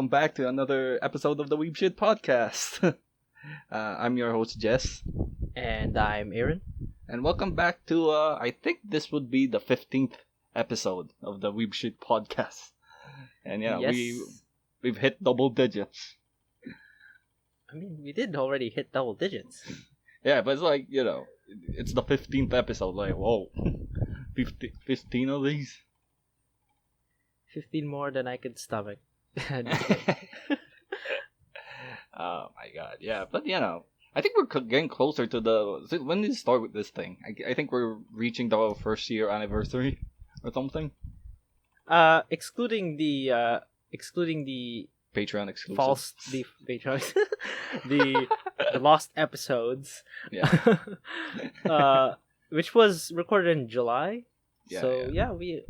Welcome back to another episode of the Weebshit podcast. I'm your host Jess, And I'm Aaron. and welcome back to I think this would be the 15th episode of the Weebshit podcast. And yeah, Yes. we've hit double digits. I mean, we did already hit double digits. Yeah, but it's like, it's the 15th episode. Like, whoa, 15 of these. 15 more than I could stomach. Oh my god, yeah, but I think we're getting closer to the. When did you start with this thing? I think we're reaching the first year anniversary or something. Excluding the Patreon exclusive. the the lost episodes. Yeah. Which was recorded in July. Yeah, So yeah. we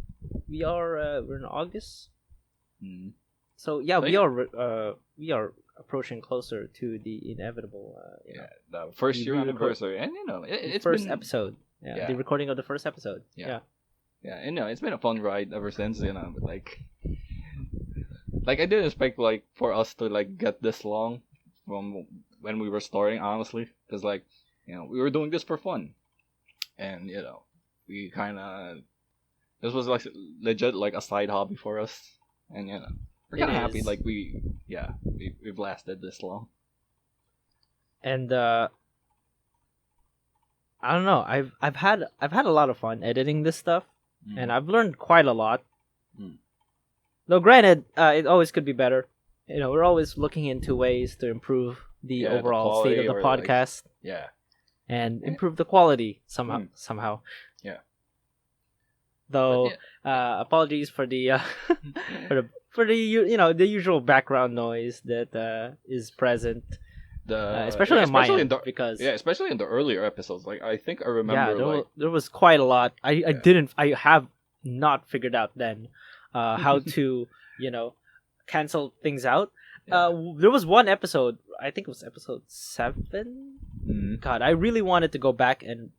are we're in August. Mm. So yeah, So, we are approaching closer to the inevitable. The first year we anniversary, and it's first been, episode. Yeah. The recording of the first episode. Yeah. Yeah, and it's been a fun ride ever since. But like I didn't expect for us to get this long from when we were starting, honestly, because we were doing this for fun, and we kind of this was legit a side hobby for us, and we're kind of happy is. we've lasted this long. And I don't know. I've had a lot of fun editing this stuff, and I've learned quite a lot. Mm. Though, granted, it always could be better. We're always looking into ways to improve the The overall state of the quality, or, podcast Yeah. and improve the quality somehow. Somehow. Yeah. Though, apologies for the for the the usual background noise that is present. Especially on my end, because especially in the earlier episodes. I think I remember there was quite a lot. I have not figured out then how to cancel things out. Yeah. There was one episode, I think it was episode 7. God, I really wanted to go back and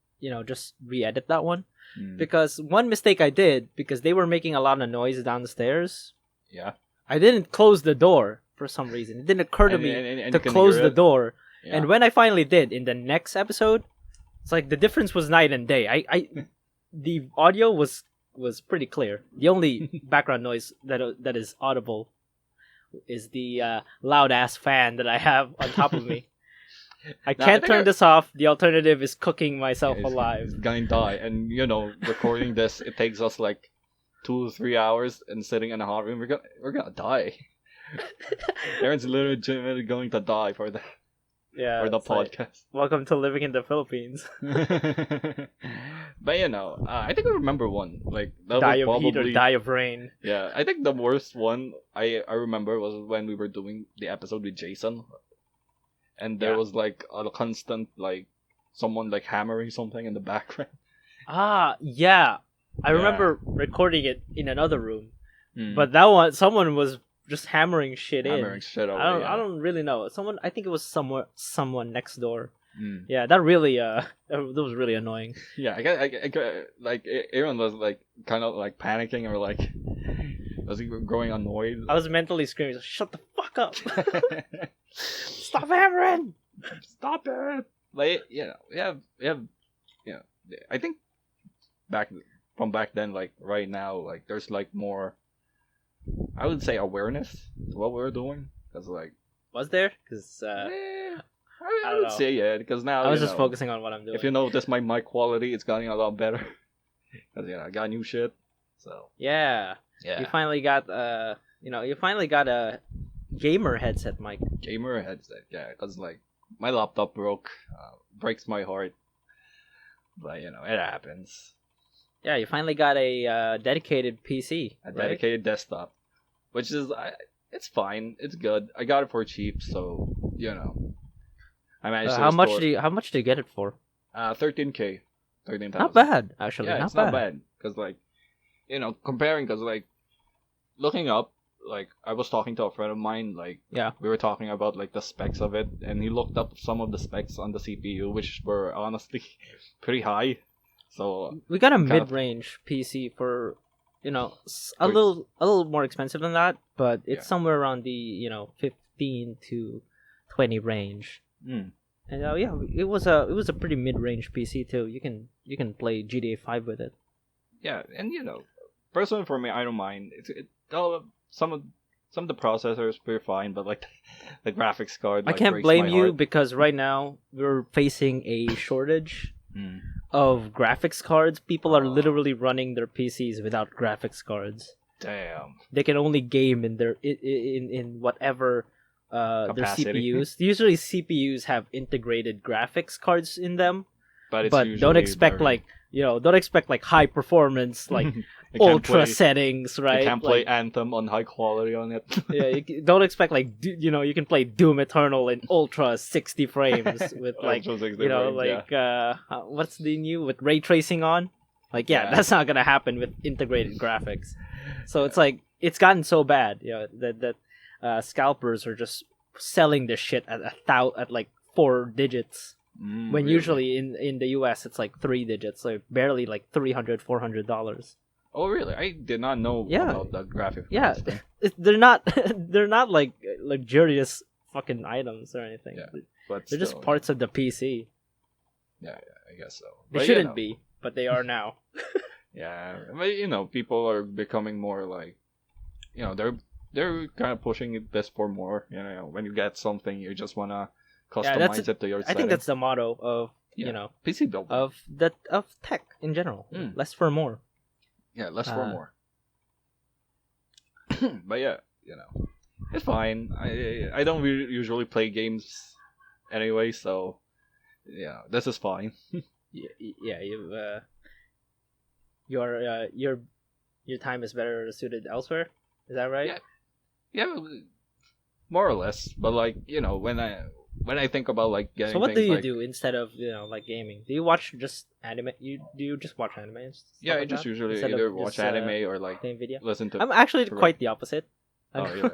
just re-edit that one, because one mistake I did, because they were making a lot of noise downstairs. Yeah. I didn't close the door. For some reason, it didn't occur to me and to you can close hear the it. door. Yeah. And when I finally did in the next episode, it's like the difference was night and day. The audio was pretty clear. The only background noise that is audible is the loud ass fan that I have on top of me. I can't turn this off. The alternative is cooking myself alive. It's gonna die, and recording this, it takes us 2-3 hours, and sitting in a hot room, we're gonna die. Aaron's literally going to die for the podcast. Welcome to living in the Philippines. But I think I remember one that Die was of probably heat or die of rain. Yeah, I think the worst one I remember was when we were doing the episode with Jason, and there was a constant someone hammering something in the background. Yeah. I remember recording it in another room, Mm. but that one, someone was just hammering shit in. I I don't really know. I think it was someone next door. Mm. Yeah, that really that was really annoying. Yeah, Aaron was kind of panicking, or was he growing annoyed? I was mentally screaming, "Shut the fuck up! Stop hammering! Stop it!" We have I think back then, right now, there's more, I would say, awareness to what we're doing, because Was there? Because I would say because now I was just focusing on what I'm doing. If you notice my mic quality, it's gotten a lot better because I got new shit. So yeah, you finally got a gamer headset mic. Gamer headset, yeah, because my laptop breaks my heart, but it happens. Yeah, you finally got a dedicated PC, dedicated desktop, which is it's fine, it's good. I got it for cheap, so I managed to how much do you get it for? 13K, 13,000. Not bad, actually. Yeah, it's not bad because comparing, because looking up, I was talking to a friend of mine, we were talking about the specs of it, and he looked up some of the specs on the CPU, which were honestly pretty high. So we got a mid-range PC for a Wait. little more expensive than that, but it's Yeah. somewhere around the 15 to 20 range. Mm. And yeah, it was a pretty mid-range PC too. You can play GTA 5 with it. Yeah, and personally for me, I don't mind. Some of the processors pretty fine, but like the graphics card, I like, can't breaks blame my you heart. because right now we're facing a shortage Mm. of graphics cards. People are Oh. literally running their PCs without graphics cards. Damn. They can only game in their in whatever their Capacity. CPUs. Usually CPUs have integrated graphics cards in them, But it's but usually don't expect very... don't expect like high performance like You can't ultra play, settings, right? You can't play Like, Anthem on high quality on it. yeah, don't expect like you can play Doom Eternal in ultra 60 frames with like Ultra 60 frames, yeah. what's the new with ray tracing on? Like yeah, Yeah. that's not gonna happen with integrated graphics. So it's like it's gotten so bad, that scalpers are just selling this shit at like 4 digits. Mm, When really? usually in the US it's like 3 digits, so barely like $300-$400. Oh, really? I did not know Yeah. about the graphic Yeah, cards thing. they're not like luxurious fucking items or anything. Yeah, But They're just still, parts of the PC. Yeah, I guess so. They But, shouldn't be, but they are now. Yeah, but people are becoming more like, they're kind of pushing this for more. When you get something, you just wanna customize it to your I setting. think that's the motto of PC building. of tech in general. Mm. Less for more. Yeah, less for more. But yeah, it's fine. I don't usually play games anyway, so this is fine. Yeah, your time is better suited elsewhere. Is that right? Yeah. Yeah, more or less. But like when I think about like getting So what do things you like, do instead of like gaming? Do you watch just anime? Do you just watch anime? And stuff yeah, I like just that? usually Instead either of watch just, anime or like playing video. listen to. I'm actually to quite the opposite. Oh, really?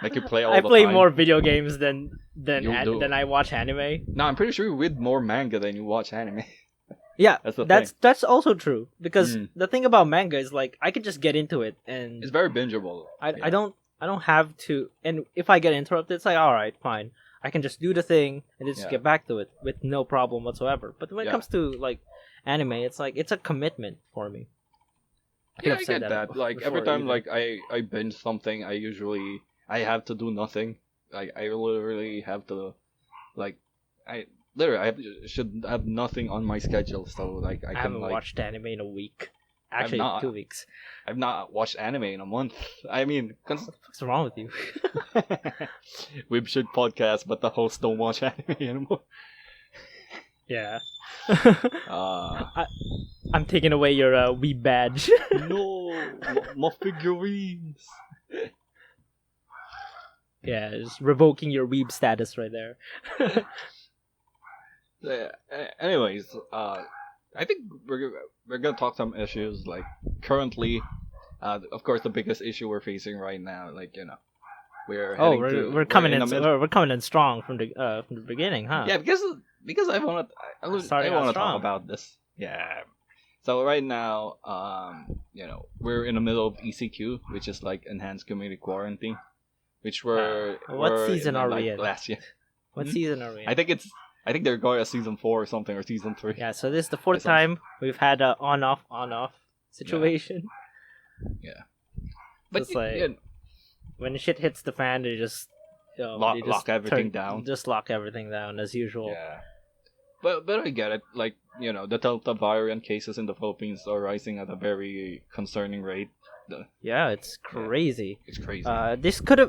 Like you play all I the play time? more video games than You'll do. than I watch anime. No, I'm pretty sure you read more manga than you watch anime. Yeah, That's the that's also true because Mm. the thing about manga is like I could just get into it and It's very bingeable. I don't have to, and if I get interrupted, it's like all right, fine. I can just do the thing and just Yeah. get back to it with no problem whatsoever. But when it Yeah. comes to like anime, it's like it's a commitment for me. Yeah, have I said get that. Like every before time, even. like I binge something, I have to do nothing. Like I literally have to, like should have nothing on my schedule. So like I I can haven't like watched anime in a week. I've Actually, not. 2 weeks. I've not watched anime in a month. I mean, What's wrong with you? Weebshit podcast, but the hosts don't watch anime anymore. Yeah. Uh I'm taking away your Weeb badge. no, my figurines. Yeah, just revoking your Weeb status right there. Anyways, I think we're gonna talk some issues like currently. Of course, the biggest issue we're facing right now, like we're heading to, we're coming in in. the middle. We're coming in strong from the beginning, huh? Yeah, because I want Starting to out talk strong. about this. Yeah. So right now, we're in the middle of ECQ, which is like enhanced community quarantine, which what we're season are we in? last year. What Hmm? season are we in? I think they're going to season 4 or something, or season 3. Yeah, so this is the fourth That sounds- time we've had a on off situation. Yeah. But it's like when shit hits the fan, they just Lock everything down. Just lock everything down as usual. Yeah. But I get it. Like, the Delta variant cases in the Philippines are rising at a very concerning rate. Yeah, it's crazy. It's crazy.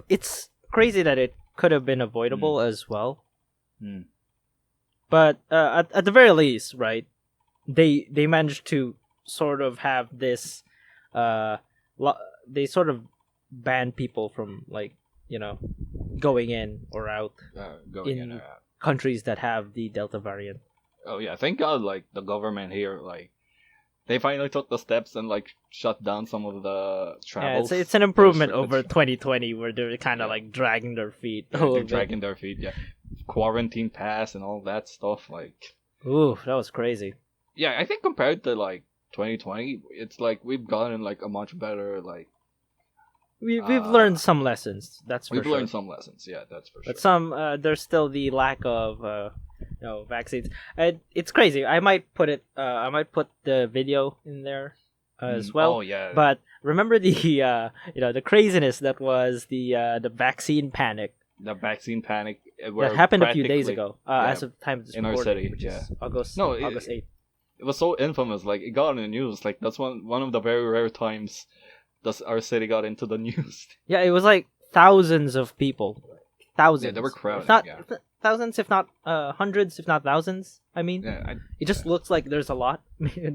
It's crazy that it could have been avoidable as well. Mm. But at the very least, right? They managed to sort of have this. They sort of ban people from going in or out Going in- in or out. countries that have the Delta variant. Oh yeah, thank God! Like the government here, like they finally took the steps and like shut down some of the Yeah, travels. it's an improvement Those- over 2020 where they're kind of Yeah. like dragging their feet. a Yeah, little they're bit. dragging their feet. Yeah, quarantine pass and all that stuff. Like, Ooh, that was crazy. yeah, I think compared to like 2020, it's like we've gotten like a much better like We've learned some lessons. That's for we've sure. learned some lessons. Yeah, that's for sure. But some there's still the lack of vaccines. It's crazy. I might put it. I might put the video in there as well. Oh yeah. But remember the the craziness that was the vaccine panic. The vaccine panic That happened a few days ago. yeah, As of the time of this in our recording, city, which yeah. is August. No, August 8th. It was so infamous. Like it got in the news. Like that's one of the very rare times our city got into the news. Yeah, it was like thousands of people. Thousands. Yeah, they were crowded. If not yeah. thousands, if not hundreds, if not thousands. I mean, it just looks like there's a lot.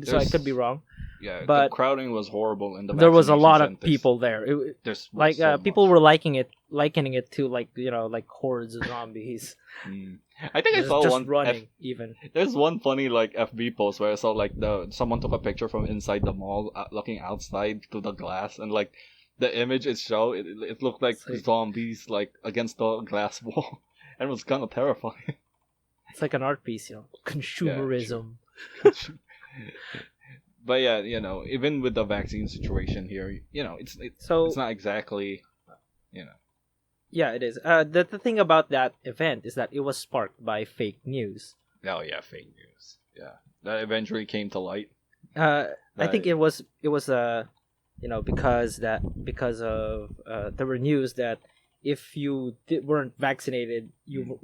So I could be wrong. Yeah, but the crowding was horrible in the there was a lot of centers. people there. There's like so people much. were likening it to like like hordes of zombies. I think I saw just one running even. There's one funny like FB post where I saw like someone took a picture from inside the mall, looking outside to the glass, and like the image it showed, it looked like zombies like against the glass wall, and it was kind of terrifying. It's like an art piece, consumerism. Yeah, but yeah, even with the vaccine situation here, it's not exactly, Yeah, it is. The thing about that event is that it was sparked by fake news. Oh yeah, fake news. Yeah, that eventually came to light. I think it was because there were news that if you weren't vaccinated, you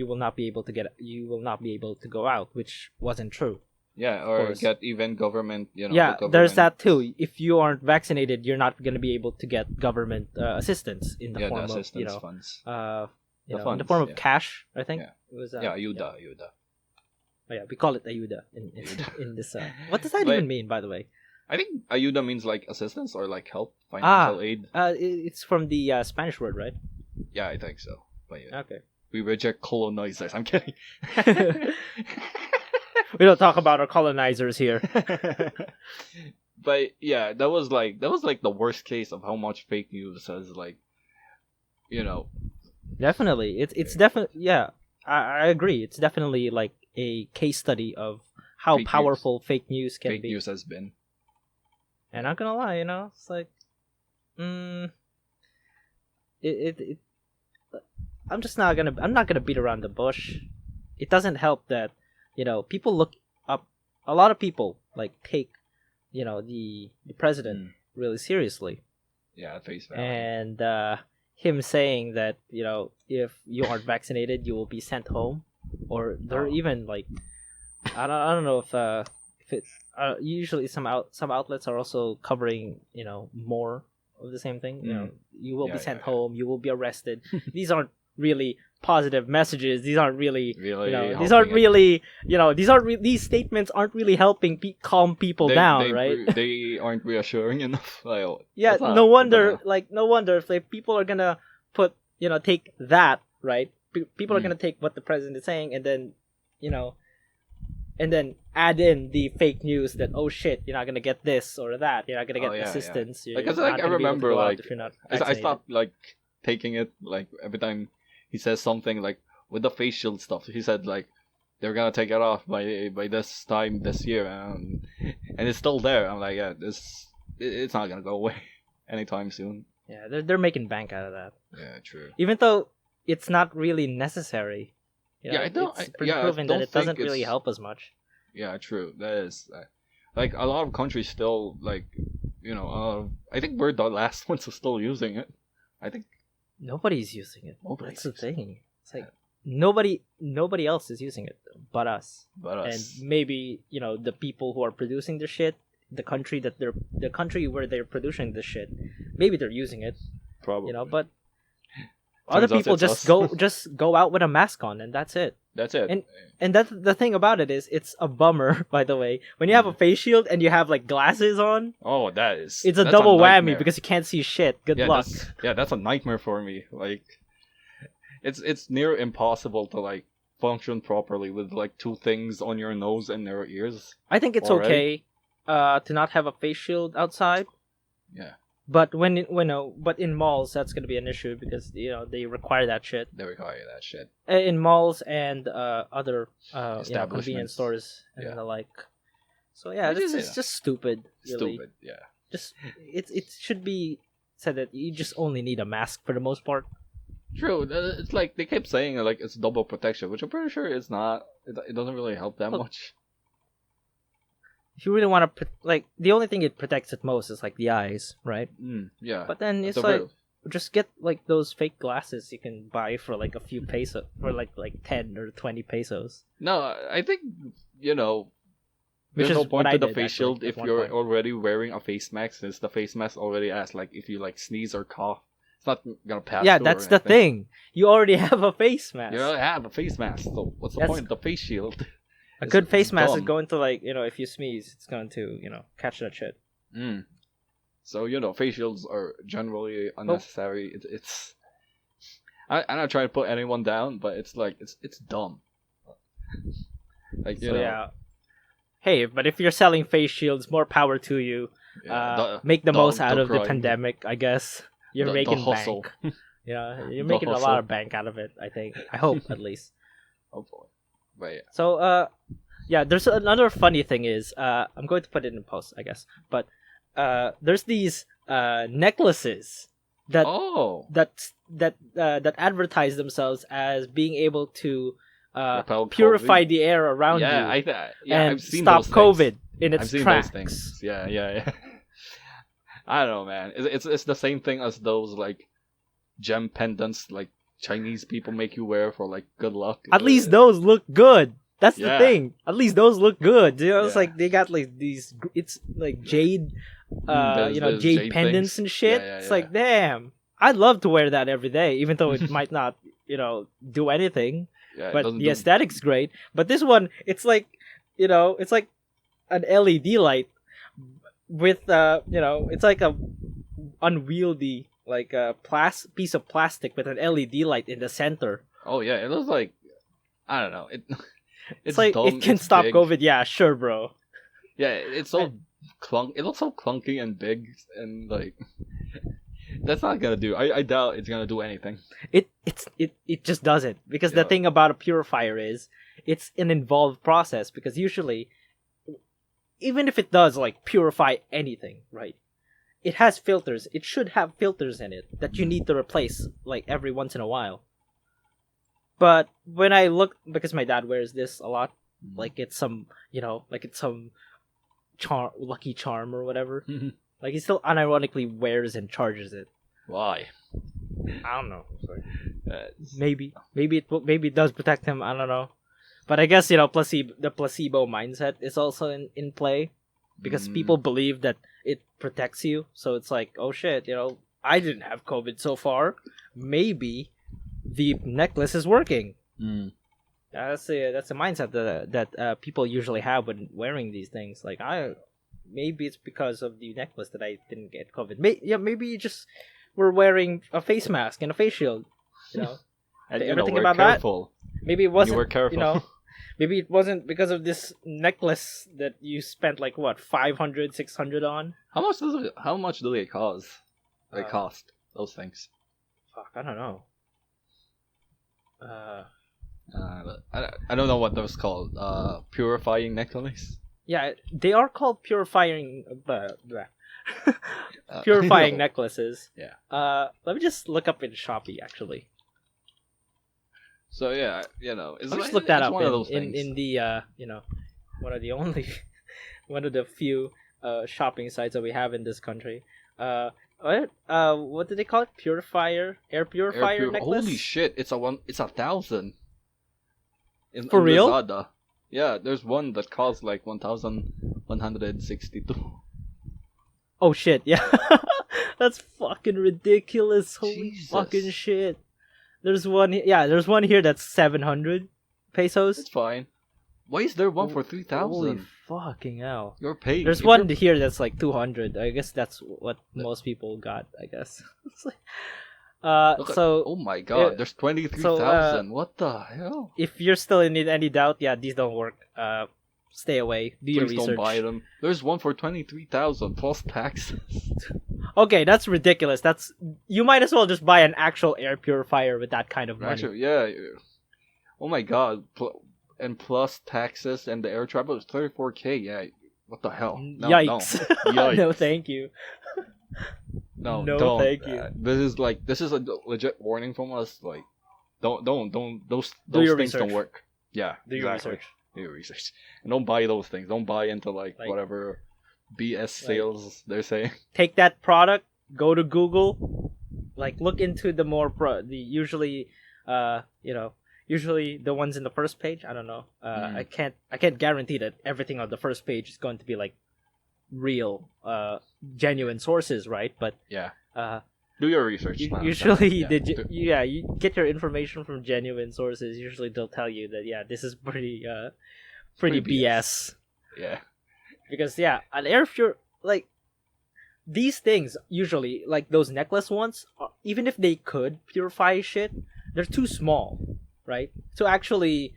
will not be able to go out, which wasn't true. Yeah, or get even government, Yeah, there's that too. If you aren't vaccinated, you're not going to be able to get government assistance in the form of funds. in the form of yeah. cash. I think it was ayuda. Oh, yeah, we call it ayuda in this. What does that even mean, by the way? I think ayuda means like assistance or like help, financial aid. It's from the Spanish word, right? Yeah, I think so. But yeah. Okay. We reject colonizers. I'm kidding. We don't talk about our colonizers here. But yeah, that was like the worst case of how much fake news has like, Definitely, it's definitely I agree. It's definitely like a case study of how fake powerful fake news can fake be. news has been. And I'm not gonna lie, it's like, I'm not gonna beat around the bush. It doesn't help that people look up. A lot of people like take the president really seriously. Yeah, at face value. And him saying that if you aren't vaccinated, you will be sent home, or they're even like, I don't know if it usually some outlets are also covering more of the same thing. You will be sent home. You will be arrested. These aren't really positive messages. These aren't really these statements aren't really helping calm people down, right? They aren't reassuring enough. No wonder if people are gonna put take that, right? People are gonna take what the president is saying and then and then add in the fake news that, oh shit, you're not gonna get this or that, you're not gonna get assistance. Yeah. I remember if you're not vaccinated. I stopped like taking it like every time he says something like with the face shield stuff. He said like they're gonna take it off by this time this year, and it's still there. I'm like, yeah, it's not gonna go away anytime soon. Yeah, they're making bank out of that. Yeah, true. Even though it's not really necessary. It's proven that it doesn't really help as much. Yeah, true. That is like a lot of countries still like I think we're the last ones who still using it. I think nobody's using it. That's the thing. It's like nobody else is using it but us. And maybe the people who are producing the shit, the country where they're producing the shit, maybe they're using it. Probably. But other people just go out with a mask on and that's it. That's it. And that's the thing about it is it's a bummer, by the way, when you have a face shield and you have like glasses on. Oh, it's a double whammy because you can't see shit. Good luck. That's a nightmare for me. Like it's near impossible to like function properly with like two things on your nose and your ears. I think it's okay to not have a face shield outside. Yeah. But but in malls that's gonna be an issue because they require that shit. They require that shit in malls and other convenience stores and the like. So yeah, Which is, it's just stupid. Really. stupid. Yeah. Just it should be said that you just only need a mask for the most part. True. It's like they kept saying like it's double protection, which I'm pretty sure it's not. It doesn't really help that Look, much. If you really want to like the only thing it protects it most is like the eyes, right? Yeah. But then it's a like real- just get like those fake glasses you can buy for like a few pesos for like 10 or 20 pesos. No, I think Which there's is no what point I to the did, face actually, shield at if one you're point. already wearing a face mask, since the face mask already asks like if you like sneeze or cough, it's not gonna pass. Yeah, through that's or the anything. thing. You already have a face mask. You already have a face mask, so what's the That's- point of the face shield? A good face mask is dumb. going to like if you sneeze, it's going to catch that shit. So face shields are generally unnecessary. It's I'm not trying to put anyone down, but it's like it's dumb. Like So yeah. Hey, but if you're selling face shields, more power to you. Make the most out of the grind. pandemic, I guess. You're The making hustle. bank. Yeah, you're The making a hustle. lot of bank out of it, I think. I hope at least. Hopefully. But yeah. So yeah, there's another funny thing is I'm going to put it in post, I guess. But there's these necklaces that that advertise themselves as being able to Repel purify COVID. the air around you and I've seen stop those COVID things. in its I've seen tracks. those things. Yeah. I don't know, man. It's the same thing as those like gem pendants like Chinese people make you wear for like good luck. At least those look good. That's the Yeah. thing. At least those look good. It's Yeah. like they got like these. It's like jade, There's jade jade pendants things. and shit. Yeah, It's yeah. like damn. I'd love to wear that every day, even though it might not, do anything. Yeah, it But doesn't the do- aesthetic's great. But this one, it's like, it's like an LED light with, it's like a unwieldy like a piece of plastic with an LED light in the center. Oh yeah, it looks like I don't know. It's like dumb, it can it's stop big. COVID. Yeah, sure, bro. Yeah, it's so It looks so clunky and big, and like that's not gonna do. I doubt it's gonna do anything. It just doesn't, because the Yeah. thing about a purifier is it's an involved process, because usually even if it does like purify anything, right? It has filters. It should have filters in it that you need to replace like every once in a while. But when I look, because my dad wears this a lot, like it's some, like it's some lucky charm or whatever. Like he still unironically wears and charges it. Why? I don't know. Uh, Maybe it does protect him. I don't know. But I guess the placebo mindset is also in play, because people believe that it protects you. So it's like, oh shit, I didn't have COVID so far. Maybe the necklace is working. That's a mindset that people usually have when wearing these things. Like maybe it's because of the necklace that I didn't get COVID. Maybe you just were wearing a face mask and a face shield. and Ever think we're about careful. that? Maybe it wasn't. You were careful. Maybe it wasn't because of this necklace that you spent like what 500, 600 on. How much do they cost? They cost those things. Fuck, I don't know. I don't know what those called. Purifying necklace. Yeah, they are called purifying purifying necklaces. Yeah. Let me just look up in Shopee actually. So yeah, it's I'll just look that it's up one of those in things. the one of the only one of the few shopping sites that we have in this country. What do they call it? Air purifier necklace. Holy shit! It's 1,000. For real? Lazada. Yeah, there's one that costs like 1,162. Oh shit! Yeah, that's fucking ridiculous. Holy Jesus. fucking shit! There's one here that's 700 pesos. It's fine. Why is there one for Holy 3,000? fucking hell! You're paying. There's if one you're- here that's like 200. I guess that's what most people got. I guess. It's like, Look at- so oh my god, uh, there's 23,000. What the hell? if you're still in any doubt, yeah, these don't work. Stay away. Do your Please research. don't buy them. There's one for 23,000 plus taxes. Okay, that's ridiculous. You might as well just buy an actual air purifier with that kind of money. Actually, yeah. Oh my god. And plus taxes and the air travel is 34K. Yeah, What the hell? No, Yikes! No. Yikes. No, thank you. No, No, don't. thank you. This is a legit warning from us. Like, don't those Do your things don't research. work. Yeah, Do your exactly. research. Do your research. And don't buy those things. Don't buy into like whatever BS sales they're saying. Take that product. Go to Google. Like, look into the more usually the ones in the first page. I don't know. I can't guarantee that everything on the first page is going to be like real, genuine sources, right? But yeah, do your research. Usually, you get your information from genuine sources. Usually, they'll tell you that this is pretty BS. Yeah, because an air pure like these things usually like those necklace ones, even if they could purify shit, they're too small, right? To actually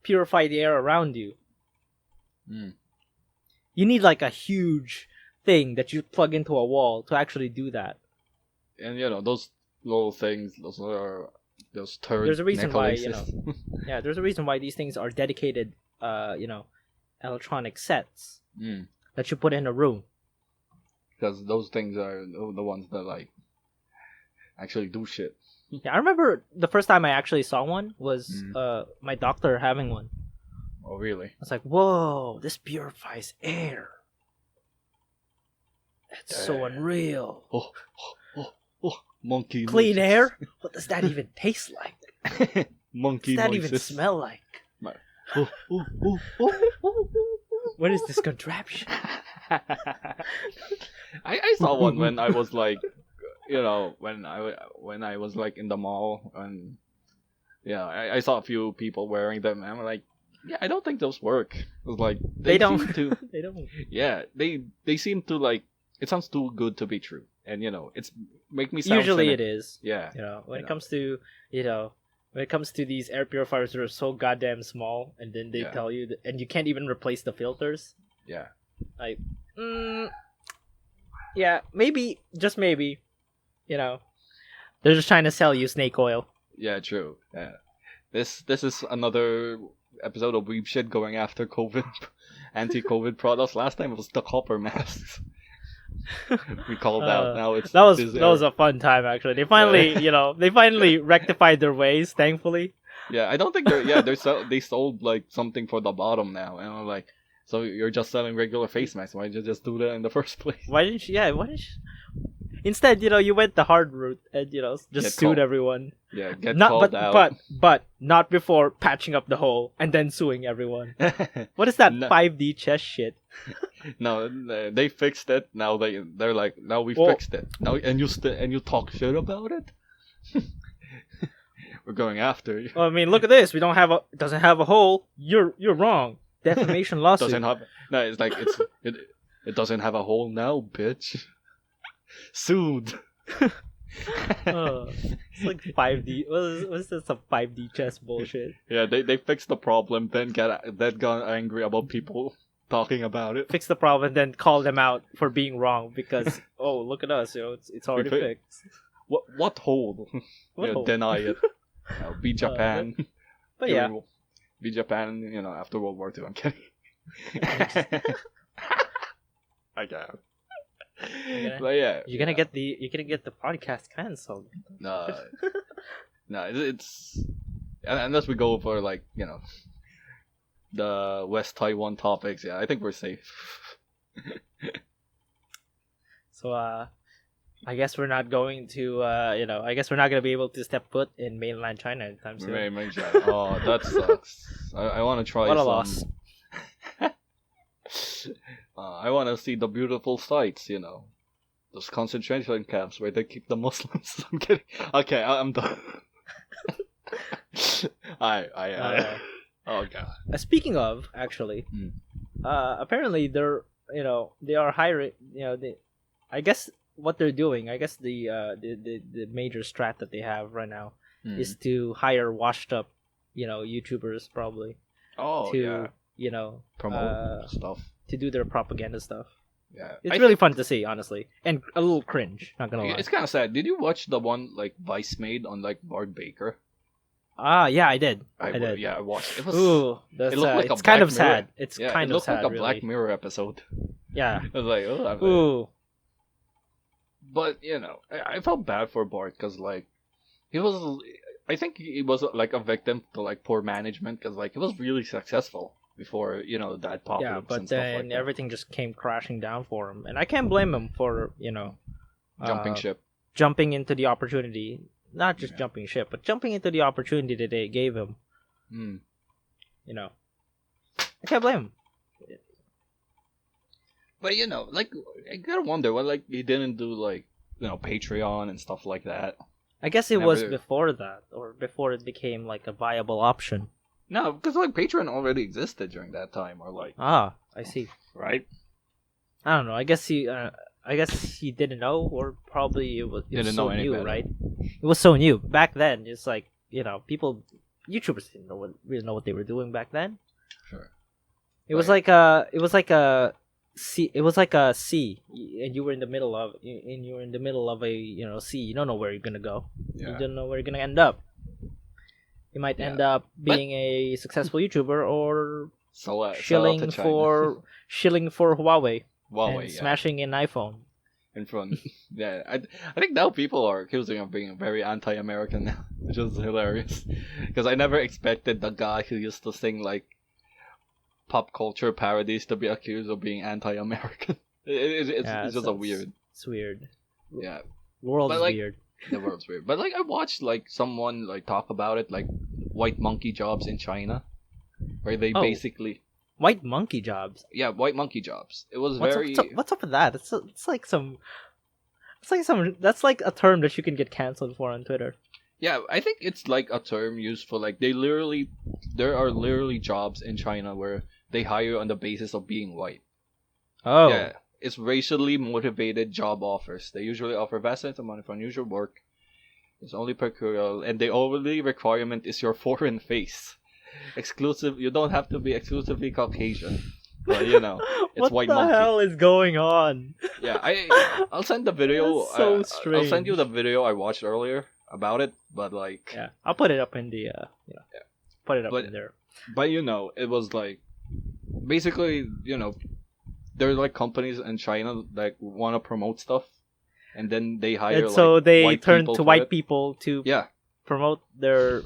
purify the air around you. You need like a huge thing that you plug into a wall to actually do that. And those little things, those turd There's a reason necklaces. why there's a reason why these things are dedicated electronic sets that you put in a room. Because those things are the ones that like actually do shit. Yeah, I remember the first time I actually saw one was my doctor having one. Oh, really? I was like, whoa, this purifies air. That's so unreal. Oh, monkey Clean noises. air? What does that even taste like? Monkey What does that noises. even smell like? Oh. What is this contraption? I saw one when I was like, when I was like in the mall, and I saw a few people wearing them, and I'm like, I don't think those work. It was like They don't. seem to, They don't. yeah, they seem to like. It sounds too good to be true, and it's make me sound Usually cynic. it is. Yeah. When it comes to these air purifiers that are so goddamn small, and then they tell you that, and you can't even replace the filters. Yeah. Like, maybe, just maybe, they're just trying to sell you snake oil. Yeah, true. Yeah. This is another episode of Weebshit going after COVID, anti-COVID products. Last time it was the copper masks. We called out. Now it's that was a fun time actually. They finally rectified their ways, thankfully. Yeah, I don't think they sold like something for the bottom now, and I'm like, so you're just selling regular face masks? Why did you just do that in the first place? Why didn't you? Instead, you went the hard route and just sued everyone. Yeah, called out. But not before patching up the hole and then suing everyone. What is that 5D chess shit? No, they fixed it. Now they're like, now we fixed it. Now and you talk shit about it. We're going after you. Well, I mean, look at this. It doesn't have a hole. You're wrong. Defamation lawsuit. It's like it doesn't have a hole now, bitch. Sued. It's like 5D. What's this? Some 5D chess bullshit. Yeah, they fixed the problem, then got angry about people talking about it. Fix the problem, and then call them out for being wrong because look at us, it's already fixed. What hole? Hole? Deny it. Be Japan. But yeah. Be Japan. After World War II. I'm kidding. I can't. But yeah, you're gonna get the podcast cancelled. No, it's unless we go for like the West Taiwan topics. Yeah, I think we're safe. So I guess we're not going to I guess we're not gonna be able to step foot in mainland China anytime soon. Mainland China. Oh, that sucks. I want to try. What a loss. I want to see the beautiful sights, those concentration camps where they keep the Muslims. I'm kidding. Okay, I'm done. Oh god. Speaking of, actually, apparently they are hiring. I guess what they're doing. I guess the major strat that they have right now is to hire washed up, YouTubers probably. Oh, to promote stuff, to do their propaganda stuff. Yeah, it's really fun to see, honestly, and a little cringe. Not gonna lie. It's kind of sad. Did you watch the one like Vice made on like Bart Baker? Yeah, I did. I did. Yeah, I watched. It was. Ooh, that's, It looked like a it's kind Black of Mirror. sad. It's Yeah, kind it of looked sad, like a really. Black Mirror episode. Yeah. I was like, oh, Ooh. but I felt bad for Bart because like he was. I think he was like a victim to like poor management because like he was really successful before that Yeah, apocalypse but and stuff then like that. everything just came crashing down for him, and I can't blame him for Jumping ship. jumping into the opportunity. Not just Yeah. jumping ship, but jumping into the opportunity that they gave him. Mm. I can't blame him. But like I gotta wonder what like he didn't do like Patreon and stuff like that. I guess it was Never- before that, or before it became like a viable option. No, because like Patreon already existed during that time, or like Ah, I see. right. I don't know. I guess he didn't know, or probably it was Didn't so know any new, better. right? It was so new back then. It's like YouTubers didn't really know what they were doing back then. Sure. It was Right. like a sea. It was like a sea, and you were in the middle of a sea. You don't know where you're gonna go. Yeah. You don't know where you're gonna end up. You might end up being a successable YouTuber or So sell out shilling to China. for Huawei Huawei, and yeah. smashing an iPhone. In front. Yeah, I think now people are accusing of being very anti-American now, which is hilarious. Because I never expected the guy who used to sing like pop culture parodies to be accused of being anti-American. It's just a weird. It's weird. Yeah, World But, is like, weird. the world's weird. But like I watched like someone like talk about it, like white monkey jobs in China, where they Oh. basically White monkey jobs. white monkey jobs. It was What's, very what's up with that? It's like some. It's like some. That's like a term that you can get canceled for on Twitter. Yeah, I think it's like a term used for like there are literally jobs in China where they hire on the basis of being white. Oh. Yeah, it's racially motivated job offers. They usually offer vast amounts of money for unusual work. It's only peculiar, and the only requirement is your foreign face. Exclusive. You don't have to be exclusively Caucasian, but it's what white the monkey. hell is going on? Yeah, I'll send the video. That's so I'll send you strange. the video I watched earlier about it. But like, Yeah, I'll put it up in the. Put it up But- in there. but it was like basically there are like companies in China that want to promote stuff, and then they hire And so like, they white turn people to for white it. people to Yeah, promote their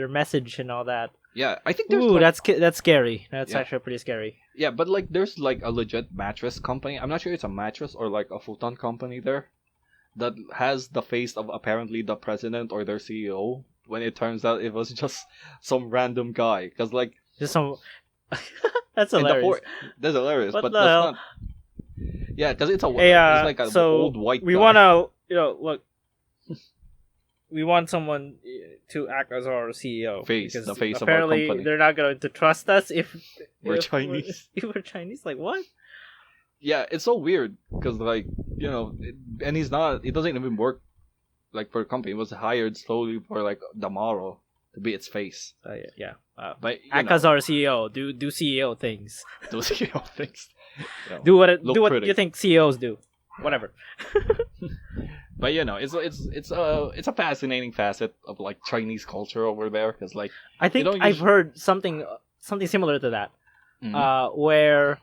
message and all that. yeah. I think there's Ooh, like, that's scary. That's Yeah. actually pretty scary. yeah, but like there's like a legit mattress company. I'm not sure it's a mattress or like a futon company there that has the face of apparently the president or their CEO. When it turns out it was just some random guy, because like Just some. That's in the hilarious. that's hilarious, What but the that's hell? not. Yeah, because it's Hey, it's like an so old white. we guy. wanna, look. We want someone to act as our CEO. Face, because the face of our apparently company. they're not going to trust us if We're Chinese. If we're Chinese, like what? Yeah, it's so weird because like and he's not. He doesn't even work like for a company. He was hired solely for like the model to be its face. Yeah. But Act as our CEO. Do CEO things. those CEO things. Do what Look do what pretty. you think CEOs do. Whatever. But it's a fascinating facet of like Chinese culture over there because like I think don't I've usu- heard something similar to that. mhm, Where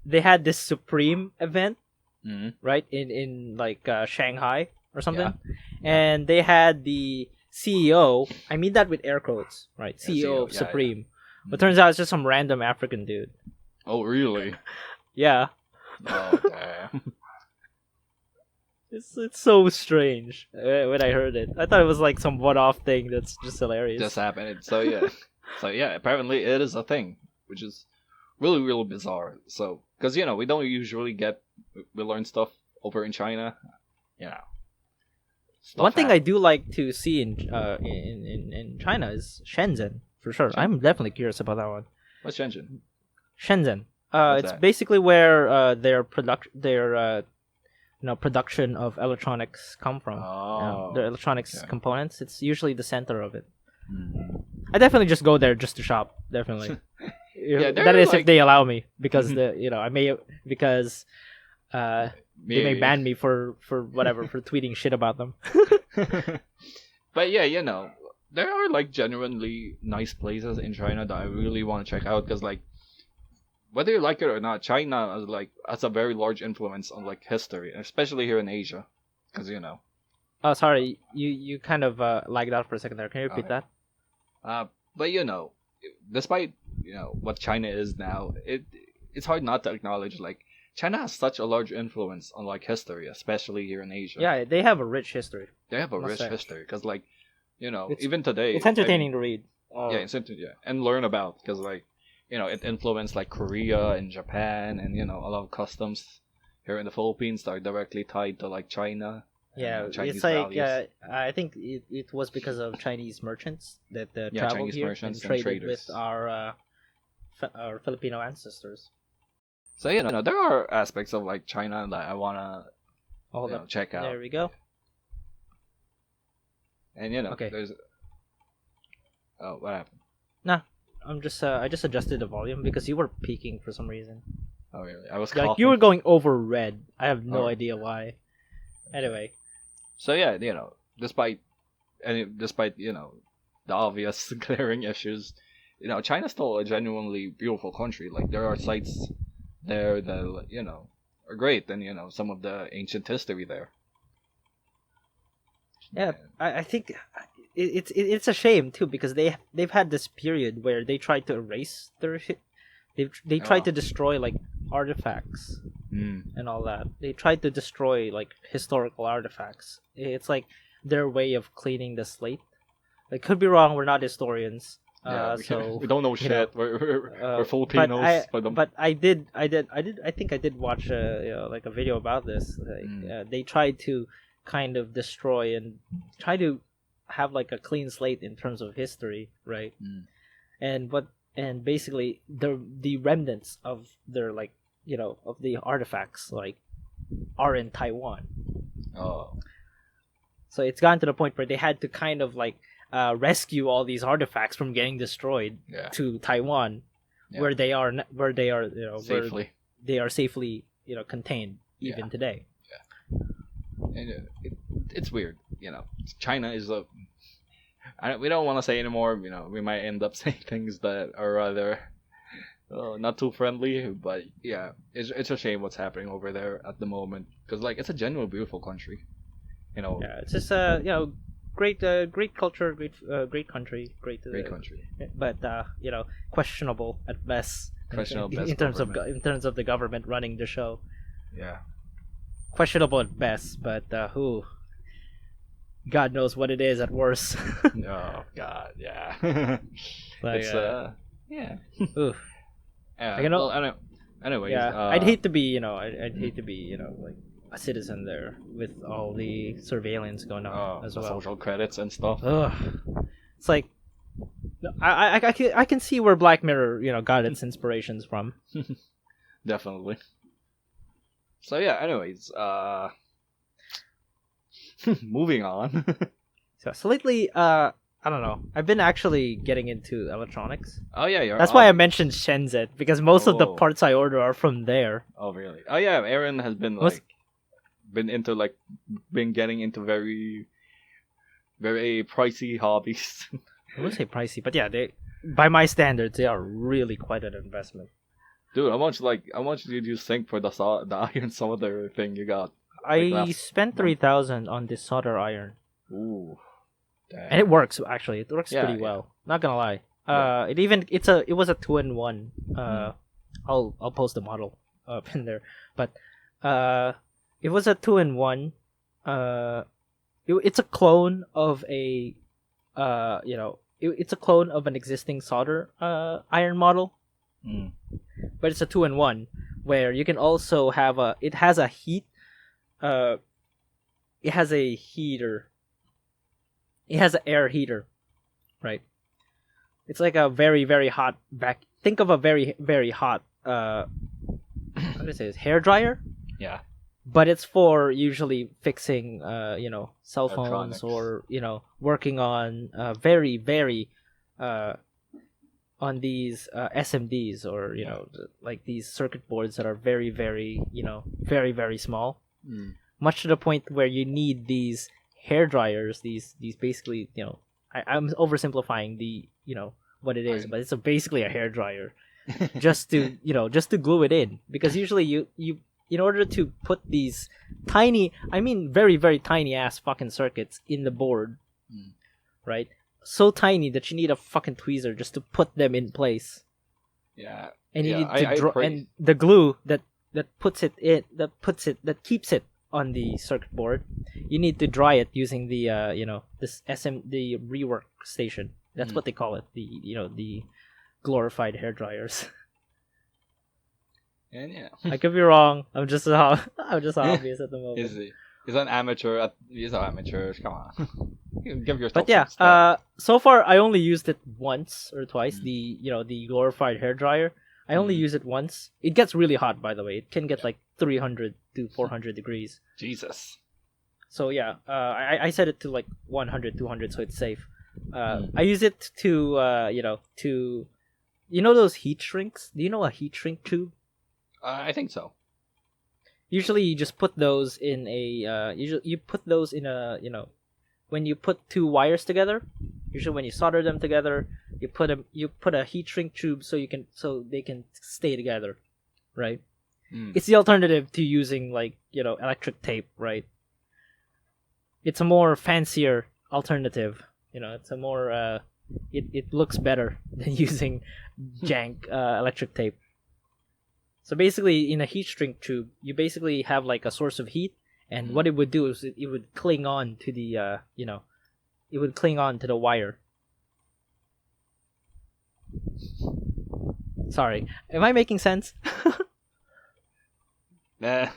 they had this Supreme event, mhm. right, in like Shanghai or something, and they had the CEO. I mean that with air quotes, right? Yeah, CEO of yeah, Supreme. yeah. But turns out it's just some random African dude. Oh really? Yeah, Oh damn. it's so strange when I heard it. I thought it was like some one-off thing that's just hilarious. Just happened. So yeah, apparently it is a thing, which is really really bizarre. So because we don't usually we learn stuff over in China, Stuff One thing I happens. do like to see in China is Shenzhen for sure. Shenzhen. I'm definitely curious about that one. What's Shenzhen? Shenzhen. What's It's that? basically where their production of electronics come from. Oh, The electronics okay. components. It's usually the center of it. Mhm. I definitely just go there just to shop. Definitely. Yeah, that they're is like- if they allow me, because I may because they may Maybe. ban me for whatever for tweeting shit about them. But yeah, there are like genuinely nice places in China that I really want to check out because like whether you like it or not, China is like has a very large influence on like history, especially here in Asia, because you know. Oh, sorry, you kind of lagged out for a second there. Can you repeat that? But you know, despite what China is now, it's hard not to acknowledge like China has such a large influence on like history, especially here in Asia. Yeah, they have a rich history. They have a must rich say. history because like It's- even today It's entertaining to read. yeah, and learn about because like it influenced like Korea and Japan and a lot of customs here in the Philippines that are directly tied to like China. Yeah, and Chinese it's like values. I think it was because of Chinese merchants that Yeah, traveled Chinese here merchants and and traded traders. with our Filipino ancestors. So there are aspects of like China that I wanna Hold up, check out. there we go. And Okay. there's what happened? Nah, I just adjusted the volume because you were peaking for some reason. Oh really? I was Like coughing. you were going over red. I have no Oh. idea why. Anyway, So yeah, despite the obvious glaring issues, China's still a genuinely beautiful country. Like there are sites there that are great, and some of the ancient history there. yeah, I think it's a shame too because they've had this period where they tried to erase they tried to destroy like artifacts and all that. They tried to destroy like historical artifacts. It's like their way of cleaning the slate. Like could be wrong. We're not historians. So we don't know you know, shit. We're Filipinos. But I think I did watch like a video about this. Like, they tried to kind of destroy and try to have like a clean slate in terms of history, right? And basically the remnants of their like of the artifacts like are in Taiwan. Oh. So it's gotten to the point where they had to kind of like rescue all these artifacts from getting destroyed to Taiwan, where they are Safely. where they are safely contained even today. And it's weird, China is we don't want to say anymore. We might end up saying things that are rather not too friendly. But yeah, it's a shame what's happening over there at the moment because like it's a genuine beautiful country. Yeah, it's just great culture, great country, great country. but questionable at best. Questionable in terms of the government running the show. Yeah. Questionable at best, but who? God knows what it is at worst. Oh God, yeah. Like, it's yeah. Oof. Yeah. Well, anyways, yeah, I'd hate to be, I'd hate to be, like a citizen there with all the surveillance going on as the well. social credits and stuff. Ugh. It's like, I can see where Black Mirror, got its inspirations from. Definitely. So yeah. Anyways, moving on. So lately, I don't know. I've been actually getting into electronics. Oh yeah, That's why I mentioned Shenzhen because most of the parts I order are from there. Oh really? Oh yeah, Aaron has been been getting into very, very pricey hobbies. I wouldn't say pricey, but yeah, by my standards, they are really quite an investment. Dude, how much did you think for the iron solder thing you got? I spent 3,000 on this solder iron. Ooh. Damn. And it works actually. It works pretty well. Not gonna lie. It was a 2-in-1. I'll post the model up in there. But it was a 2-in-1. It's a clone of it's a clone of an existing solder iron model. But it's a 2-in-1 where you can also have it has a heat. It has a heater. It has an air heater, right? It's like a very, very hot Think of a very, very hot how do I say this? Hair dryer. Yeah. But it's for usually fixing cell phones or working on very, very on these SMDs or like these circuit boards that are very, very very, very small. Much to the point where you need these hair dryers, these basically I'm oversimplifying the what it is, Fine. but it's basically a hair dryer just to just to glue it in, because usually you in order to put these tiny, I mean very very tiny ass fucking circuits in the board, right? So tiny that you need a fucking tweezer just to put them in place. Yeah. And you Yeah, need to and the glue that keeps it on the circuit board, you need to dry it using the the rework station. That's what they call it. The glorified hair dryers. And yeah, I could be wrong. I'm just obvious at the moment. He's an amateur. He's an amateur. Come on, give yourself. But yeah, some stuff. so far I only used it once or twice. The glorified hair dryer. I only use it once. It gets really hot, by the way. It can get like 300 to 400 degrees. Jesus. So yeah, I set it to like 100, 200, so it's safe. I use it to those heat shrinks. Do you know a heat shrink tube? I think so. Usually, you just put those in a. You put those in a. When you put two wires together. Usually, when you solder them together, you put a heat shrink tube so they can stay together, right? It's the alternative to using electric tape, right? It's a more fancier alternative. It's a more it looks better than using jank electric tape. So basically, in a heat shrink tube, you basically have like a source of heat, and what it would do is it would cling on to the it would cling on to the wire. Sorry, am I making sense? Nah.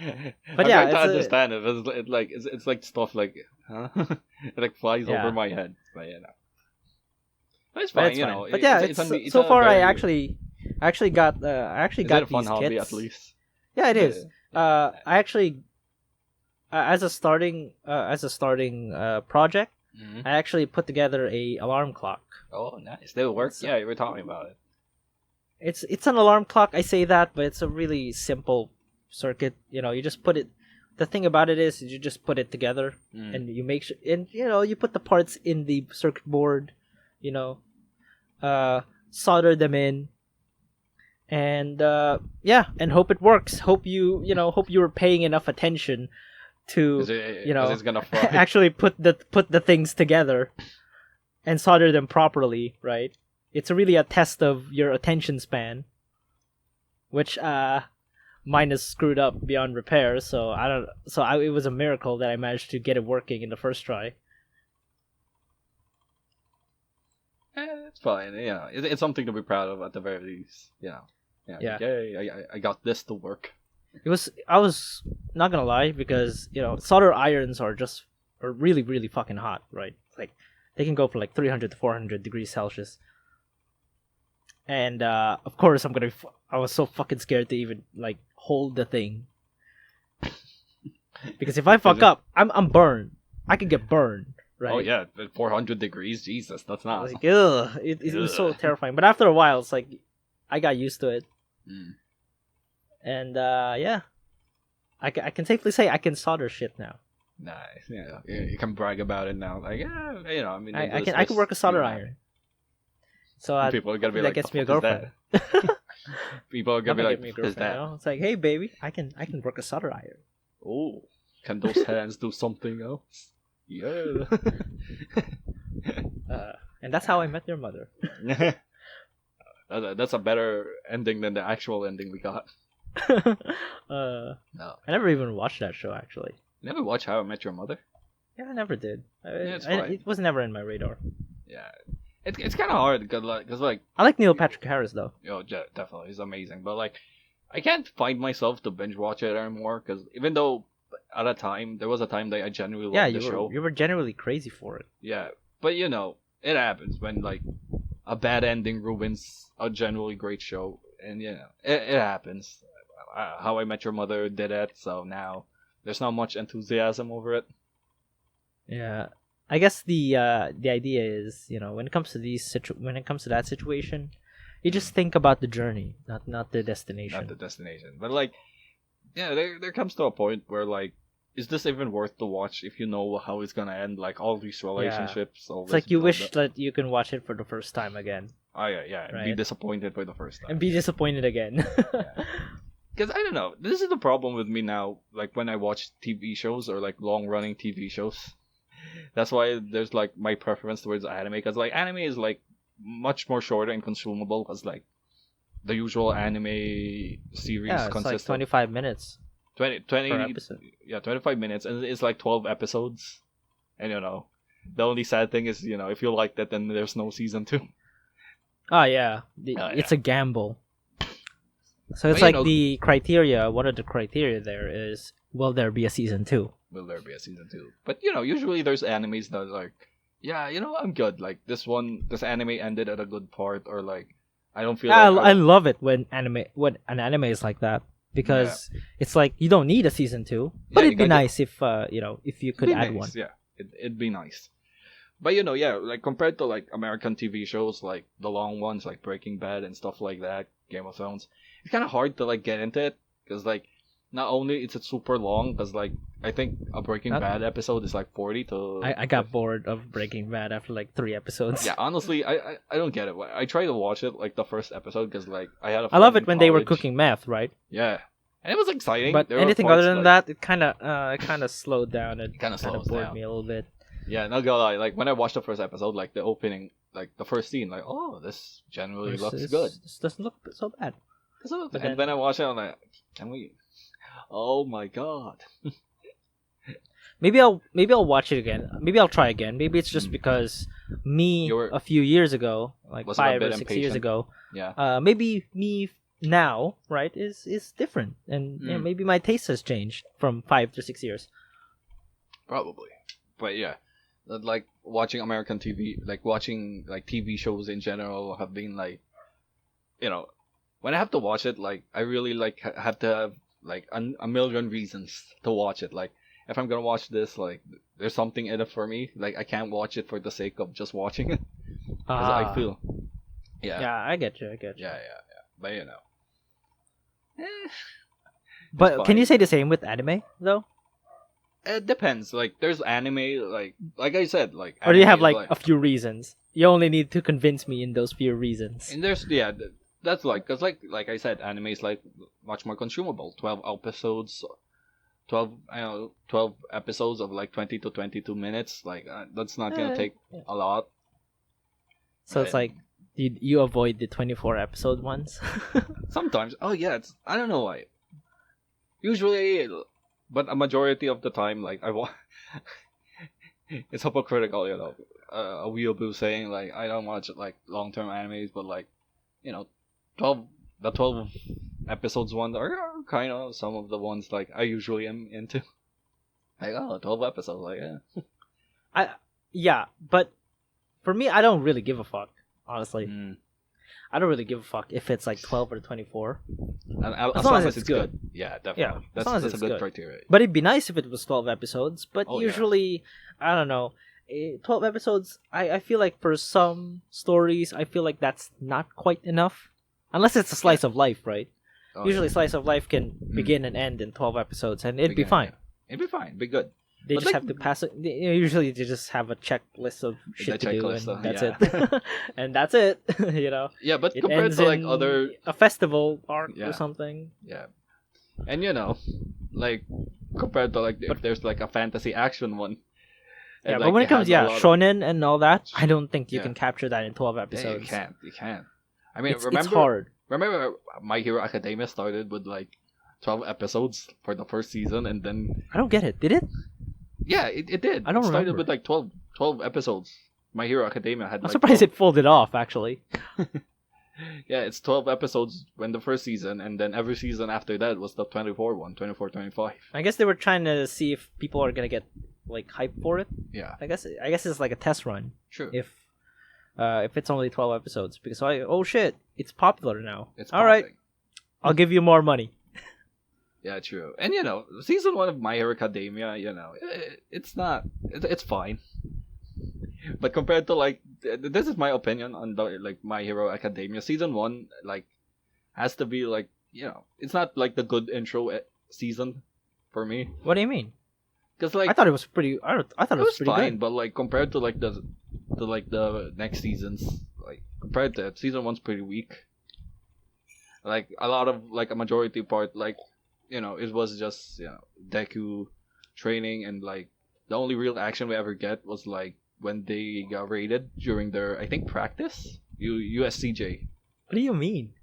But I'm yeah, trying to understand it. It's like stuff like, huh? It like flies over my head. But but it's fine, But yeah, it's so far I actually got Is it got a fun these hobby kits. at least? Yeah, it is. I actually, as a starting project, I actually put together a alarm clock. Oh, nice. Did it work? Yeah, you were talking about it. It's an alarm clock. I say that, but it's a really simple circuit. You just put it. The thing about it is you just put it together, and you make sure, and you put the parts in the circuit board. Solder them in. And and hope it works. Hope you were paying enough attention to it's gonna fry. actually put the things together and solder them properly, right? It's really a test of your attention span, which mine is screwed up beyond repair. So it was a miracle that I managed to get it working in the first try. It's fine. It's something to be proud of at the very least. Yeah. Yay, I got this to work. I was not gonna lie, because solder irons are really really fucking hot, right? Like they can go for like 300 to 400 degrees Celsius. And of course I was so fucking scared to even like hold the thing, because if I fuck up, I'm burned. I could get burned, right? Oh yeah, 400 degrees. Jesus, that's not. Like, it was so terrifying. But after a while, it's like I got used to it. And I can safely say I can solder shit now. Nice. Yeah, you can brag about it now. Like, I mean, I can work a solder iron. So people are gonna be that like, gets me a "What is girlfriend." People are gonna be like, get me a "What is girlfriend, that?" It's like, hey baby, I can work a solder iron. Oh, can those hands do something else? Yeah. And that's how I met your mother. That's a better ending than the actual ending we got. No. No. I never even watched that show, actually. You never watch How I Met Your Mother? Yeah, I never did. It's fine. It was never in my radar. Yeah. It's kind of hard because I like Neil Patrick Harris, though. Definitely, he's amazing. But like, I can't find myself to binge watch it anymore, because even though at a time there was a time that I genuinely loved the show. You were genuinely crazy for it. Yeah, but it happens when like a bad ending ruins a genuinely great show, and it happens. How I Met Your Mother did it, so now there's not much enthusiasm over it. Yeah, I guess the idea is, when it comes to that situation, you just think about the journey, not the destination. Not the destination, but like, there comes to a point where like is this even worth to watch if you know how it's gonna end? Like all these relationships, all It's this like you build wish up. that you can watch it for the first time again. Oh yeah, and be Right. disappointed for the first time. And be disappointed again. Because I don't know, this is the problem with me now. Like when I watch TV shows or like long running TV shows, that's why there's like my preference towards anime. Because like anime is like much more shorter and consumable. Because like the usual anime series Yeah, it's like consists of 25 minutes 20, per episode. 25 minutes, and it's like 12 episodes. And the only sad thing is, if you like that, then there's no season 2. Oh yeah, it's a gamble. So it's like the criteria. One of the criteria there is, will there be a season 2? Will there be a season 2? But usually there's animes that are like, yeah, I'm good. Like this anime ended at a good part, or like I don't feel. I love it when an anime is like that, because it's like you don't need a season 2, but it'd be nice if if you could add one. Yeah, it'd be nice. But like compared to like American TV shows, like the long ones like Breaking Bad and stuff like that, Game of Thrones, it's kind of hard to like get into it because like not only is it super long, because like I think a Breaking Bad episode is like 40 to. I got bored of Breaking Bad after like 3 episodes. Yeah, honestly, I don't get it. I tried to watch it like the first episode because like I had a. I love it when they were cooking meth, right? Yeah, and it was exciting. But anything other than that, it kind of slowed down. It kind of bored me a little bit. Yeah, not gonna lie. Like when I watched the first episode, like the opening, like the first scene, like this generally looks good. This doesn't look so bad. And then I watched it, I'm like, can we? Oh my god. Maybe I'll watch it again. Maybe I'll try again. Maybe it's just because a few years ago, like 5 or 6 years ago. Yeah. Maybe me now, right, is different, and maybe my taste has changed from 5 to 6 years. Probably, but yeah. Like watching American TV, like watching like TV shows in general, have been like, when I have to watch it, like I really like have to have like a million reasons to watch it. Like if I'm gonna watch this, like there's something in it for me. Like I can't watch it for the sake of just watching it, because I feel. Yeah, I get you. Yeah. But But can you say the same with anime though? It depends. Like there's anime, like I said, like. Or do you have like a few reasons? You only need to convince me in those few reasons. And there's that's like, because like I said, anime is like much more consumable. 12 episodes, 12 episodes of like 20 to 22 minutes. Like that's not gonna take a lot. So it's like you avoid the 24 episode ones. Sometimes. Oh yeah, I don't know why. Usually. But a majority of the time, like it's hypocritical, a weeaboo saying like I don't watch like long-term animes, but like, 12 episodes ones are kind of some of the ones like I usually am into. Like 12 episodes, like yeah. But for me, I don't really give a fuck, honestly. I don't really give a fuck if it's like 12 or 24. As long as it's good. Yeah, definitely. Yeah, that's a good criteria. But it'd be nice if it was 12 episodes. But usually, I don't know. 12 episodes, I feel like for some stories, I feel like that's not quite enough. Unless it's a slice of life, right? Usually slice of life can begin and end in 12 episodes, and it'd be fine. Yeah. It'd be fine. Be good. They just have to pass it. Usually, they just have a checklist of shit to do, and that's it. And that's it. Yeah, but it compared ends to like in other a festival arc or something. Yeah, and like compared to like if there's like a fantasy action one. Yeah, but when it comes shonen and all that, I don't think you can capture that in 12 episodes. Yeah, you can't. I mean, it's hard. Remember, My Hero Academia started with like 12 episodes for the first season, and then I don't get it. Did it? Yeah, it did. I don't remember. It started with like 12 episodes. My Hero Academia had. I'm surprised it folded off. Actually. Yeah, it's 12 episodes when the first season, and then every season after that was the 24 one, 24, 25. I guess they were trying to see if people are gonna get like hype for it. Yeah. I guess it's like a test run. True. If it's only 12 episodes, because oh shit, it's popular now. It's all right. I'll give you more money. Yeah, true. And season 1 of My Hero Academia, it's fine. But compared to like, this is my opinion on the like My Hero Academia, season 1 like has to be like, it's not like the good intro season for me. What do you mean? Because like I thought it was pretty. I thought it it was was pretty fine, good. but like compared to like the next seasons, like compared to it, season one's pretty weak. Like a lot of like a majority part, like it was just Deku training, and like the only real action we ever get was like when they got raided during their, I think, practice USCJ. What do you mean?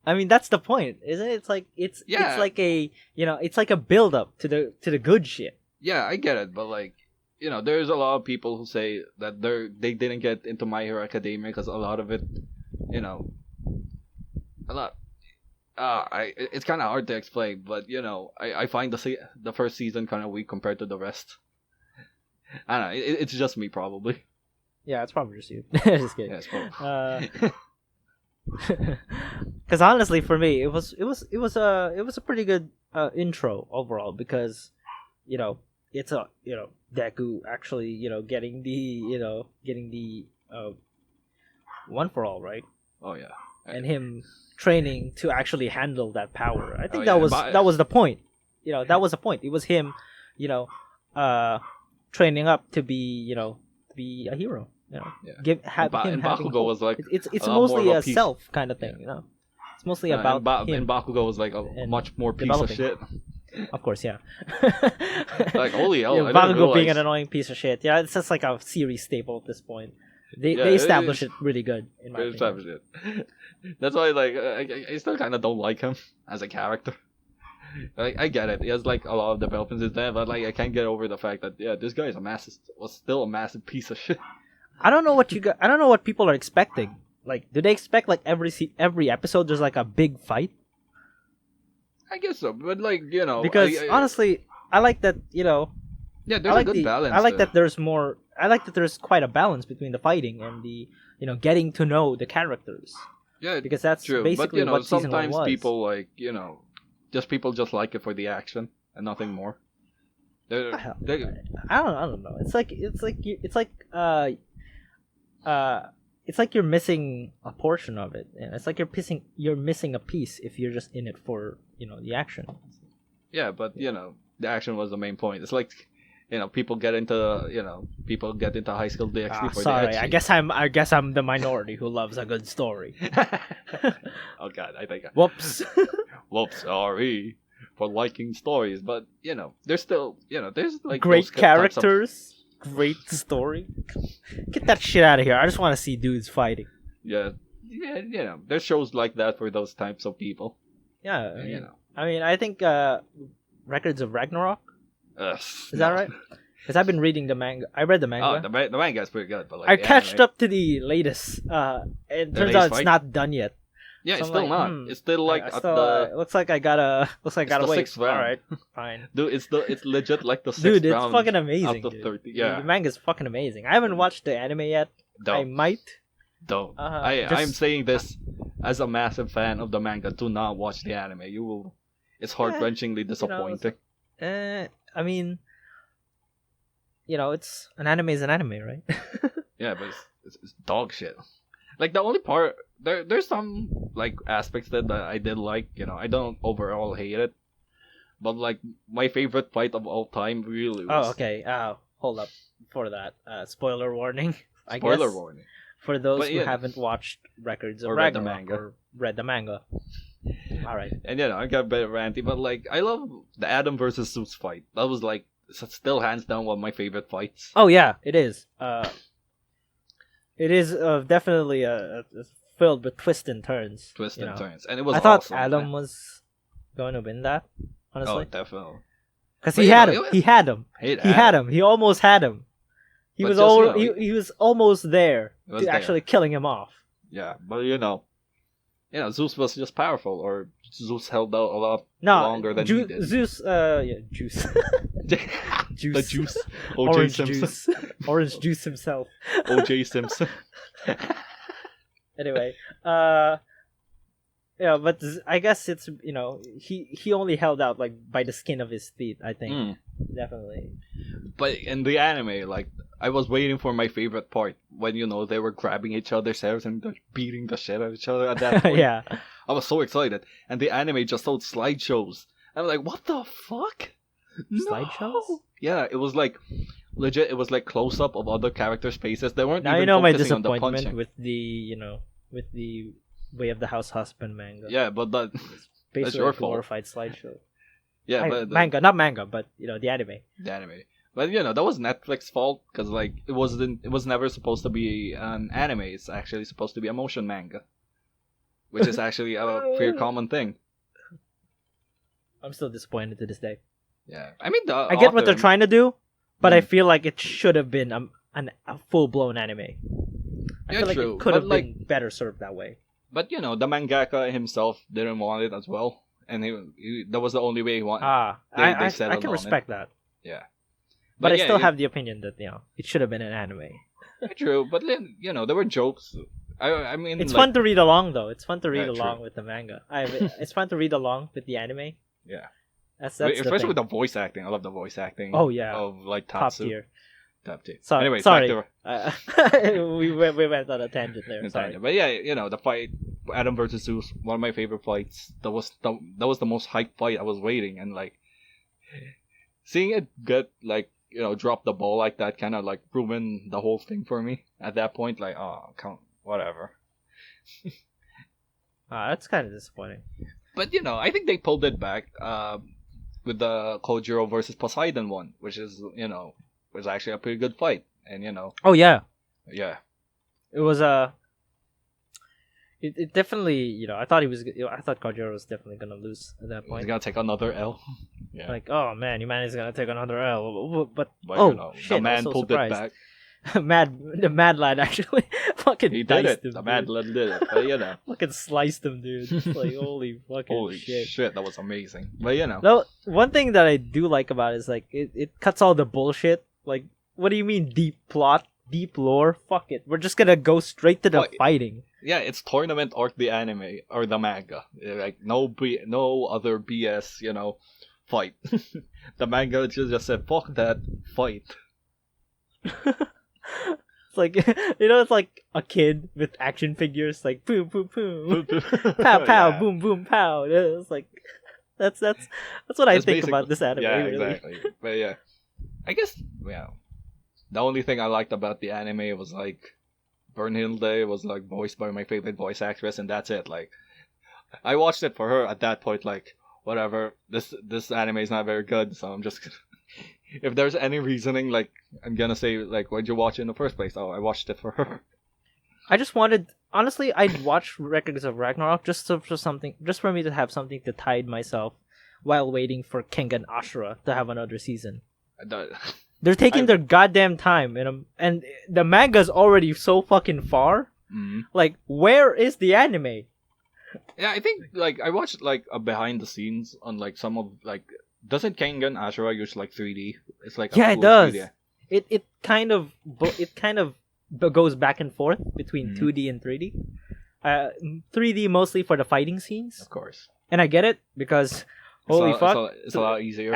I mean, that's the point, isn't it? It's like it's like a it's like a build up to the good shit. Yeah, I get it, but like there's a lot of people who say that they didn't get into My Hero Academia because a lot of it, a lot. It's kind of hard to explain, but I find the first season kind of weak compared to the rest. I don't know. It's just me, probably. Yeah, it's probably just you. Just kidding. Yeah, it's probably. Because honestly, for me, it was a pretty good intro overall, because it's a Deku actually getting the one for all, right? Oh yeah. And him training to actually handle that power. I think yeah, that was the point. That was the point. It was him, training up to be a hero. Yeah. Him having Bakugo hope. was like It's a lot mostly more of a a piece. self kind of thing. It's mostly about him. and Bakugo was like a and much more piece developing. of shit. Of course, yeah. Like holy hell, I didn't Bakugo being realize. an annoying piece of shit. Yeah, it's just like a series staple at this point. They Yeah, established it really good in my It's opinion. shit. That's why like I still kind of don't like him as a character. Like I get it, he has like a lot of developments in there, but like I can't get over the fact that this guy was still a massive piece of shit. I don't know what I don't know what people are expecting. Like, do they expect like every episode there's like a big fight? I guess so, but like Because honestly, I like that. yeah, there's I like a good balance. I like there. that there's more. I like that there's quite a balance between the fighting and the getting to know the characters. Yeah, Because that's true. basically But what season one sometimes was. people like people just like it for the action and nothing more. Well, They- I don't know. It's like it's like you're missing a portion of it. And it's like you're missing a piece if you're just in it for the action. Yeah, but the action was the main point. It's like people get into high school DxD for Sorry, the I guess I'm the minority who loves a good story. Oh god, I think. Whoops. Whoops, sorry for liking stories, but there's still there's like Great those types of- characters, great story. Get that shit out of here. I just want to see dudes fighting. Yeah, there's shows like that for those types of people. Yeah, And, I mean, I think Records of Ragnarok. ugh, Is that right? Because I've been reading the manga. I read the manga. Oh, the manga's pretty good, but like I the catched anime- up to the latest. It The turns latest out it's fight? not done yet. Yeah, So it's I'm still like, not. It's still like I at still, the looks like I gotta the wait. 6th round. All right, fine. dude. It's legit like the 6th Dude, it's round fucking amazing. out of Dude. 30. The Yeah, manga's fucking amazing. I haven't watched the anime yet. I don't might. don't. Just- I'm saying this as a massive fan of the manga. Do not watch the anime. You will. It's heart-wrenchingly disappointing. I mean, it's an anime is an anime, right? Yeah, but it's dog shit. Like the only part there's some like aspects that I did like. I don't overall hate it, but like my favorite fight of all time really was. Oh, okay. Hold up for that. Spoiler warning. I Spoiler guess warning. for those But who yeah. haven't watched Records of Or read the Ragnarok manga. or read the manga. All right. And I got a bit ranty, but like I love the Adam versus Zeus fight. That was like still hands down one of my favorite fights. Oh yeah, it is. It is definitely filled with twists and turns. Twists you and know. turns, and it was. I thought awesome, Adam man. was going to win that. Oh, Honestly, definitely. because But, he you had know, him. it was- He had him. He had him. He almost had him. He But was just, al- you know, he was almost there He was to there. actually killing him off. Yeah, but Zeus was just powerful, or Zeus held out a lot No, longer than he did. Zeus. Juice. Juice. The juice. OJ Orange Simpson. juice. Orange juice himself. OJ Simpson. Anyway, yeah, but I guess it's he only held out like by the skin of his teeth. I think Mm. definitely. But in the anime, like I was waiting for my favorite part when they were grabbing each other's hairs and they're beating the shit out of each other at that point. Yeah. I was so excited, and the anime just showed slideshows. I'm like, what the fuck? slideshows. Yeah, it was like legit. It was like close up of other characters' faces. They weren't Now even you know my focusing on the disappointment punching. with the Way of the House Husband manga. Yeah, but that's Basically your a fault. glorified slideshow. Yeah, but Manga, not manga, but the anime. the anime. But that was Netflix's fault because like it was never supposed to be an anime. It's actually supposed to be a motion manga, which is actually a pretty common thing. I'm still disappointed to this day. Yeah, I mean I get what they're trying to do, but I Mm. feel like it should have been a full blown anime. I Yeah, feel like true, it could but, have like- been better served that way. But the mangaka himself didn't want it as well, and that was the only way he wanted. They I settled can on it. respect that, Yeah, but I yeah, still have the opinion that it should have been an anime. true. But then there were jokes. I mean, It's like, fun to read along though. It's fun to read Yeah, true. along with the manga. It's fun to read along with the anime. Yeah, That's the especially thing. with the voice acting. I love the voice acting. Oh, yeah. of like Top Tatsu. tier. Top tier. So, Anyways, sorry. back to we went on a tangent there. Sorry. But yeah, the fight, Adam versus Zeus, one of my favorite fights. That was the most hype fight I was waiting, and like seeing it get like drop the ball like that kind of like ruined the whole thing for me at that point. Like, oh, whatever. That's kind of disappointing. But I think they pulled it back with the Kojiro versus Poseidon one, which is was actually a pretty good fight, and Oh yeah, yeah. it was It definitely I thought I thought Kojiro was definitely gonna lose at that He's point. gonna take another L. Yeah. Like, oh man, you man is gonna take another L. But shit, the man I'm so pulled surprised. it back. The mad lad actually fucking He did diced it. him. The dude. mad lad did it. But Fucking sliced him, dude. It's like holy fucking holy shit. shit, that was amazing. But No, one thing that I do like about it is like it cuts all the bullshit. Like, what do you mean deep plot, deep lore? Fuck it. We're just gonna go straight to the What? fighting. yeah, it's tournament or the anime or the manga. Like no other BS, fight. The manga just said fuck that, fight. It's like it's like a kid with action figures, like boom, boom, boom, pow, pow, Yeah. boom, boom, pow. It's like that's what I That's think about this anime. Yeah, really. exactly. But yeah, I guess the only thing I liked about the anime was like Brunhilde was like voiced by my favorite voice actress, and that's it. Like, I watched it for her at that point. Like, whatever, this anime is not very good, so I'm just gonna... If there's any reasoning, like, I'm gonna say, like, why'd you watch it in the first place? Oh, I watched it for her. I just wanted, honestly, I'd watch Records of Ragnarok just for me to have something to tide myself while waiting for Kengan Ashura to have another season. They're taking their goddamn time, and the manga's already so fucking far. Mhm. Like, where is the anime? Yeah, I think, like, I watched, like, a behind the scenes on, like, some of, like, doesn't Kengan Ashura use, like, 3D? It's like, Yeah, it cool does. 3D. It kind of goes back and forth between Mhm. 2D and 3D. 3D mostly for the fighting scenes, Of course. and I get it because holy fuck, It's a lot easier.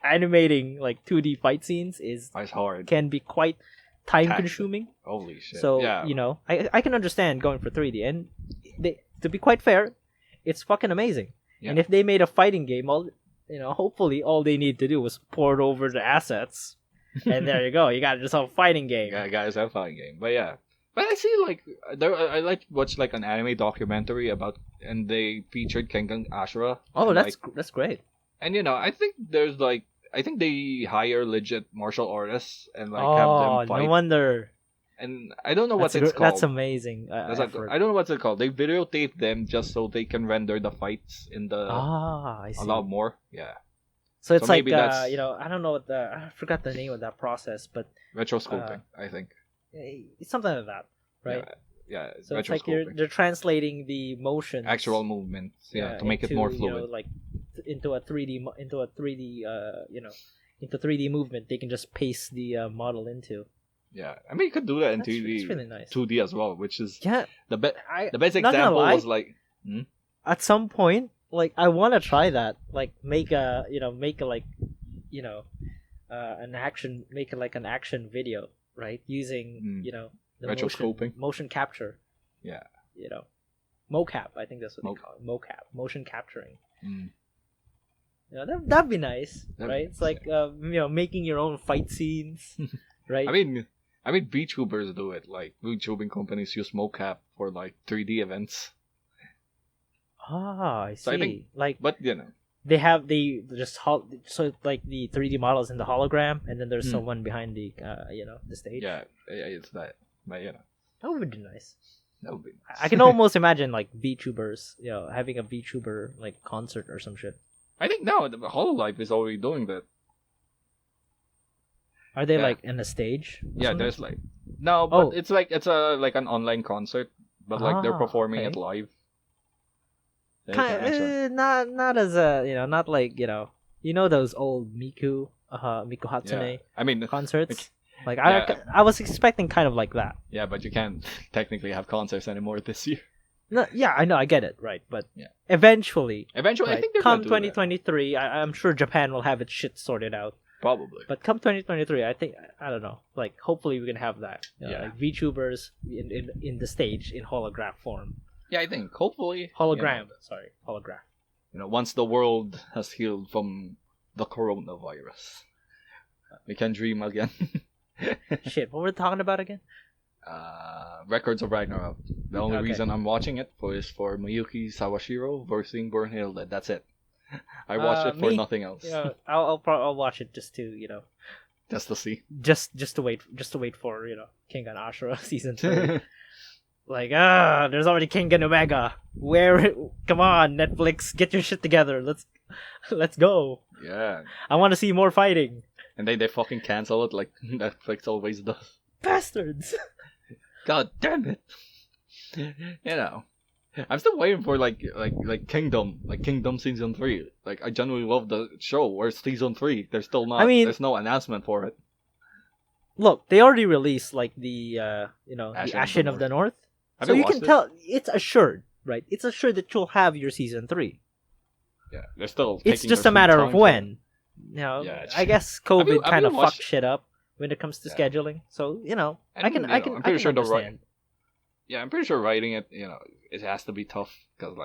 animating like 2D fight scenes It's hard. can be quite time consuming. Holy shit. So yeah. I can understand going for 3D, and to be quite fair, it's fucking amazing. Yeah. And if they made a fighting game, hopefully all they need to do was port over the assets, and there you go, you got yourself a fighting game. Guys, have a fun game. But yeah. But I see, like, I like watch like an anime documentary about, and they featured Kengan Ashura. Oh, and, that's great. and I think there's like, I think they hire legit martial artists and like have them fight. No wonder. And I don't know what it's called. That's amazing. I don't know what's it called. They videotape them just so they can render the fights in the I see. a lot more. Yeah, So it's So like maybe that's- I don't know I forgot the name of that process, but retroscoping. I think. it's something like that, right? Yeah, So it's like retroscoping. they're translating the motions, Actual movements. Yeah, to make it more fluid. like into a 3D into 3D movement. They can just paste the model into. Yeah, I mean you could do that in That's 2D, it's really nice. 2D as well, which is Yeah, the best. I The best not gonna example lie. was like, At some point, like I want to try that, like make a an action video, right? Using the Retroscoping. motion capture. Yeah. Mocap. I think that's what Mo- they call it. Mocap, motion capturing. mm, That'd be nice, That'd be right? nice, It's like making your own fight scenes, right? I mean, VTubers do it. Like VTubing companies use mocap for like 3D events. Ah, I see. So I think, like but they just so like the 3D models in the hologram, and then there's Hmm. someone behind the the stage. yeah, it's that. But That would be nice. that would be nice. I can almost imagine like VTubers, having a VTuber like concert or some shit. I think now the Hololive is already doing that. Are they Yeah. like in a stage? or Yeah, something? there's like no, but Oh. it's like an online concert, but like they're Ah, performing okay. it live. They can Kind actually- not as a not like those old Miku Hatsune yeah. I mean, concerts. Like Yeah. I was expecting kind of like that. yeah, but you can't technically have concerts anymore this year. No, yeah, I know, I get it, right? But Yeah. eventually, Eventually, I right, think they're come gonna do that. 2023, I'm sure Japan will have its shit sorted out. Probably. But come 2023, I think I don't know. Like hopefully we can have that. Yeah. Like VTubers in the stage in holograph form. Yeah, I think hopefully Hologram. Sorry, holograph. Once the world has healed from the coronavirus, we can dream again. Shit, what were we talking about again? Records of Ragnarok. The only Okay. reason I'm watching it is for Miyuki Sawashiro voicing Burnhild. That's it. I watched it for me- nothing else. Yeah, I'll watch it just to Just to see. just to wait for King and Ashura season 3. Like there's already King and Omega. Come on, Netflix, get your shit together. Let's go. Yeah. I want to see more fighting. And they fucking cancel it like Netflix always does. Bastards. God damn it. I'm still waiting for like Kingdom season 3. Like I genuinely love the show. Where's season 3? There's still not. I mean- there's no announcement for it. Look, they already released like the Ashen Ashen of the North. Have So you you watched can it? tell it's assured, right? It's assured that you'll have your season 3. Yeah, they're still. It's taking just their a matter sweet of time for it. when. Yeah, I guess Have you- COVID have kind you of watched- fucked shit up when it comes to Yeah. scheduling. So I And, can I'm pretty sure understand. Yeah, I'm pretty sure writing it. It has to be tough because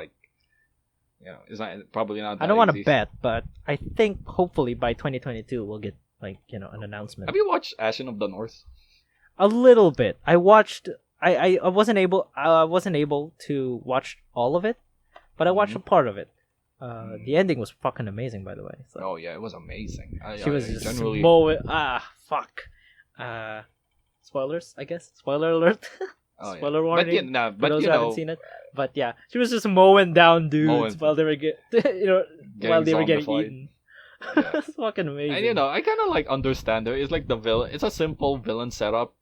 it's not probably not. I don't want to easy. bet, but I think hopefully by 2022 we'll get an announcement. Have you watched Ashen of the North? A little bit. I watched. I wasn't able. I wasn't able to watch all of it, but I watched a part of it. The ending was fucking amazing, by the way. So Oh yeah, it was amazing. she was just generally. fuck. Spoilers, I guess. Spoiler alert. Oh, yeah. Spoiler warning. But For those you who haven't know, seen it, but yeah, she was just mowing down dudes Mowing. while they were while they were getting zombified. eaten. Yeah. It's fucking amazing. And I kind of understand her. It's like the villain. It's a simple villain setup.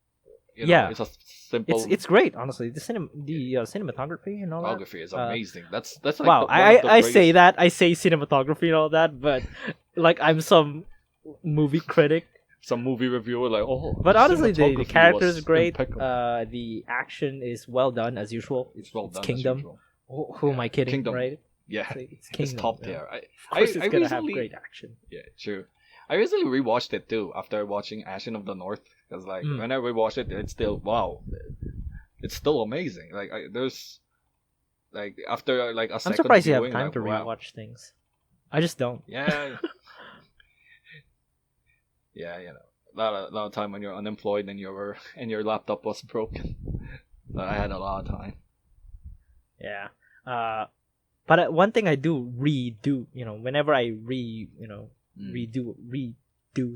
Yeah. It's a simple. it's great, honestly. The cinematography and all that. Cinematography is amazing. That's like Wow, one of the I say greatest- that, I say cinematography and all that, but like I'm some movie critic. Some movie reviewer like, But honestly, the cinematography characters was are great. impeccable. The action is well done as usual. It's well done. as Kingdom. usual. Who am I kidding? Kingdom. Right? Yeah, It's it's Kingdom. top yeah. tier. Of course, it's gonna have recently- great action. Yeah, true. I recently rewatched it too after watching Ashen of the North because when I rewatched it, it's still wow, it's still amazing. There's after a I'm second surprised you have viewing, time to wow. rewatch things. I just don't. Yeah. Yeah, a lot of time when you're unemployed and your laptop was broken. So I had a lot of time. Yeah. But one thing I do redo, whenever I redo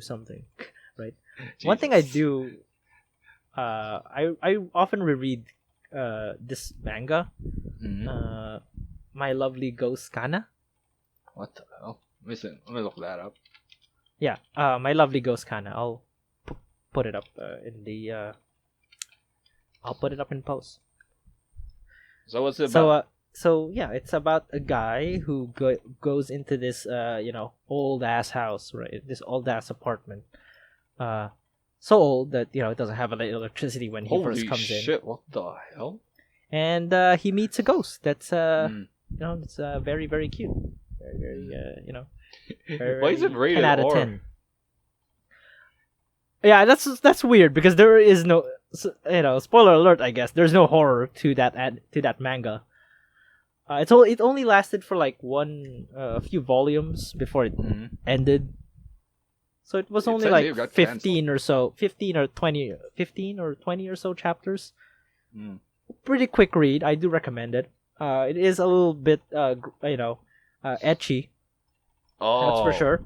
something, right? One thing I Jesus. do, I often reread this manga, Mhm. My Lovely Ghost Kana. What the hell? Listen, let me look that up. Yeah, My Lovely Ghost Kana. I'll put it up in the. I'll put it up in post. So what's it about? So yeah, it's about a guy who goes into this old ass house, right? This old ass apartment. So old that it doesn't have electricity when he first Holy comes in. shit! What the hell? And he meets a ghost that's Mm. it's very very cute. Very very Why is it rated 10 out of R? 10. Yeah, that's weird because there is no spoiler alert, I guess. There's no horror to that manga. It only lasted for like a few volumes before it ended. So it was only says like here it got 15 or so, 15 or 20 or so chapters. Mm. Pretty quick read. I do recommend it. It is a little bit, etchy. That's for Oh, sure.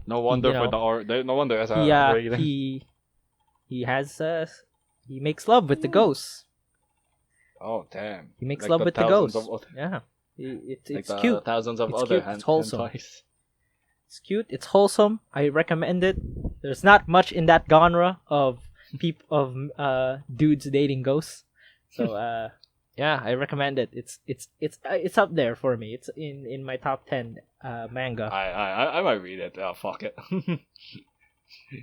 no wonder you for know, the R. No wonder as he a rating. he has he makes love with the ghosts. Oh damn! He makes Like love the with the thousands ghosts. of other, Yeah, like it's the cute. thousands of It's other cute. It's wholesome. hentais. It's cute. It's wholesome. I recommend it. There's not much in that genre of dudes dating ghosts. So yeah, I recommend it. It's up there for me. It's in my top 10 manga. I might read it. Oh, fuck it.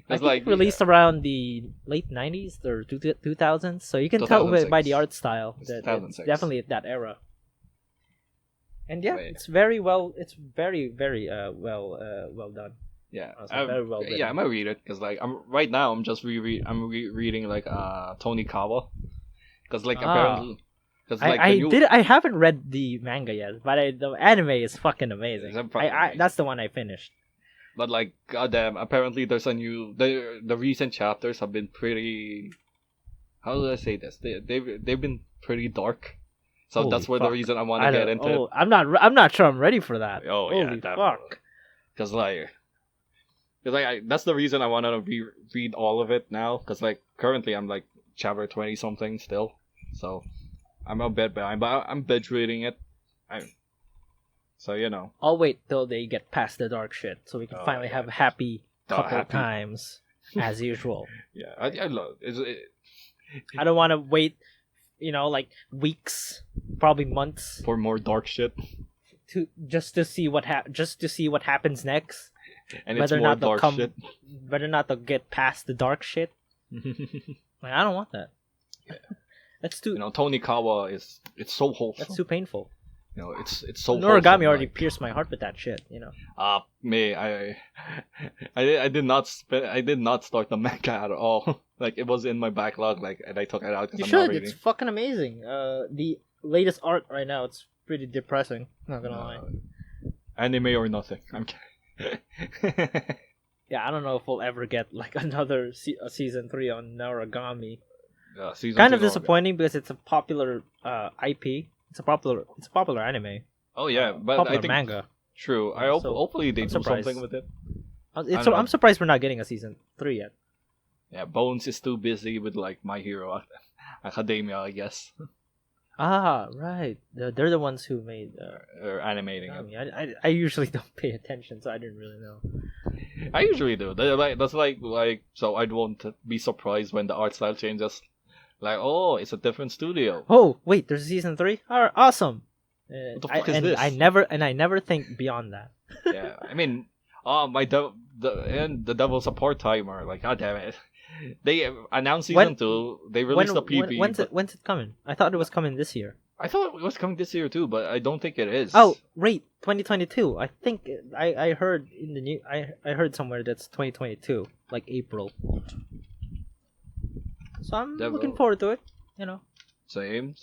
I think it released around the late 90s or 2000s, so you can tell by the art style that it's definitely that era. And yeah, it's very well. It's very well done. Yeah, very well written. Yeah, I might read it because like right now I'm just reading like Tony Kawa because like apparently because like I haven't read the manga yet, but the anime is fucking amazing. That's the one I finished. But like goddamn, apparently there's a new the recent chapters have been pretty. How do I say this? They've been pretty dark. So Holy that's where fuck. the reason I want to get into it. I'm not sure I'm ready for that. Oh Holy yeah, fuck. Because that's the reason I want to read all of it now. Because like currently I'm like chapter 20 something still, so I'm a bit behind. But I'm binge reading it. So you know. I'll wait till they get past the dark shit, so we can finally have a happy couple times as usual. Yeah, I love it. I don't want to wait, like weeks, probably months for more dark shit. Just to see what happens next. And whether it's more dark shit. Whether or not they'll get past the dark shit. Like, I don't want that. Yeah. That's too. Tony Kawa it's so wholesome. That's too painful. It's so. Noragami already pierced my heart with that shit. Me, I did not start the manga at all. Like it was in my backlog, like, and I took it out because I'm not reading. It's fucking amazing. The latest art right now, it's pretty depressing. Not gonna lie. Anime or nothing. I'm kidding. Yeah, I don't know if we'll ever get like another season 3 on Noragami. Season kind of disappointing because it's a popular IP. It's a popular anime. Oh yeah, but popular I think manga. True. Hopefully they do something with it. I'm surprised we're not getting a season 3 yet. Yeah, Bones is too busy with like My Hero Academia, I guess. Right. They're the ones who made or animating it. I usually don't pay attention, so I didn't really know. I usually do. That's like so I won't be surprised when the art style changes. Like, oh, it's a different studio. Oh, wait, there's a season 3? Awesome. What the fuck is this? I never think beyond that. Yeah, I mean, the Devil's a part-timer. Like, god damn it. They announced season 2. They released the PP. When's it coming? I thought it was coming this year. I thought it was coming this year too, but I don't think it is. Oh, wait, 2022. I think I heard in the new. I heard somewhere that's 2022, like April. So I'm looking forward to it. Same.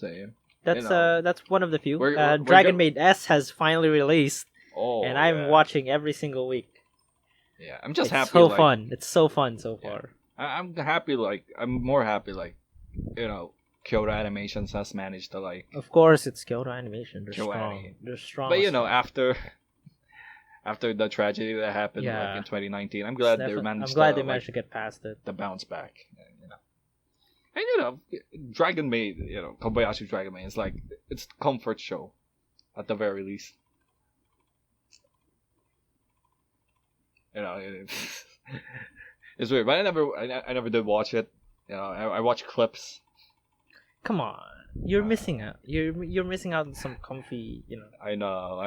That's one of the few. We're Dragon Maid S has finally released. Oh, and I'm watching every single week. Yeah, I'm just happy. It's so fun. It's so fun so far. I'm happy. I'm more happy. Kyoto Animations has managed to like. Of course, it's Kyoto Animation. They're strong. But after the tragedy that happened in 2019, I'm glad they managed to get past it. To bounce back. And Dragon Maid, Kobayashi Dragon Maid is like it's a comfort show, at the very least. It's weird, but I never did watch it. I watched clips. Come on, you're missing out. You're missing out on some comfy, I know.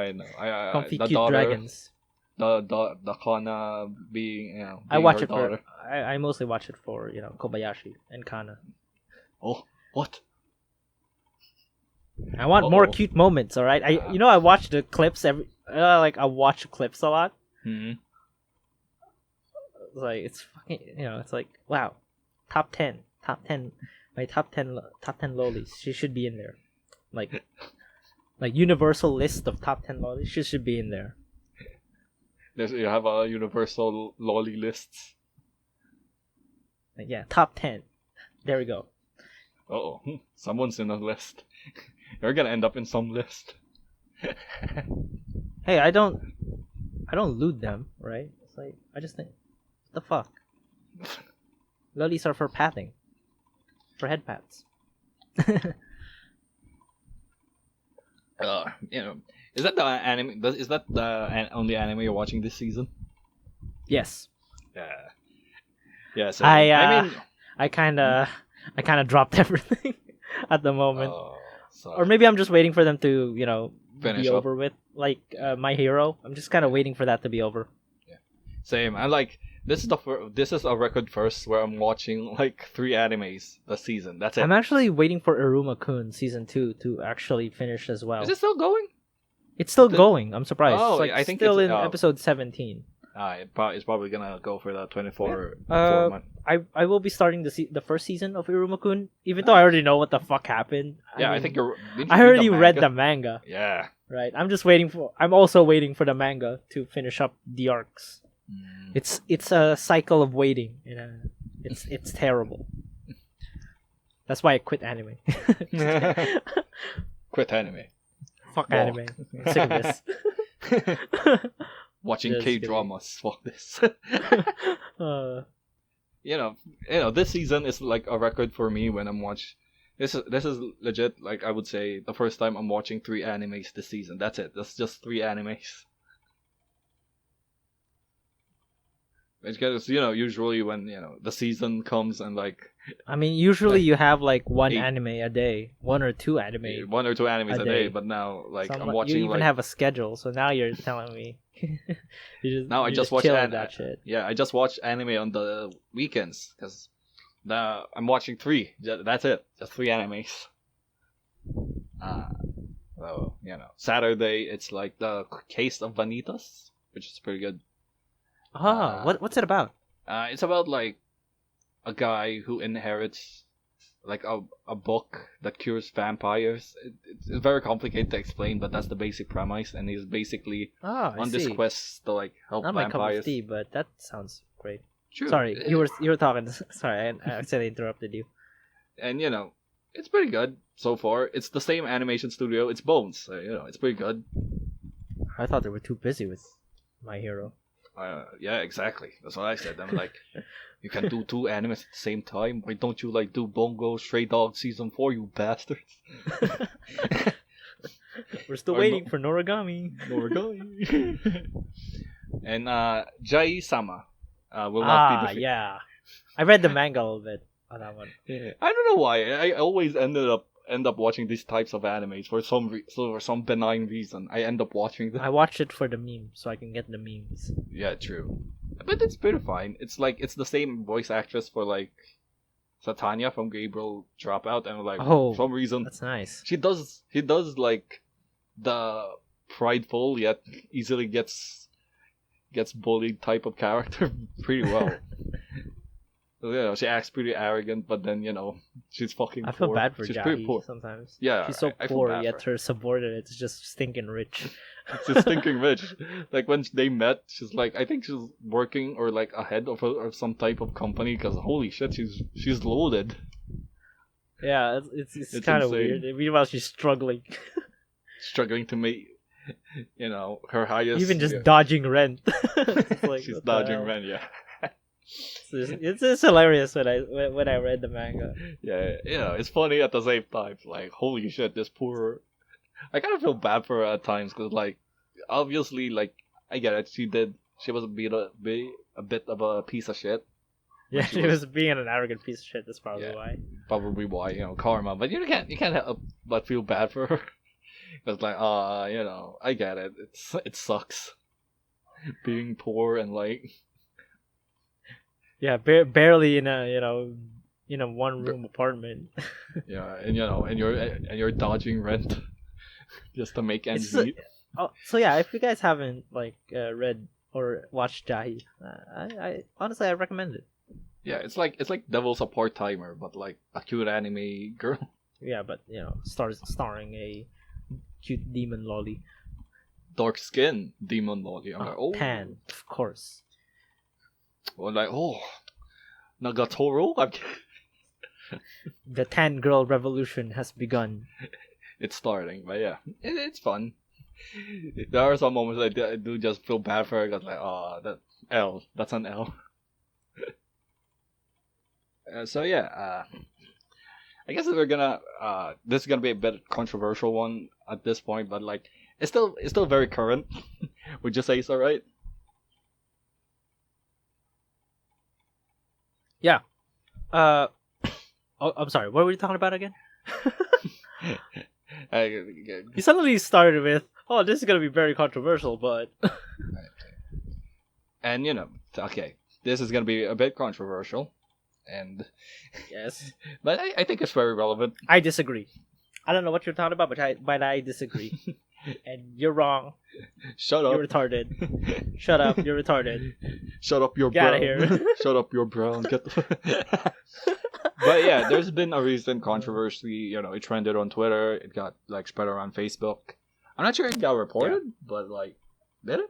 Comfy cute dragons. The Kana being, I watch it daughter. I mostly watch it for Kobayashi and Kana. Oh, what? I want more cute moments. All right, I watch the clips I watch clips a lot. Mm-hmm. It's fucking, it's like, wow, top 10, my top 10 lolis. She should be in there. Like, like universal list of top 10 lollies. She should be in there. You have a universal lolly lists. Like, yeah, top 10. There we go. Oh, someone's in a list. You're gonna end up in some list. Hey, I don't loot them, right? It's like I just think, what the fuck? Lollies are for patting, for head pats. Is that the anime? Is that the only anime you're watching this season? Yes. Yeah. Yeah. So I mean, I kind of dropped everything at the moment, sorry. or maybe I'm just waiting for them to Finish be up. over with. Like My Hero, I'm just kind of waiting for that to be over. Yeah. Same. I like this is this is a record first where I'm watching like 3 animes this season. That's it. I'm actually waiting for Iruma-kun season 2 to actually finish as well. Is it still going? It's still going. I'm surprised. Oh, it's like I think still it's, in episode 17. It's probably gonna go for the 24 month. I will be starting the first season of Iruma-kun, even though I already know what the fuck happened. I think you're. I already read the manga. Yeah. Right. I'm also waiting for the manga to finish up the arcs. It's a cycle of waiting. It's terrible. That's why I quit anime. Quit anime. Fuck anime. I'm sick of this. Watching Just K-dramas. Fuck this. uh, This season is like a record for me when I'm watching. This is legit. Like I would say, the first time I'm watching 3 animes this season. That's it. That's just 3 animes. Because usually when the season comes and like. I mean, usually you have like 1 8. anime a day, 1 or 2 anime. 1 or 2 animes a day, day. but now like I'm watching. You even like, have a schedule, so now you're telling me. I just watch that shit. Yeah, I just watch anime on the weekends because I'm watching 3. That's it. Just 3 animes. Saturday it's like the Case of Vanitas, which is pretty good. What's it about? It's about like a guy who inherits like a book that cures vampires. It's very complicated to explain, but that's the basic premise, and he's basically on this quest to like help Not my vampires. cup of tea, but that sounds great. True. Sorry, you were talking. Sorry, I accidentally interrupted you. And it's pretty good so far. It's the same animation studio. It's Bones, so, it's pretty good. I thought they were too busy with My Hero. Yeah, exactly. That's what I said. I'm like, you can do 2 animes at the same time. Why don't you like do Bongo Stray Dog season 4, you bastards? We're still waiting for Noragami. And Jai-sama will not be defeated. Yeah. I read the manga a little bit on that one. Yeah. I don't know why. I always end up watching these types of animes for some benign reason. I end up watching them. I watch it for the memes, so I can get the memes. Yeah, true. But it's pretty fine. It's like it's the same voice actress for like Satania from Gabriel Dropout, and like for some reason that's nice. He does like the prideful yet easily gets bullied type of character pretty well. She acts pretty arrogant, but then she's fucking. I feel poor. bad for she's Jahi pretty poor sometimes. Yeah, she's so I poor, feel bad yet her subordinate is just stinking rich. She's stinking rich. Like when they met, she's like, I think she's working or like ahead of some type of company because holy shit, she's loaded. Yeah, it's kind of weird. Meanwhile, she's struggling to make her highest. Even just dodging rent. Like, she's dodging rent, yeah. It's hilarious when I read the manga. Yeah, it's funny at the same time. Like, holy shit, this poor. I kind of feel bad for her at times because, like, obviously, like, I get it. She was a bit of a piece of shit. Yeah, she was being an arrogant piece of shit. That's probably why. Probably why, karma. But you can't help but feel bad for her. It's like, I get it. It sucks being poor and like. Yeah, barely in a 1-room apartment. Yeah, and you're dodging rent just to make ends meet. So yeah, if you guys haven't read or watched Jahi, I honestly I recommend it. Yeah, it's like Devil's a part-timer, but like a cute anime girl. Yeah, but starring a cute demon lolly. Dark skin demon lolly. I'm like, oh, tan, of course. Well, like, oh, Nagatoro. The tan girl revolution has begun. It's starting, but yeah, it's fun. There are some moments I do just feel bad for her. Cause like, oh, that's an L. So yeah, I guess we're gonna. This is gonna be a bit controversial one at this point, but like, it's still very current. Would you say so, right? Yeah. Oh, I'm sorry. What were we talking about again? You suddenly started with, "Oh, this is gonna be very controversial," but and okay, this is gonna be a bit controversial, and yes, but I think it's very relevant. I disagree. I don't know what you're talking about, but I disagree. And you're wrong. Shut up. You're retarded. Shut up. You're retarded. Shut up, you're Get brown. out of here. Shut up, you're brown. Get the... But yeah, there's been a recent controversy. It trended on Twitter. It got like spread around Facebook. I'm not sure it got reported, but like, did it?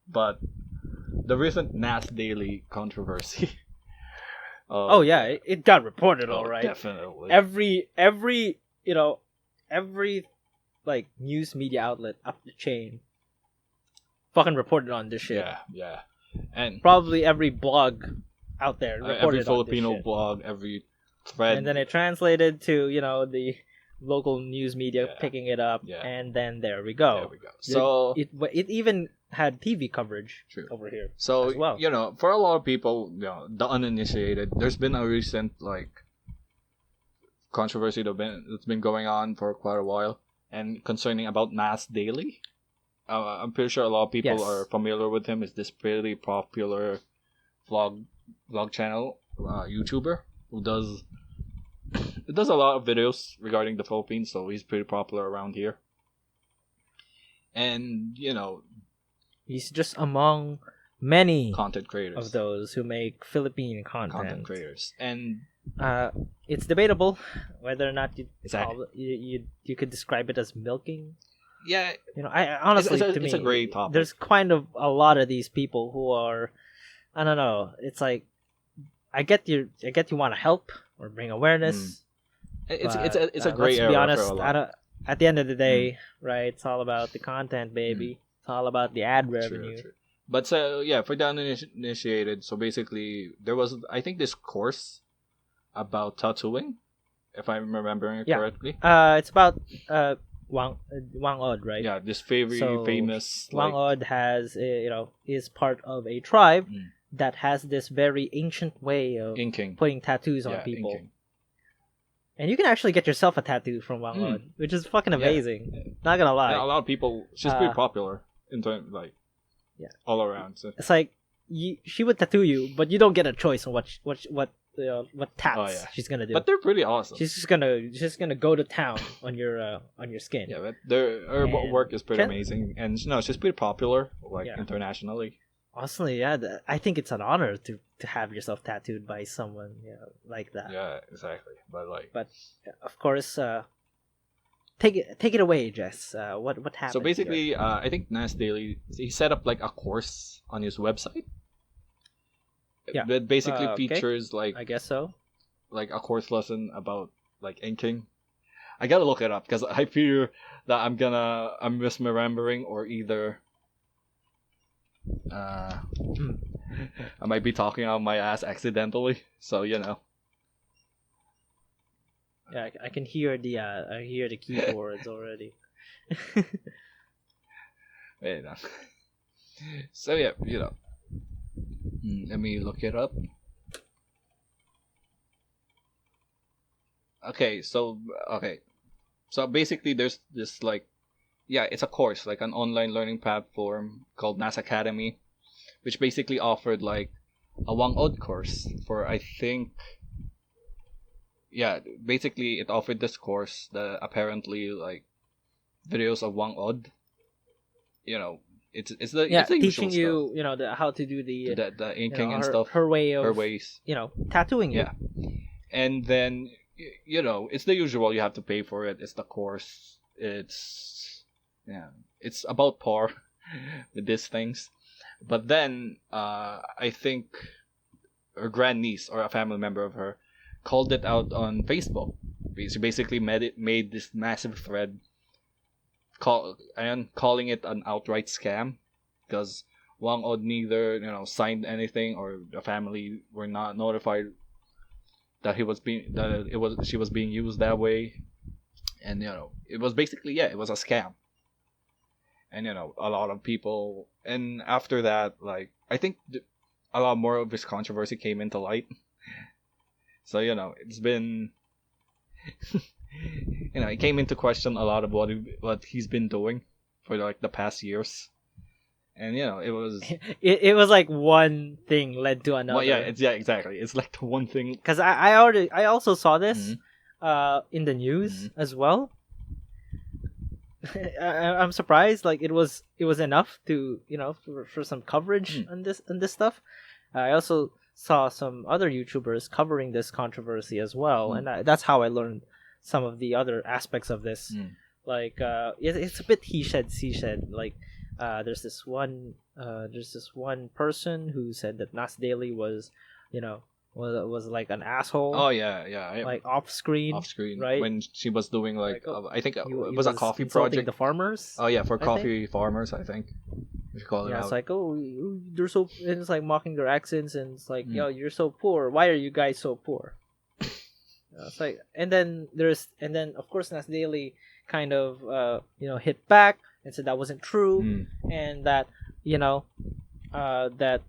But the recent Nas Daily controversy. Oh yeah, it got reported, all right. Definitely. Every like news media outlet up the chain fucking reported on this shit. Yeah. And probably every blog out there reported every on Filipino this shit. blog, every thread. And then it translated to, the local news media picking it up, and then there we go. There we go. So it even had TV coverage over here. So as well. For a lot of people, the uninitiated, there's been a recent like controversy that's been going on for quite a while, and concerning about Nas Daily. I'm pretty sure a lot of people are familiar with him. Is this pretty popular vlog channel YouTuber who does a lot of videos regarding the Philippines, so he's pretty popular around here. And he's just among many content creators of those who make Philippine content creators, and it's debatable whether or not you could describe it as milking. Yeah, I honestly, to me, it's a great topic. There's kind of a lot of these people who are, I don't know. It's like, I get you want to help or bring awareness. It's a great area. To be honest, for a lot. at the end of the day, right? It's all about the content, baby. It's all about the ad revenue. True. But so yeah, for the uninitiated, so basically there was, I think, this course about tattooing, if I'm remembering it correctly. It's about Wang Od, right? Yeah, this famous Wang Od has is part of a tribe that has this very ancient way of putting tattoos on people. Inking. And you can actually get yourself a tattoo from Wang Od, which is fucking amazing. Yeah. Not gonna lie. Yeah, a lot of people. She's pretty popular in terms all around. So. It's like she would tattoo you, but you don't get a choice on what tats she's gonna do. But they're pretty awesome. She's just gonna go to town on your skin. Yeah, but her work is pretty amazing, and she's pretty popular internationally. Honestly, I think it's an honor to have yourself tattooed by someone like that. Yeah, exactly. But of course, take it away, Jess. What happened? So basically, I think Nas Daily, he set up like a course on his website. Yeah, that basically features like, I guess so, like a course lesson about like inking. I gotta look it up because I fear that I'm misremembering, or either I might be talking out my ass accidentally. So Yeah, I can hear the keyboards already. Wait, no. So yeah, let me look it up. Okay, so basically there's this it's a course, like an online learning platform called Nas Academy, which basically offered like a Wang Od course for, I think, basically it offered this course that apparently like videos of Wang Od, it's the teaching you how to do the inking and stuff, her ways tattooing you. And then it's the usual, you have to pay for it. It's the course, it's it's about par with these things. But then I think her grandniece or a family member of her called it out on Facebook. She basically made this massive thread calling it an outright scam because Wang Od neither signed anything or the family were not notified that she was being used that way, and it was basically it was a scam. And a lot of people, and after that, like, I think a lot more of this controversy came into light. So it's been it came into question a lot of what he's been doing for like the past years. And it was it was like one thing led to another. well, exactly. It's like the one thing, because I also saw this in the news as well. I'm surprised. Like it was enough to for some coverage on this stuff. I also saw some other YouTubers covering this controversy as well, and that's how I learned some of the other aspects of this. Like it's a bit he said she said. Like there's this one person who said that Nas Daily was was like an asshole. Oh yeah. Like off screen, right? When she was doing like I think it was a coffee insulting project. The farmers. Oh yeah, for coffee farmers, I think. It's like, oh, they're so. And it's like mocking their accents, and it's like, yo, you're so poor. Why are you guys so poor? It's like, and then of course Nas Daily kind of hit back and said that wasn't true, and that that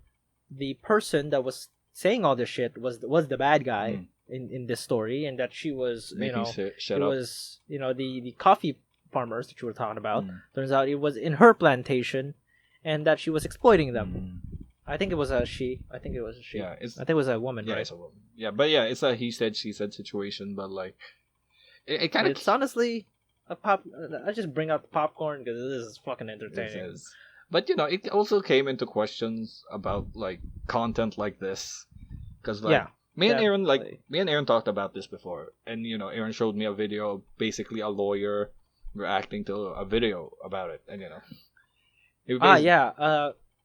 the person that was saying all this shit was the bad guy in this story, and that she was was the coffee farmers that you were talking about. Turns out it was in her plantation, and that she was exploiting them. I think it was a she. I think it was a she. Yeah, I think it was a woman. Yeah, right? it's a woman. Yeah, but yeah, it's a he said she said situation. But like, it kind of. It's honestly a pop. I just bring out the popcorn because this is fucking entertaining. But it also came into questions about like content like this, because like me and Aaron talked about this before, and Aaron showed me a video of basically a lawyer reacting to a video about it, and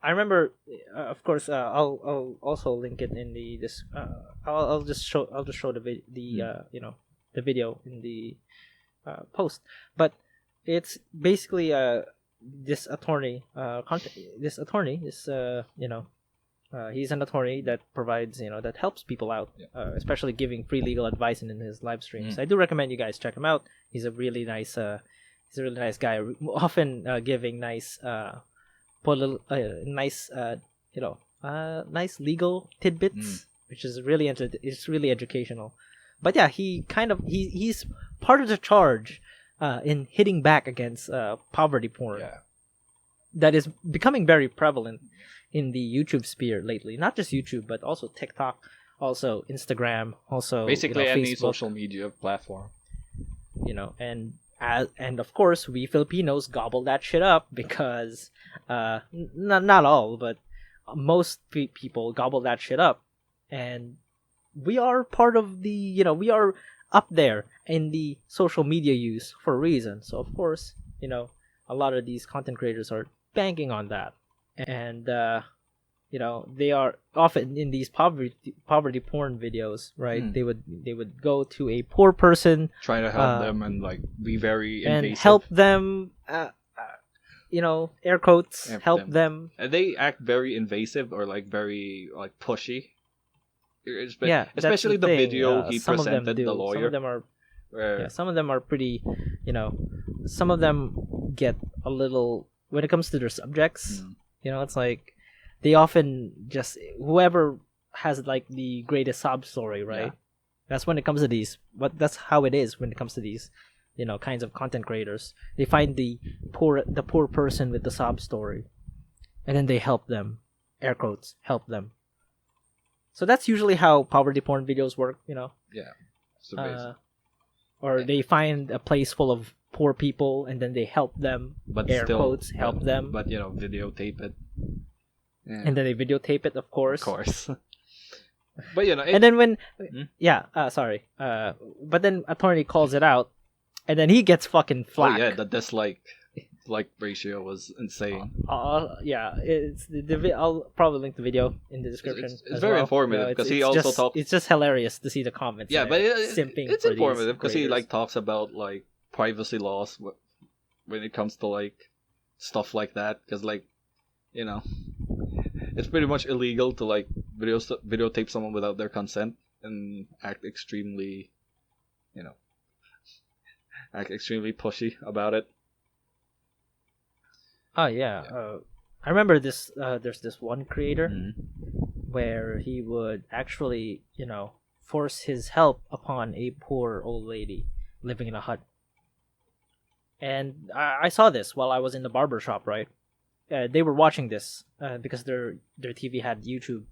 I remember. Of course, I'll also link it in this. I'll just show the the video in the post. But it's basically this attorney. He's an attorney that provides that helps people out, especially giving free legal advice in his live streams. I do recommend you guys check him out. He's a really nice guy, often giving nice. Nice legal tidbits, which is really it's really educational. But yeah, he's part of the charge in hitting back against poverty porn. Yeah. That is becoming very prevalent in the YouTube sphere lately. Not just YouTube, but also TikTok, also Instagram, also basically any Facebook, social media platform. And of course, we Filipinos gobble that shit up because not all, but most people gobble that shit up, and we are part of the we are up there in the social media use for a reason. So of course, a lot of these content creators are banking on that, and they are often in these poverty porn videos, right? They would go to a poor person, try to help them, and like be very invasive. And help them. Air quotes, help them. They act very invasive or like very like pushy. Especially the video he presented, the lawyer. Some of them are pretty. Some of them get a little when it comes to their subjects. It's like. They often just whoever has like the greatest sob story, right? Yeah. That's when it comes to these. But that's how it is when it comes to these, kinds of content creators. They find the poor person with the sob story, and then they help them, air quotes, help them. So that's usually how poverty porn videos work, Yeah. So or they find a place full of poor people, and then they help them, but air still, quotes, help them. But videotape it. Yeah. And then they videotape it, of course. But and then when, sorry. But then attorney calls it out, and then he gets fucking Oh flack. yeah, the dislike ratio was insane. Yeah, it's I'll probably link the video in the description. It's very informative because he also talks. It's just hilarious to see the comments. Yeah, but simping it's for informative because he creators. talks about privacy laws when it comes to stuff like that. Because it's pretty much illegal to videotape someone without their consent and act extremely pushy about it. Oh yeah. I remember this. There's this one creator where he would actually, force his help upon a poor old lady living in a hut. And I saw this while I was in the barber shop. Right, they were watching this because their TV had YouTube,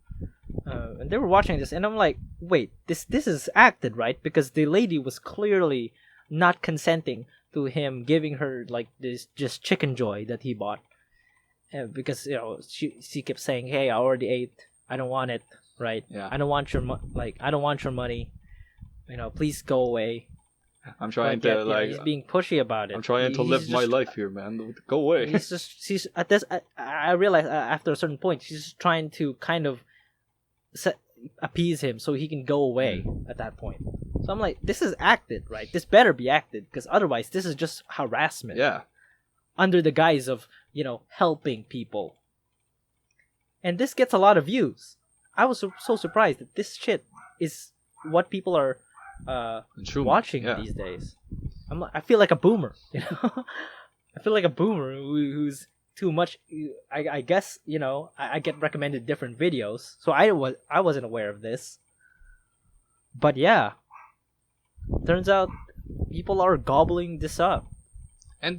and they were watching this, and I'm like, wait, this is acted, right? Because the lady was clearly not consenting to him giving her this just chicken joy that he bought, because she kept saying, "Hey, I already ate. I don't want it." Right? Yeah. I don't want your I don't want your money. Please go away. I'm trying to he's being pushy about it. I'm trying to live my life here, man. Go away. She's at this. I realized after a certain point, she's just trying to kind of appease him so he can go away at that point. So I'm like, this is acted, right? This better be acted, because otherwise this is just harassment. Yeah. Under the guise of, helping people. And this gets a lot of views. I was so surprised that this shit is what people are watching these days. I feel like a boomer, I feel like a boomer who's too much. I guess I get recommended different videos, so I wasn't aware of this. But yeah, turns out people are gobbling this up. And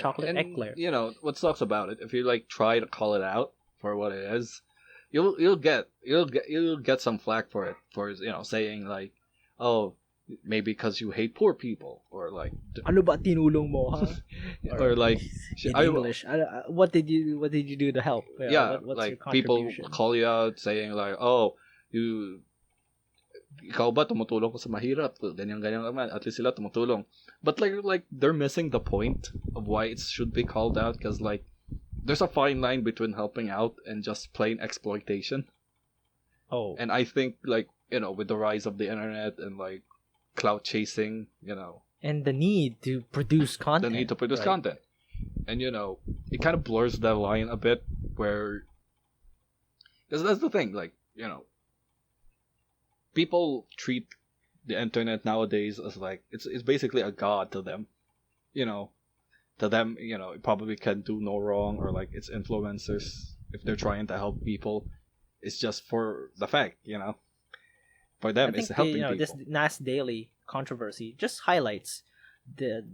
chocolate eclair. What sucks about it, if you try to call it out for what it is, you'll get some flack for it, for saying oh, maybe because you hate poor people, or ano ba tinulong mo, ha? Or in English, what did you do to help? What's your people contribution? call you out saying oh, ikaw ba tumutulong ko sa mahirap, ganyan naman, at least sila tumutulong. But they're missing the point of why it should be called out, because there's a fine line between helping out and just plain exploitation. Oh. And I think with the rise of the internet and clout chasing, and the need to produce content. Content. And it kind of blurs that line a bit, where because that's the thing, people treat the internet nowadays as it's basically a god to them. To them, it probably can do no wrong, or it's influencers, if they're trying to help people, it's just for the fact, for them it's helping people. This Nas Daily controversy just highlights the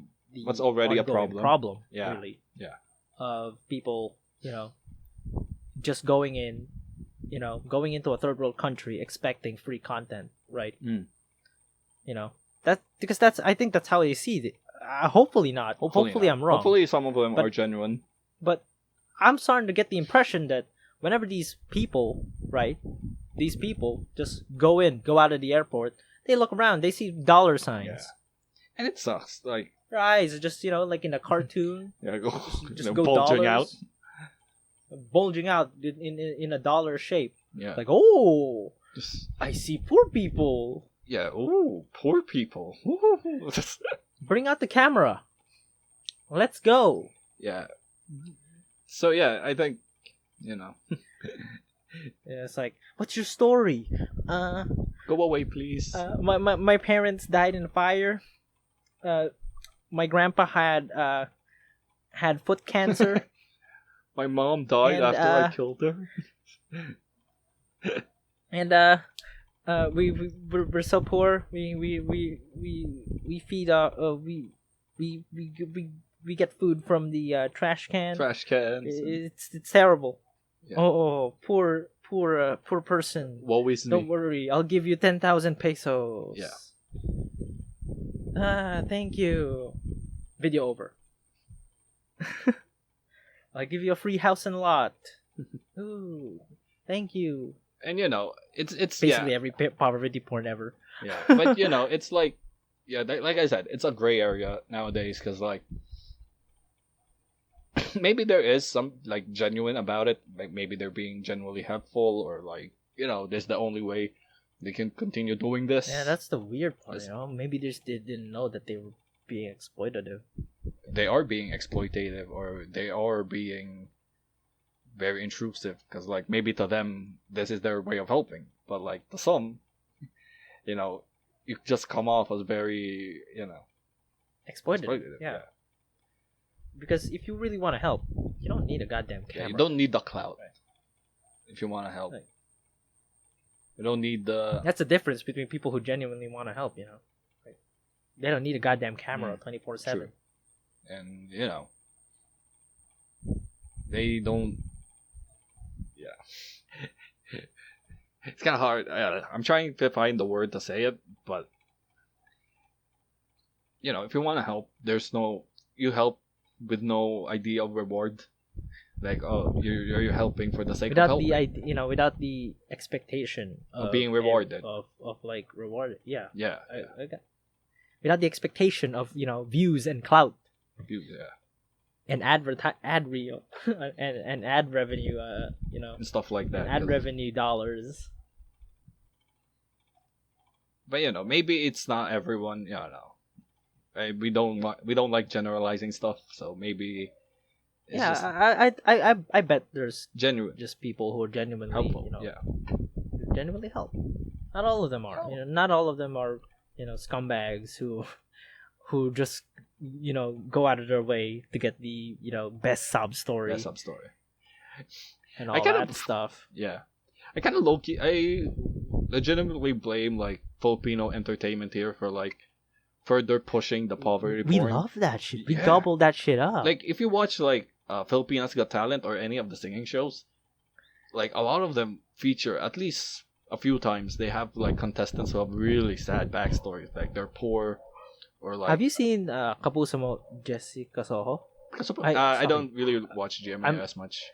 what's already a problem. Yeah. Really. Yeah. Of people, just going into a third world country expecting free content, right? I think that's how they see it. Hopefully not. Hopefully I'm wrong. Hopefully some of them are genuine. But I'm starting to get the impression that whenever these people just go out of the airport, they look around, they see dollar signs. Yeah. And it sucks. Their eyes are just, like in a cartoon. Yeah, just go bulging dollars, out. Bulging out in a dollar shape. Yeah. Oh, I see poor people. Yeah, ooh, poor people. Bring out the camera. Let's go. Yeah. So yeah, I think, Yeah, it's what's your story? Go away, please. My parents died in a fire. My grandpa had foot cancer. My mom died after I killed her. And we're so poor. We feed we get food from the trash can. Trash cans. It's terrible. Yeah. Oh, poor person. Woe is me. Don't worry, I'll give you 10,000 pesos. Yeah. Thank you. Video over. I'll give you a free house and lot. Ooh, thank you. And it's basically every poverty porn ever. Yeah, but it's yeah, like I said, it's a gray area nowadays because like maybe there is some like genuine about it. Like maybe they're being genuinely helpful, or like this is the only way they can continue doing this. Yeah, that's the weird part. That's- Maybe they just didn't know that they were being exploitative. They are being exploitative, or they are being very intrusive because like maybe to them this is their way of helping, but like to some, you just come off as very Exploitative. Yeah. Because if you really want to help, you don't need a goddamn yeah, camera. you don't need the clout Right. if you want to help. Right. You don't need the That's the difference between people who genuinely want to help. Right? They don't need a goddamn camera 24/7. True. And they don't. Yeah, it's kind of hard. I'm trying to find the word to say it, but if you want to help, you help with no idea of reward. Like, oh, you're helping for the sake Without of helping. without the expectation Of being rewarded. of like rewarded. Yeah. Yeah, Without the expectation of views and clout yeah, and ad and ad revenue. and stuff like that. And ad revenue dollars. But maybe it's not everyone. We don't like generalizing stuff, so maybe it's just I bet there's genuine, just people who are genuinely helpful. genuinely help. Not all of them are. Not all of them are scumbags who just go out of their way to get the best sub story. Best sub story. And all that stuff. Yeah, I kind of low key. I legitimately blame like Filipino entertainment here for like further pushing the poverty We porn. love that shit. We gobble that shit up. Like if you watch like Filipinas Got Talent or any of the singing shows, like a lot of them feature at least a few times they have like contestants who have really sad backstories, like they're poor or like. Have you seen Kapuso Mo Jessica Soho? I don't really watch GMA as much.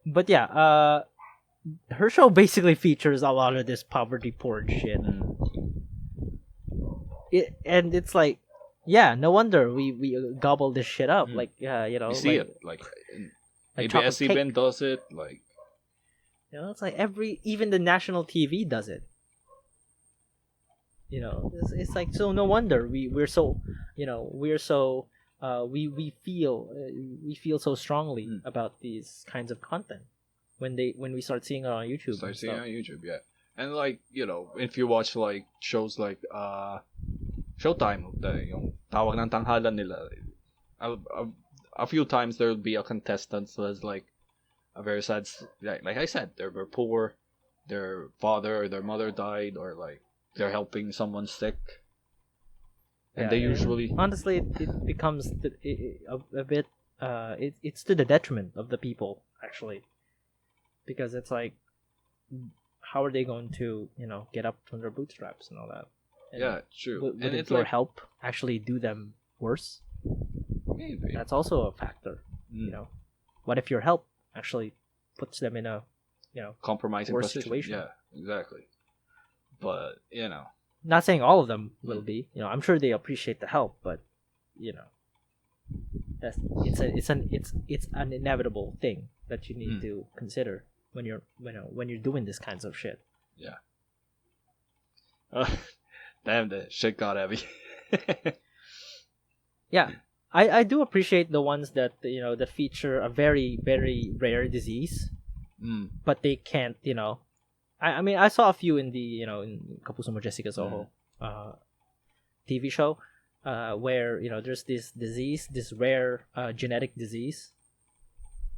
But yeah, her show basically features a lot of this poverty porn shit. And it's like, yeah, no wonder we gobble this shit up. Like, you see it like ABS-CBN does it, like it's like even the national TV does it. It's like, so no wonder we feel so strongly about these kinds of content when we start seeing it on YouTube. Yeah. And like, if you watch like shows like Showtime, yung Tawag ng Tanghalan nila, a few times there will be a contestant who has like a very sad, like I said, they were poor, their father or their mother died, or like they're helping someone sick, and they usually honestly it becomes a bit it's to the detriment of the people actually, because it's like, how are they going to get up from their bootstraps and all that? And yeah, true. Would it's your help actually do them worse? Maybe that's also a factor. What if your help actually puts them in a compromising worse position? situation? Yeah, exactly. But not saying all of them will be. I'm sure they appreciate the help, but it's an inevitable thing that you need to consider when you're doing these kinds of shit. Yeah. Damn, the shit got heavy. Yeah, I do appreciate the ones that that feature a very, very rare disease, but they can't. I mean, I saw a few in the in Kapuso Mo Jessica Soho TV show, where there's this disease, this rare genetic disease.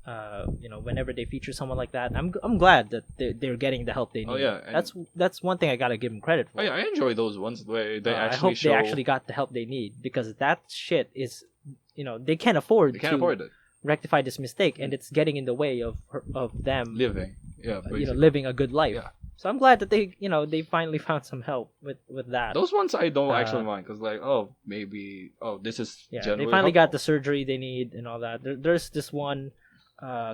Whenever they feature someone like that, I'm glad that they're getting the help they need. Oh yeah, that's one thing I gotta give them credit for. Oh yeah, I enjoy those ones where they actually I hope show. they actually got the help they need, because that shit is, they can't afford to rectify this mistake, and it's getting in the way of them living. Yeah, living a good life. Yeah. So I'm glad that they finally found some help with that. Those ones I don't actually mind, because like, maybe this is they finally got the surgery they need and all that. There's this one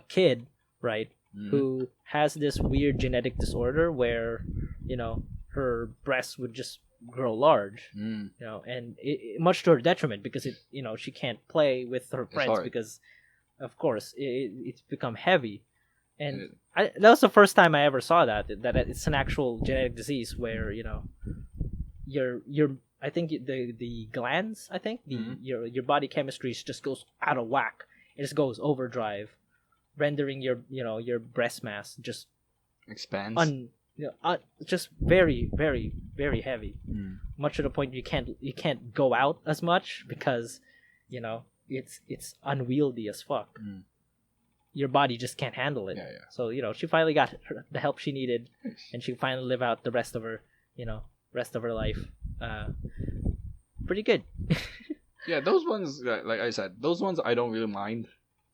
kid, right, who has this weird genetic disorder where her breasts would just grow large. Mm. And much to her detriment because she can't play with her friends hard. because, of course, it's become heavy. And And that was the first time I ever saw that it's an actual genetic disease where your I think the glands your body chemistry just goes out of whack. It just goes overdrive, rendering your breast mass just expands. just very very very heavy. Mm. Much to the point you can't go out as much because it's unwieldy as fuck. Mm. Your body just can't handle it. Yeah. So she finally got the help she needed, and she finally live out the rest of her life. Pretty good. Yeah, those ones, like I said, those ones I don't really mind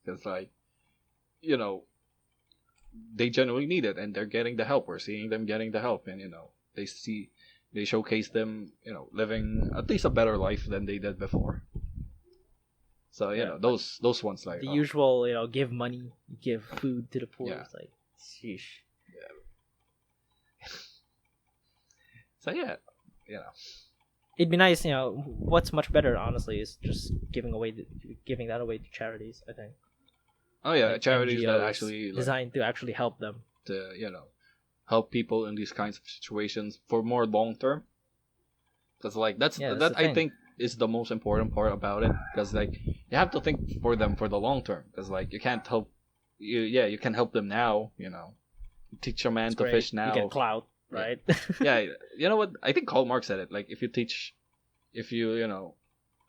because, like, they genuinely need it and they're getting the help. We're seeing them getting the help, and they showcase them, living at least a better life than they did before. So those ones, like the usual, give money, give food to the poor. Yeah. It's like, sheesh. So yeah, It'd be nice, what's much better, honestly, is just giving that away to charities, I think. Oh yeah, Like charities that NGOs actually designed to actually help them. to help people in these kinds of situations for more long term. Because like that's the that I thing. think is the most important part about it. Because like you have to think for them for the long term. Because like you can't help you can help them now. You teach a man It's to great. fish now. You get clout, right? Yeah, you know what? I think Karl Marx said it. Like if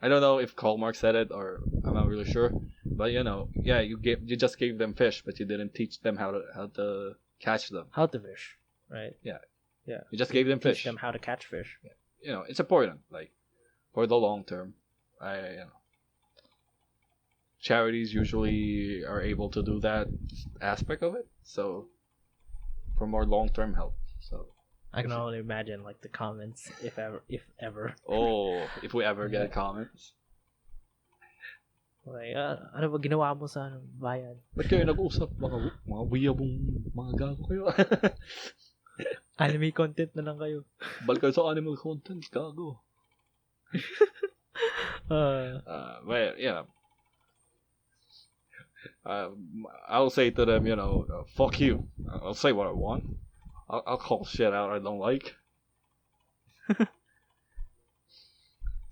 I don't know if Karl Marx said it or I'm not really sure, but you just gave them fish, but you didn't teach them how to catch them. How to fish, right? Yeah. Yeah. You just gave them Teach fish. them how to catch fish. It's important. Like for the long term, charities usually are able to do that aspect of it. So for more long term help. So I can only imagine like the comments if ever. oh, if we ever get comments. Like, ano ba ginawa mo sa bayan? Ba't kayo nag-usap? Mga wiyabong mga gago kayo. Anime content na lang kayo. Bal kayo sa animal content, gago. But yeah. I'll say to them, fuck you. I'll say what I want. I'll call shit out I don't like.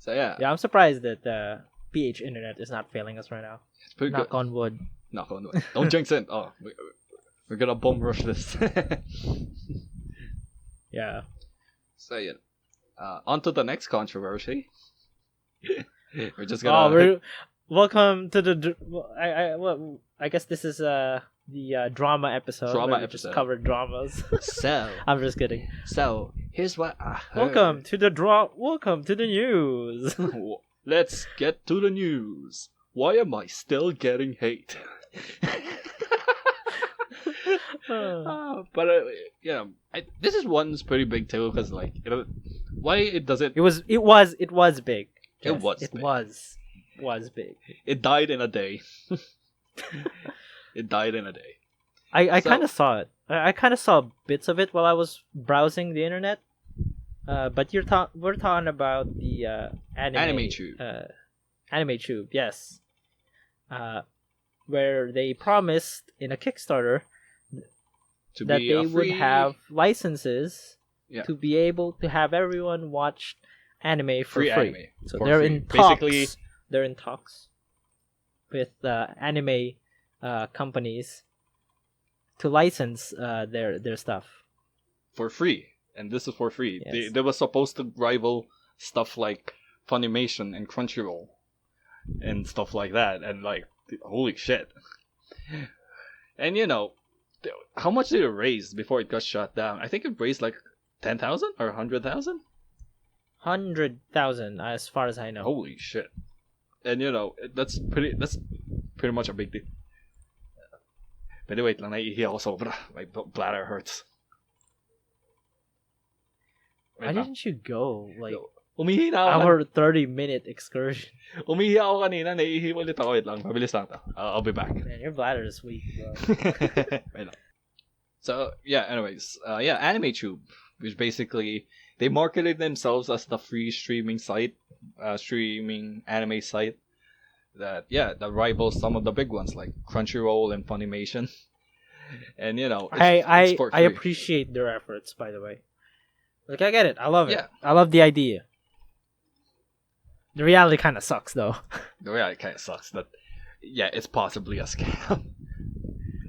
So yeah. Yeah, I'm surprised that PH Internet is not failing us right now. It's pretty Knock good. on wood. Knock on wood. Don't jinx it. Oh, we're gonna bomb rush this. Yeah. So yeah. On to the next controversy. We're just gonna. Welcome to the. I guess this is the drama episode. Drama where we episode. Just covered dramas. So I'm just kidding. So here's what I heard. Welcome to the news. Let's get to the news. Why am I still getting hate? But this is one's pretty big too because like why it doesn't. It was big. It was It big. was big. It died in a day. It died in a day. I kind of saw it. I kind of saw bits of it while I was browsing the internet. But we're talking about the Anime Tube. Anime Tube, yes. Where they promised in a Kickstarter To that be they a would free... have licenses Yeah. to be able to have everyone watch anime for free. anime. So for they're free. in talks. Basically, They're in talks with anime companies to license their stuff. for free. And this is for free. Yes. They was supposed to rival stuff like Funimation and Crunchyroll and stuff like that. And like, holy shit. And how much did it raise before it got shut down? I think it raised like 10,000 or 100,000? 100,000 as far as I know. Holy shit. And that's pretty much a big deal. But wait lang, naiihi ako sobra. My bladder hurts. Why didn't you go? Like, umihi na ako. our 30-minute excursion. Umihi ako kanina, naiihi ulit ako. Wait lang, mabilis lang to. I'll be back. Man, your bladder is weak, bro. Wait lang. So, yeah, anyways. Anime Tube, which basically, they marketed themselves as the free streaming site, streaming anime site that rivals some of the big ones like Crunchyroll and Funimation. And it's for I free. appreciate their efforts, by the way. Like, I get it. I love it. Yeah. I love the idea. The reality kind of sucks, though. The reality kind of sucks. That it's possibly a scam.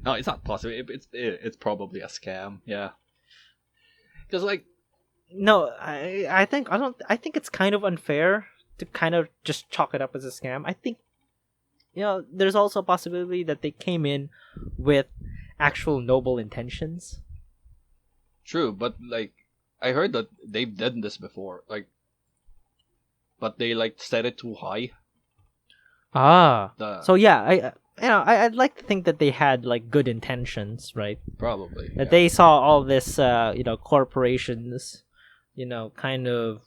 No, it's not possible. It's probably a scam. Yeah. Because like, No, I think it's kind of unfair to kind of just chalk it up as a scam. I think there's also a possibility that they came in with actual noble intentions. true, but like I heard that they've done this before, like, but they like set it too high. So yeah, I'd like to think that they had like good intentions, right? Probably. That they saw all this, corporations, kind of,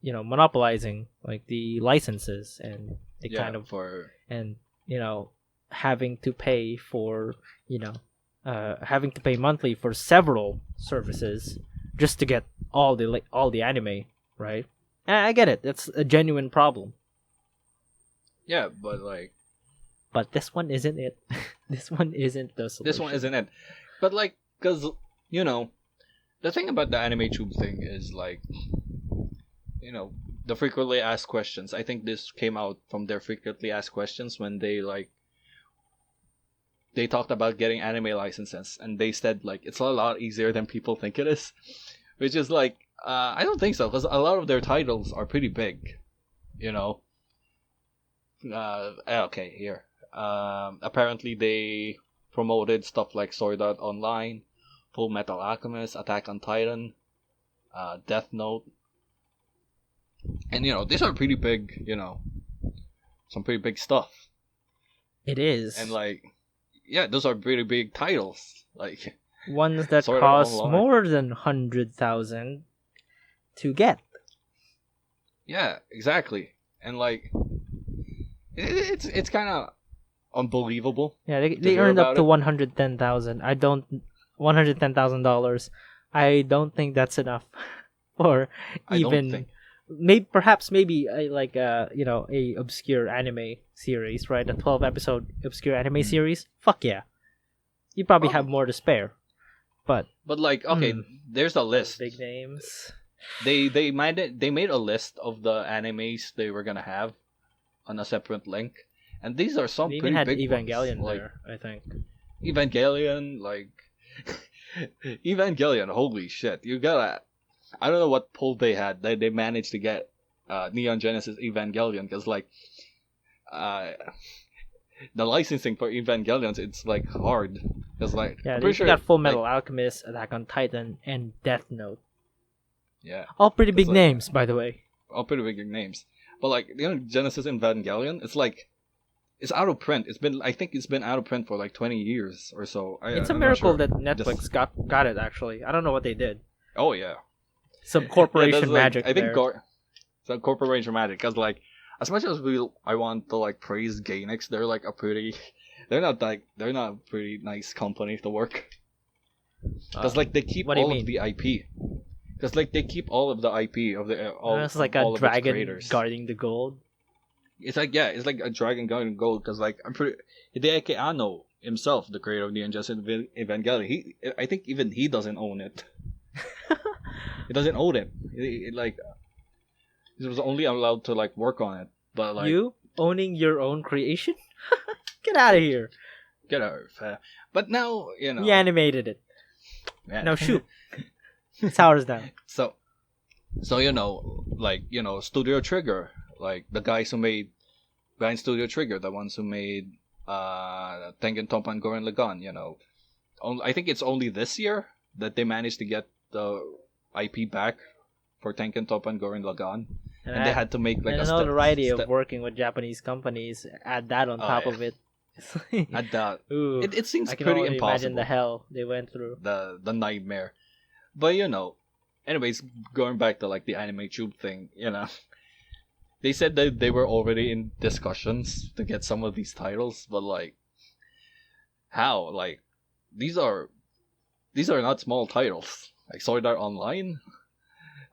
monopolizing like the licenses, and they kind of having to pay for, having to pay monthly for several services just to get all the anime, right? And I get it. That's a genuine problem. Yeah, but like, but this one isn't it. This one isn't the solution. This one isn't it. But like, because the thing about the anime tube thing is like, the frequently asked questions. I think this came out from their frequently asked questions when they talked about getting anime licenses, and they said like it's a lot easier than people think it is, which is like, I don't think so, because a lot of their titles are pretty big, Okay, here. Apparently they promoted stuff like Sword Art Online, Full Metal Alchemist, Attack on Titan, Death Note, and these are pretty big, some pretty big stuff. It is, and like, those are pretty big titles, like ones that cost more than 100,000 to get. Yeah, exactly, and like, it's kind of unbelievable. Yeah, they earned up to $110,000. $110,000. I don't think that's enough for even maybe a obscure anime series, right? A 12-episode obscure anime series. Fuck yeah, you probably have more to spare. But like, okay, there's a list. Big names. They made a list of the animes they were gonna have on a separate link, and these are some pretty big Evangelion ones. there, I think. Evangelion, like Evangelion, holy shit! I don't know what pull they had. They managed to get Neon Genesis Evangelion, because like, the licensing for Evangelions, it's like hard. Because like, yeah, they got Full Metal Alchemist, Attack on Titan, and Death Note. Yeah, all pretty big names, by the way. All pretty big names. But like, Genesis Evangelion, it's out of print. I think it's been out of print for like 20 years or so. It's a miracle that Netflix got it, actually. I don't know what they did. Oh yeah, some corporation magic. I think some corporation magic, because like, as much as I want to like praise Gainax, they're not a pretty nice company to work. Because like, they keep all of the IP. Because like, they keep all of the IP of it's like a dragon guarding the gold. It's like a dragon guarding gold. Because like, I'm pretty Hideaki Anno himself, the creator of Neon Genesis Evangelion, I think even he doesn't own it. He doesn't own it. He was only allowed to like work on it. But like, you owning your own creation? Get out of here. Get out of here. But now, we animated it. Yeah. Now shoot. It's ours now. So like, Studio Trigger, like the guys who made behind Studio Trigger, the ones who made Tengen Toppa and Gurren Lagann, I think it's only this year that they managed to get the IP back for Tengen Toppa and Gurren Lagann, and they had to make like a notoriety of working with Japanese companies. Add that on top of it. Add that. Ooh, it seems I can pretty only impossible. Imagine the hell they went through. The nightmare. But anyways, going back to like the anime tube thing, they said that they were already in discussions to get some of these titles, but like, how? Like, these are not small titles. Like Sword Art Online,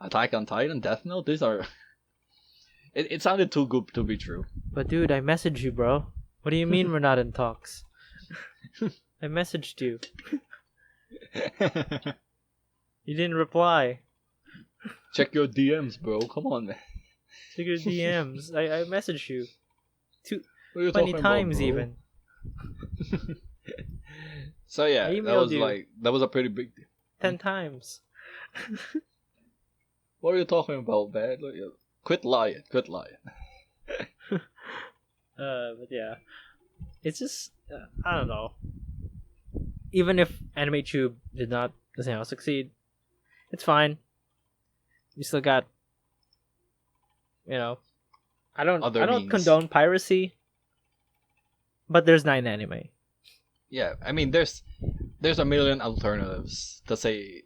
Attack on Titan, Death Note. These are. It sounded too good to be true. But dude, I messaged you, bro. What do you mean we're not in talks? I messaged you. You didn't reply. Check your DMs, bro. Come on, man. Check your DMs. I messaged you. What are you 20 talking times about, bro? even. So yeah, I that emailed was you. that was a pretty big deal. 10 times. What are you talking about, man? Quit lying. Quit lying. But yeah. It's just, I don't know. Even if AnimeTube did not succeed, it's fine. We still got, I don't Means. condone piracy, but there's 9anime. Yeah, I mean, there's a million alternatives to say,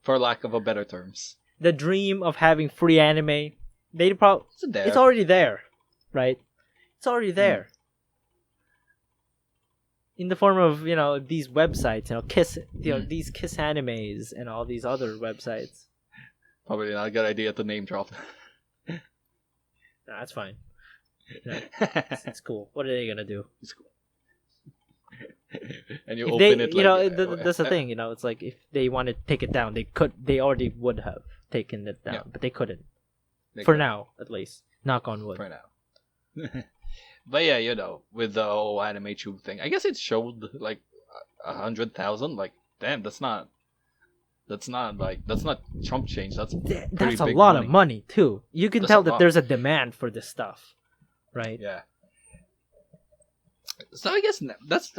for lack of a better terms. The dream of having free anime, It's it's already there, right? It's already there. In the form of, these websites, Kiss, these Kiss animes and all these other websites. Probably not a good idea to name drop. Nah, that's fine. It's cool. What are they gonna do? It's cool. And you If open they, it that's the thing. It's like if they want to take it down, they already would have taken it down, but they couldn't. Now, at least. Knock on wood. For now. But yeah, with the whole anime tube thing, I guess it showed like 100,000. Like, damn, that's not chump change. That's a big lot money. of money too. You can tell that there's a demand for this stuff, right? Yeah. So I guess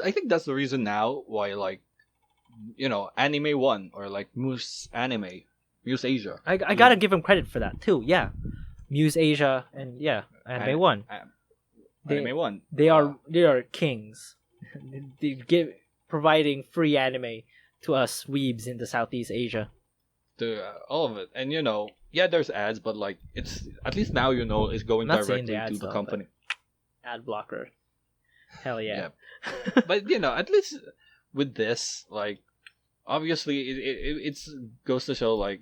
I think that's the reason now why, like, Anime One or like Muse Asia. I gotta give them credit for that too. Yeah, Muse Asia and Anime One. Anime One. They are kings. They providing free anime to us weebs in the Southeast Asia. To all of it, and there's ads, but like it's at least now it's going directly to the company. Ad blocker. Hell yeah. But at least with this, like, obviously it goes to show, like,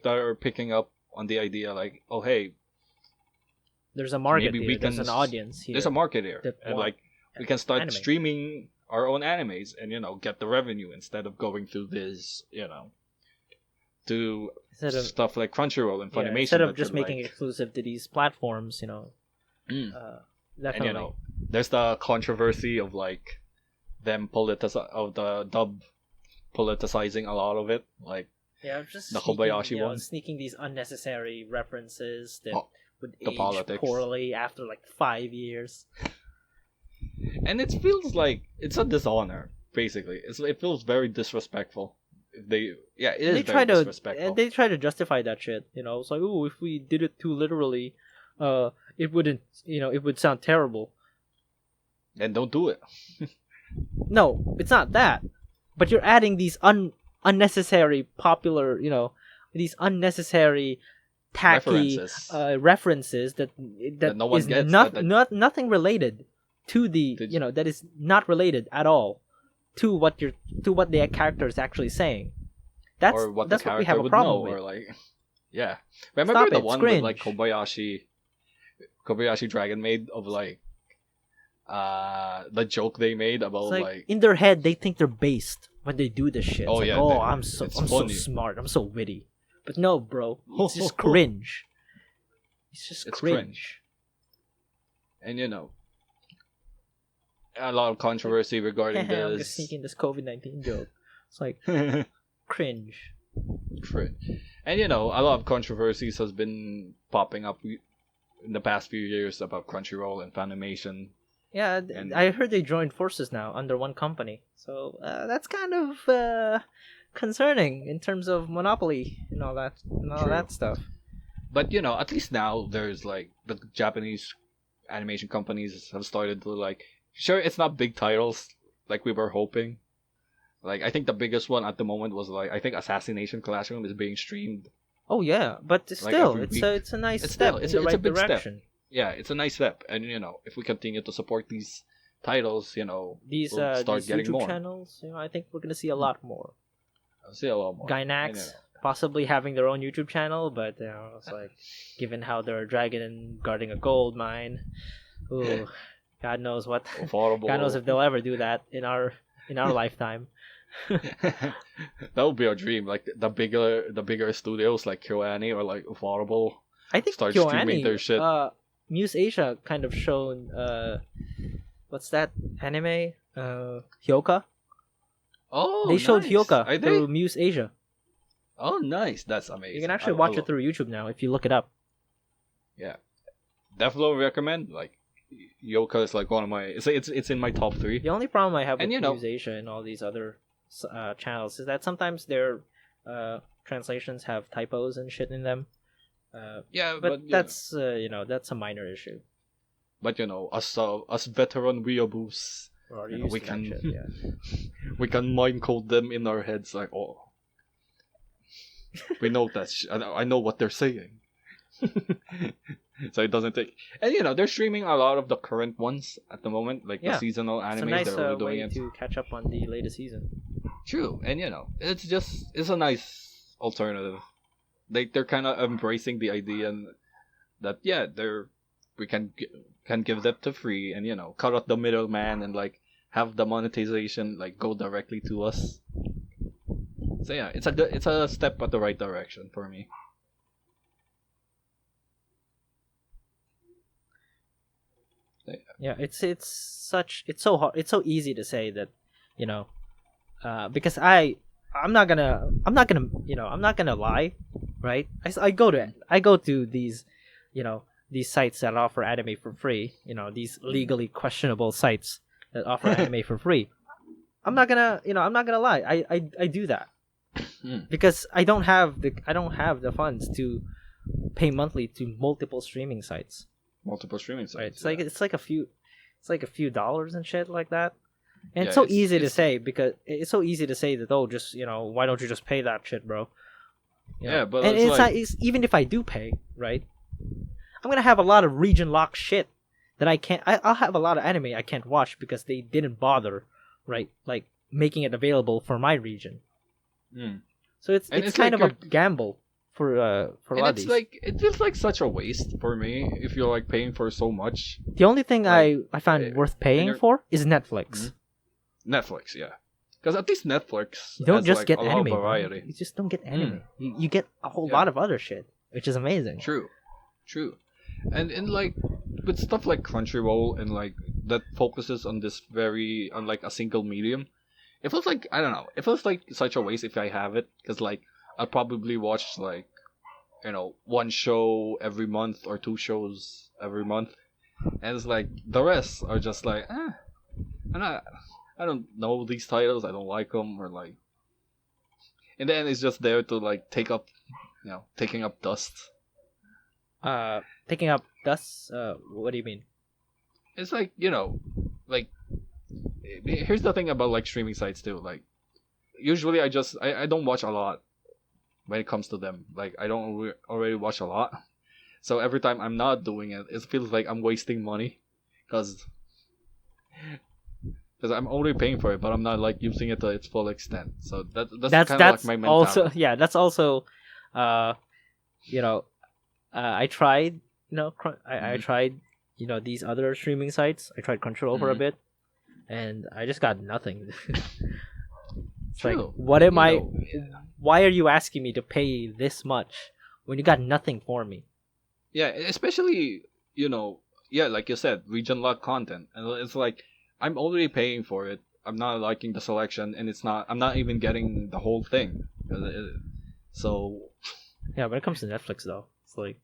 they're picking up on the idea, like, oh hey, there's a market here. There's an audience here. There's a market here, and like we can start anime. streaming our own animes and get the revenue instead of going through this to stuff like Crunchyroll and Funimation. Instead of just making it exclusive to these platforms, definitely. And there's the controversy of like them of the dub politicizing a lot of it, like just the Kobayashi one, sneaking these unnecessary references that would age politics poorly after like 5 years. And it feels like it's a dishonor, basically. It feels very disrespectful. It is very disrespectful. They try to justify that shit. It's like, oh, if we did it too literally, it wouldn't. It would sound terrible. Then don't do it. No, it's not that. But you're adding these unnecessary popular, these unnecessary tacky references that no one is gets. Nothing related to the that is not related at all to what the character is actually saying. That's what we have a problem with. Or like, remember the one with like Kobayashi Dragon made of like the joke they made about like in their head they think they're based when they do this shit. I'm so smart, I'm so witty. But no, bro, it's just cringe. It's cringe. And a lot of controversy regarding this. I'm just sneaking this COVID-19 joke. It's like cringe. And a lot of controversies has been popping up in the past few years about Crunchyroll and Funimation. Yeah, I heard they joined forces now under one company. So that's kind of concerning in terms of monopoly and all that stuff. But at least now there's like the Japanese animation companies have started to like. Sure, it's not big titles like we were hoping. Like, I think the biggest one at the moment was like, I think Assassination Classroom is being streamed. Oh yeah, but still, it's a nice step in the right direction. Yeah, it's a nice step, and if we continue to support these titles, these we'll start these getting YouTube more channels. I think we're gonna see a lot more. I'll see a lot more. Gainax, possibly having their own YouTube channel, but it's like, given how they're a dragon and guarding a gold mine, ooh, God knows what. Affordable. God knows if they'll ever do that in our lifetime. That would be our dream. Like the bigger studios like Pr0n or like Affordable I think start streaming their shit. Muse Asia kind of shown what's that anime? Hyoka. Oh, They showed nice. Hyoka Are through they? Muse Asia. Oh, nice. That's amazing. You can actually watch it through YouTube now if you look it up. Yeah, definitely recommend. Like, Hyoka is like one of my. It's in my top 3. The only problem I have with And, you know- Muse Asia and all these other channels is that sometimes their translations have typos and shit in them. Yeah, But you that's that's a minor issue. But us veteran weeaboos, Or You know, used we to that can- shit, yeah. we can mind code them in our heads. Like, oh, we know that. I know what they're saying. So it doesn't take. And they're streaming a lot of the current ones at the moment, like Yeah. the seasonal It's a animes. nice They're doing way it. to catch up on the latest season. True, and it's a nice alternative. They're kind of embracing the idea that we can give them to free and cut out the middleman and like have the monetization like go directly to us. So yeah, it's a step at the right direction for me. Yeah, it's so hard. It's so easy to say that, because I'm not gonna lie, right? I go to these, these sites that offer anime for free. These legally questionable sites that offer anime for free. I'm not gonna lie. I do that because I don't have the funds to pay monthly to multiple streaming sites. Multiple streaming sites. Right. It's like a few dollars and shit like that. And Yeah, it's so it's- easy to it's- say because it's so easy to say that just why don't you just pay that shit, bro? Yeah, but and it's it's like- not, even if I do pay, right? I'm gonna have a lot of region lock shit that I can't. I'll have a lot of anime I can't watch because they didn't bother, right? Like making it available for my region. Mm. So it's And it's kind like of a gamble for a And lot of it's these. like it feels like such a waste for me if you're like paying for so much. The only thing like, I found worth paying you're- for is Netflix. Netflix, yeah, because at least Netflix You don't has, just like, get a lot anime, of bro. variety. You just don't get anime. You get a whole Yeah. lot of other shit, which is amazing. True, and like with stuff like Crunchyroll and like that focuses on this on like a single medium. It feels like I don't know. It feels like such a waste if I have it because like I'll probably watch like one show every month or 2 shows every month, and it's like the rest are just like I don't know these titles. I don't like them or like, and then it's just there to like taking up dust. Picking up dust. What do you mean? It's like like here's the thing about like streaming sites too. Like usually I don't watch a lot when it comes to them. Like I don't already watch a lot, so every time I'm not doing it, it feels like I'm wasting money because I'm only paying for it, but I'm not like using it to its full extent. So that's kind of like my mentality. also that's also, I tried I tried these other streaming sites. I tried Crunchyroll for a Mhm. bit, and I just got nothing. It's like, True. what am I? know, Why are you asking me to pay this much when you got nothing for me? Yeah, especially like you said, region lock content, and it's like I'm already paying for it. I'm not liking the selection, and I'm not even getting the whole thing. So Yeah, when it comes to Netflix though, it's like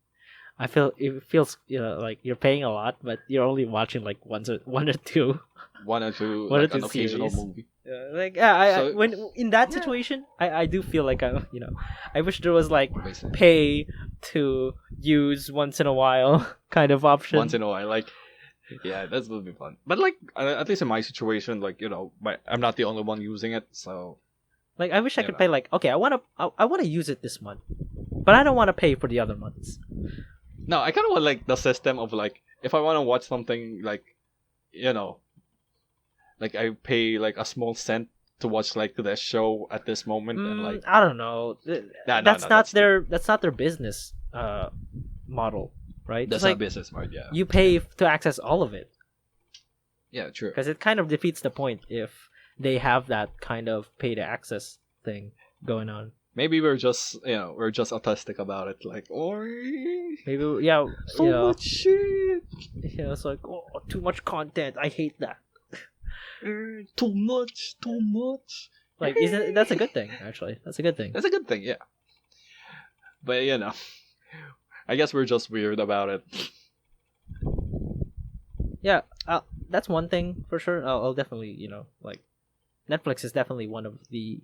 it feels like you're paying a lot, but you're only watching like one or two. one or two, One or like an two occasional series. movie. So- When in that situation, I do feel like I wish there was like Basically. pay to use once in a while kind of option. Once in a while, like yeah, that would be fun. But like at least in my situation, like I'm not the only one using it, so Like I wish I Yeah, could pay like, okay, I wanna use it this month, but I don't want to pay for the other months. no, I kind of want like the system of like if I want to watch something like like I pay like a small cent to watch like the show at this moment and like I don't know. That's not their business model, right? That's Just not like business smart. Yeah, you pay to access all of it, yeah, true. because it kind of defeats the point if they have that kind of pay to access thing going on. Maybe we're just autistic about it, like or Maybe yeah, so much shit, it's like too much content. I hate that. too much. Like, isn't that's a good thing? Actually, that's a good thing. That's a good thing, yeah. But I guess we're just weird about it. Yeah, that's one thing for sure. I'll definitely, like, Netflix is definitely one of the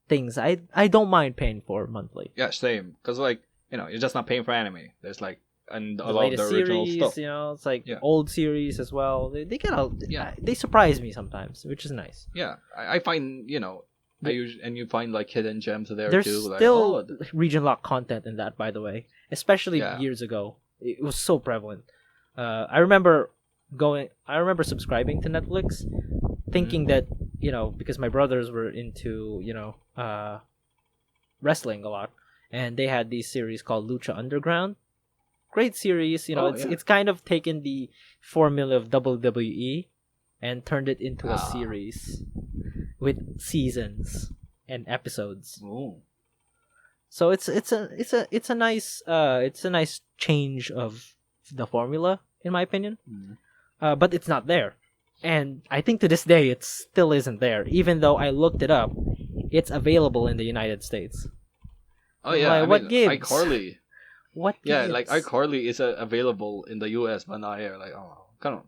things I don't mind paying for monthly. Yeah, same. Because like you're just not paying for anime. There's like and a The lot of the latest original series, stuff. it's like old series as well. They get out. Yeah. They surprise me sometimes, which is nice. Yeah, I find and you find like hidden gems there There's too. still Like, region lock content in that, by the way, especially Yeah. years ago. It was so prevalent. I remember subscribing to Netflix, thinking that because my brothers were into wrestling a lot, and they had these series called Lucha Underground. Great series, it's kind of taken the formula of WWE and turned it into a series with seasons and episodes. Ooh. So it's a nice change of the formula, in my opinion. But it's not there, and I think to this day it still isn't there. Even though I looked it up, it's available in the United States. Oh yeah, Like, what gives? iCarly. What? Yeah, gives? like iCarly is available in the US, but not here. Like, come on,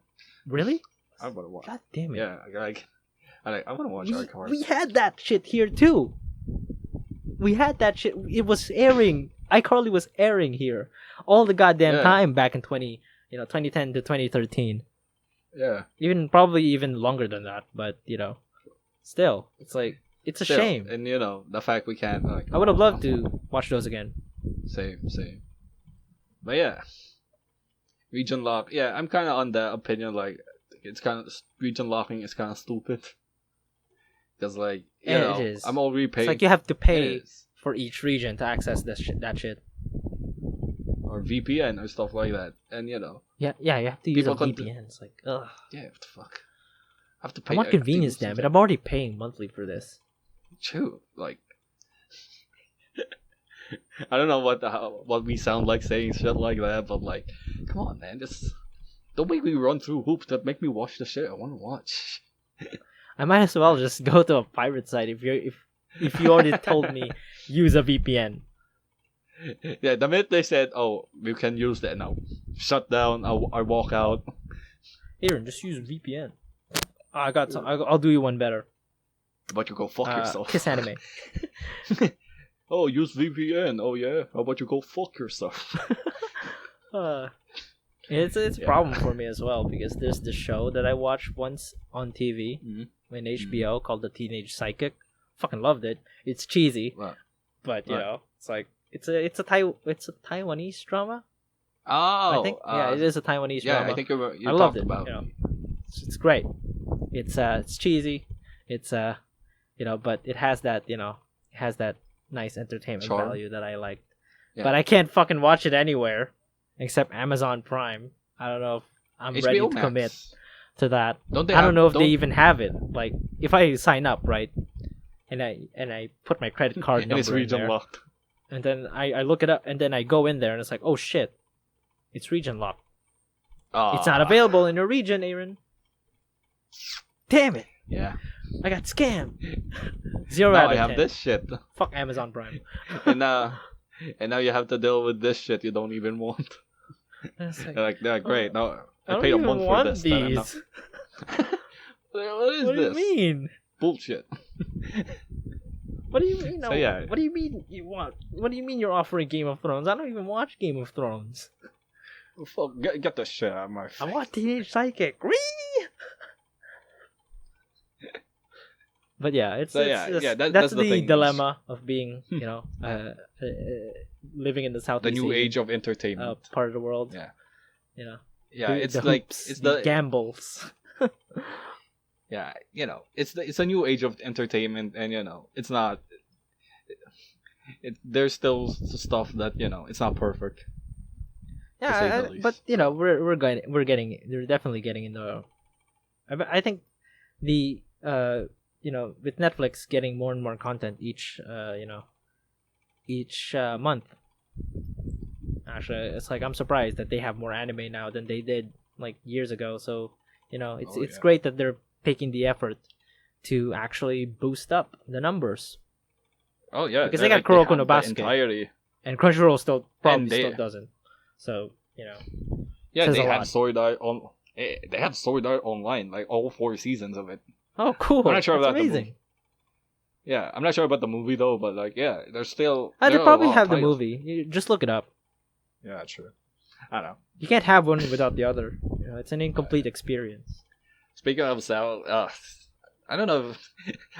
Really? I want to watch. God damn it! Yeah, I want to watch iCarly. We had that shit here too. We had that shit. It was airing. iCarly was airing here all the goddamn time back in 2010 to 2013. Yeah. Probably even longer than that, but still, it's like it's a shame. And the fact we can't. Like, I would have loved to watch those again. Same. But yeah, region lock. Yeah, I'm kind of on that opinion. Like, it's kind of region locking is kind of stupid. Because like it is. I'm already paying. It's like you have to pay for each region to access that shit. Or VPN or stuff like that, and Yeah, you have to use a VPN. It's like, ugh. Yeah, what the fuck? I have to pay. I want convenience, damn it. I'm already paying monthly for this. True, like. I don't know what we sound like saying shit like that, but like, come on, man, just don't make me run through hoops that make me watch the shit I want to watch. I might as well just go to a pirate site if you already told me use a VPN. Yeah, the minute they said, "Oh, we can use that now," shut down. I walk out. Aaron, just use VPN. I got some. I'll do you one better. But you go fuck yourself. Kiss anime. Oh, use VPN. Oh yeah. How about you go fuck yourself? It's a problem for me as well, because there's this show that I watched once on TV in HBO called The Teenage Psychic. Fucking loved it. It's cheesy, but it's like it's a Taiwanese drama. Oh, I think it is a Taiwanese drama. Yeah, I think you I loved talked it. about. It's great. It's cheesy. It's but it has that nice entertainment value that I liked. Yeah. But I can't fucking watch it anywhere except Amazon Prime. I don't know if I'm HBO ready to Max. commit to that. I don't know if they even have it. Like, if I sign up, right, and I put my credit card number it's region in there, locked. and then I look it up, and then I go in there, and it's like, oh shit, it's region locked. It's not available in your region, Aaron. Damn it. Yeah. I got scammed. 0 now out of 10. I have this shit. Fuck Amazon Prime. and now you have to deal with this shit you don't even want. They're great. Now I paid a month for this. These. What is what this? do you mean? Bullshit. What do you mean? So, yeah. What do you mean you want? What do you mean you're offering Game of Thrones? I don't even watch Game of Thrones. Fuck, get the shit out of my face. I want Teenage Psychic. Whee! But yeah, that's the dilemma of being, living in the Southeast the new Asian, age of entertainment part of the world. Yeah. You know. Yeah, It's like hoops, the gambles. yeah, it's a new age of entertainment, and it's not. There's still stuff that it's not perfect, to say the Yeah, but least. we're definitely getting into. I think the with Netflix getting more and more content each month. Actually, it's like I'm surprised that they have more anime now than they did like years ago. So it's Oh it's yeah. great that they're taking the effort to actually boost up the numbers Oh yeah. because they got They Kuroko no have the Basket entirety, and Crunchyroll still and probably still doesn't. So says they a have lot. Sword Art on. They have Sword Art Online, like all 4 seasons of it. Oh, I'm cool! not sure That's about the movie. amazing. Yeah, I'm not sure about the movie though, but like, yeah, They there are a probably lot of have the titles. movie. You just look it up. Yeah, true. I don't know. You can't have one without the other. It's an incomplete experience. Speaking of Sal, I don't know.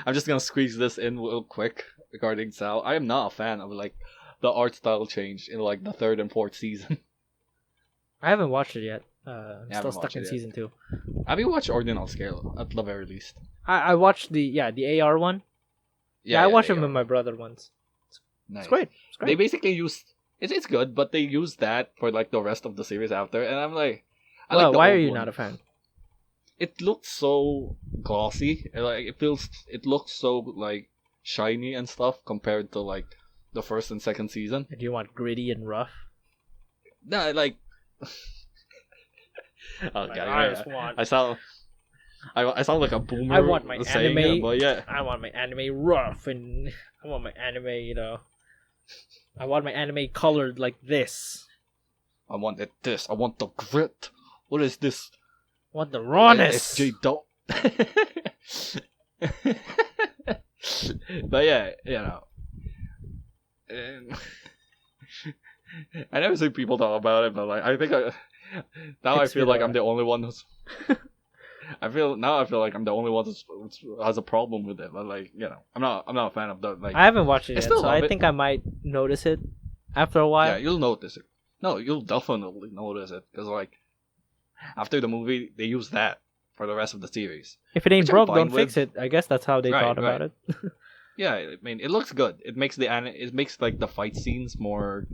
I'm just gonna squeeze this in real quick regarding Sal. I am not a fan of like the art style change in like the third and fourth season. I haven't watched it yet. I'm I still haven't stuck watched in it yet. season 2. Have you watched Ordinal Scale at the very least? I watched the AR one. Yeah, I watched they it with are. my brother once. Nice. It's great. It's They great. basically used it's good, but they used that for like the rest of the series after, and I'm like, I like Well, the why are old you one. not a fan? It looks so glossy, and, like it looks so like shiny and stuff compared to like the first and second season. Do you want gritty and rough? No, like oh Like, god, I yeah. just want. I sound like a boomer. I want my saying anime. it, but yeah, I want my anime rough, and I want my anime. I want my anime colored like this. I want this. I want the grit. What is this? I want the It's rawness. J. Don't. But yeah, and I never see people talk about it, but like I think now I It's feel like I'm Fedora. the only one who's. I feel like I'm the only one who has a problem with it. But like I'm not a fan of the like. I haven't watched it I yet, still so love I it. think I might notice it after a Yeah, while. you'll notice it. No, you'll definitely notice it because like after the movie they use that for the rest of the series. If it ain't Which I'm broke, fine don't with. fix it. I guess that's how they Right, thought about right. it. Yeah, I mean it looks good. It makes like the fight scenes more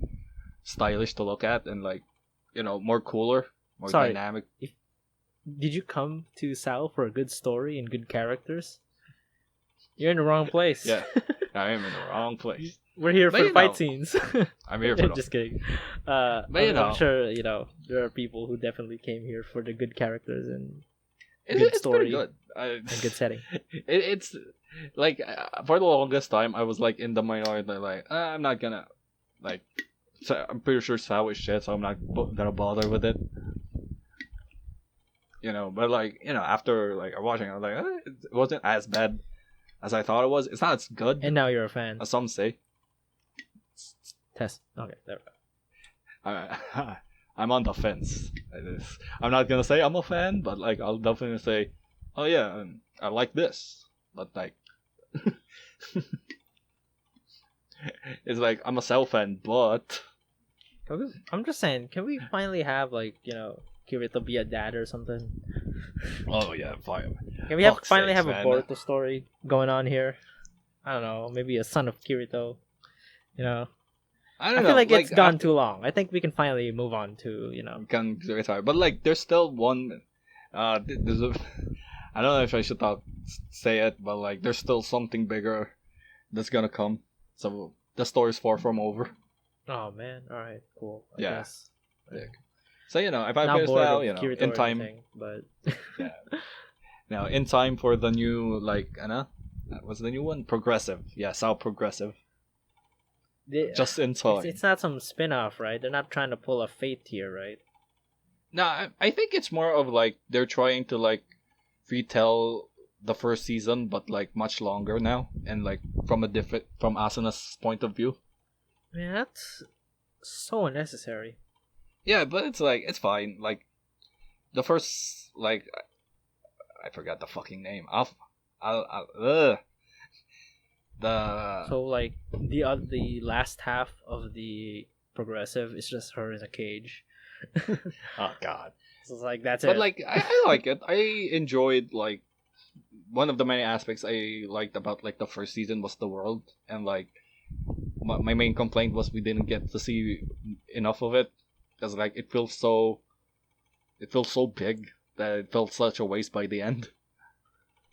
stylish to look at and like more cooler, more Sorry. dynamic. Did you come to Sal for a good story and good characters? You're in the wrong place. Yeah, I am in the wrong place. We're here But for you the fight know, scenes. I'm here for Just them. kidding. But I'm sure there are people who definitely came here for the good characters and good It's story pretty good. and good setting. It's like for the longest time I was like in the minority, like I'm not gonna like. So I'm pretty sure Sal is shit, so I'm not gonna bother with it. But like after like watching, I was like, it wasn't as bad as I thought it was. It's not as good And now you're a fan. as some say. Test. Okay, there we go. I'm on the fence. I'm not gonna say I'm a fan, but like I'll definitely say, oh yeah, I like this. But like, it's like I'm a Cell fan, but I'm just saying, can we finally have Kirito be a dad or something? oh yeah, fine. Can we finally have a Boruto story going on here? I don't know, maybe a son of Kirito. I I don't know. feel like it's gone after- too long. I think we can finally move on to Can retire, but like there's still one. There's a. I don't know if I should say it, but like there's still something bigger that's gonna come. So the story's far from over. Oh man! All right, cool. I Yeah. guess. Yeah. So if I Not finish bored now, of Kirito in or time. anything, but Yeah. Now in time for the new what's the new one? Progressive. Yeah, South Progressive. Just in time. it's not some spin-off, right? They're not trying to pull a Fate here, right? No, I think it's more of like they're trying to like retell the first season, but like much longer now, and like from Asuna's point of view. Man, that's so unnecessary. Yeah, but it's like it's fine. Like the first like I forgot the fucking name. The So like the last half of the Progressive is just her in a cage. oh god. So it's like that's it. But like I like it. I enjoyed like one of the many aspects I liked about like the first season was the world, and like my main complaint was we didn't get to see enough of it, because like it feels so big that it felt such a waste by the end.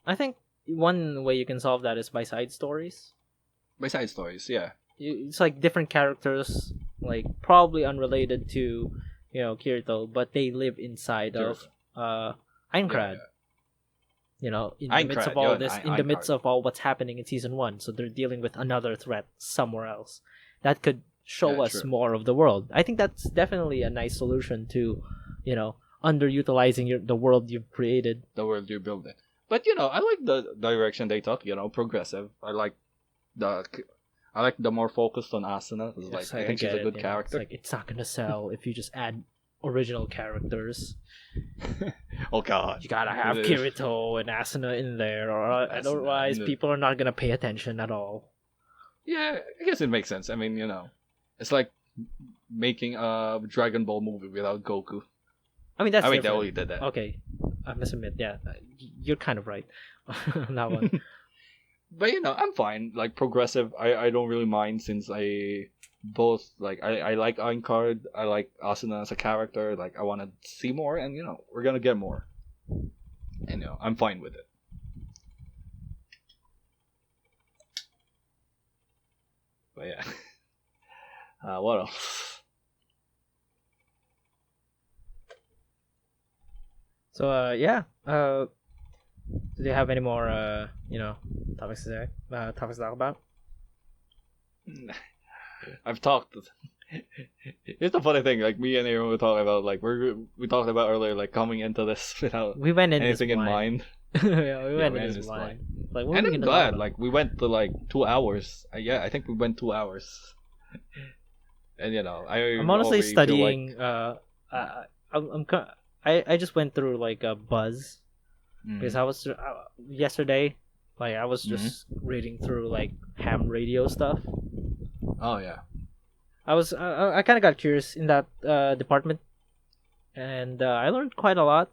I think one way you can solve that is by side stories. By side stories, yeah. It's like different characters, like probably unrelated to Kirito, but they live inside of Aincrad. In the midst of all this, in the midst of all what's happening in season 1, so they're dealing with another threat somewhere else. That could show us more of the world. I think that's definitely a nice solution to, underutilizing the world you've created. The world you're building. But I like the direction they took. Progressive. I like the more focused on Asuna. Like, I think she's a good character. It's not gonna sell if you just add original characters. Oh god, you gotta have Kirito and Asuna in there, or otherwise people are not gonna pay attention at all. Yeah, I guess it makes sense. I mean, it's like making a Dragon Ball movie without Goku. I mean, they only did that. Okay, I must admit, yeah, you're kind of right on that one. But I'm fine. Like progressive, I don't really mind, since I both like I like Aincrad, I like Asuna as a character. Like I want to see more, and we're gonna get more, and I'm fine with it. But yeah, what else? So yeah, do you have any more topics to say? Topics to talk about? I've talked. It's a funny thing. Like me and Aaron were talking about, like we talked about earlier, like coming into this without anything in mind. Yeah, we went in this blind. Like, and I'm glad. Like we went to like 2 hours. I think we went 2 hours. And I'm honestly studying. I just went through like a buzz because I was yesterday. Like I was just reading through like ham radio stuff. Oh yeah. I kind of got curious in that department, and I learned quite a lot.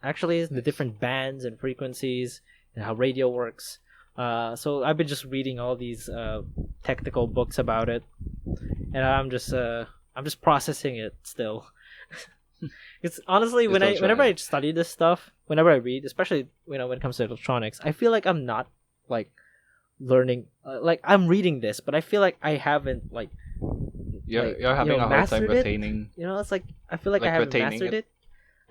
Actually, the different bands and frequencies and how radio works. So I've been just reading all these technical books about it, and I'm just processing it still. It's honestly whenever I study this stuff, whenever I read, especially when it comes to electronics, I feel like I'm not like learning. Like I'm reading this, but I feel like I haven't like. You're having a hard time retaining. It's like I feel like I haven't mastered it.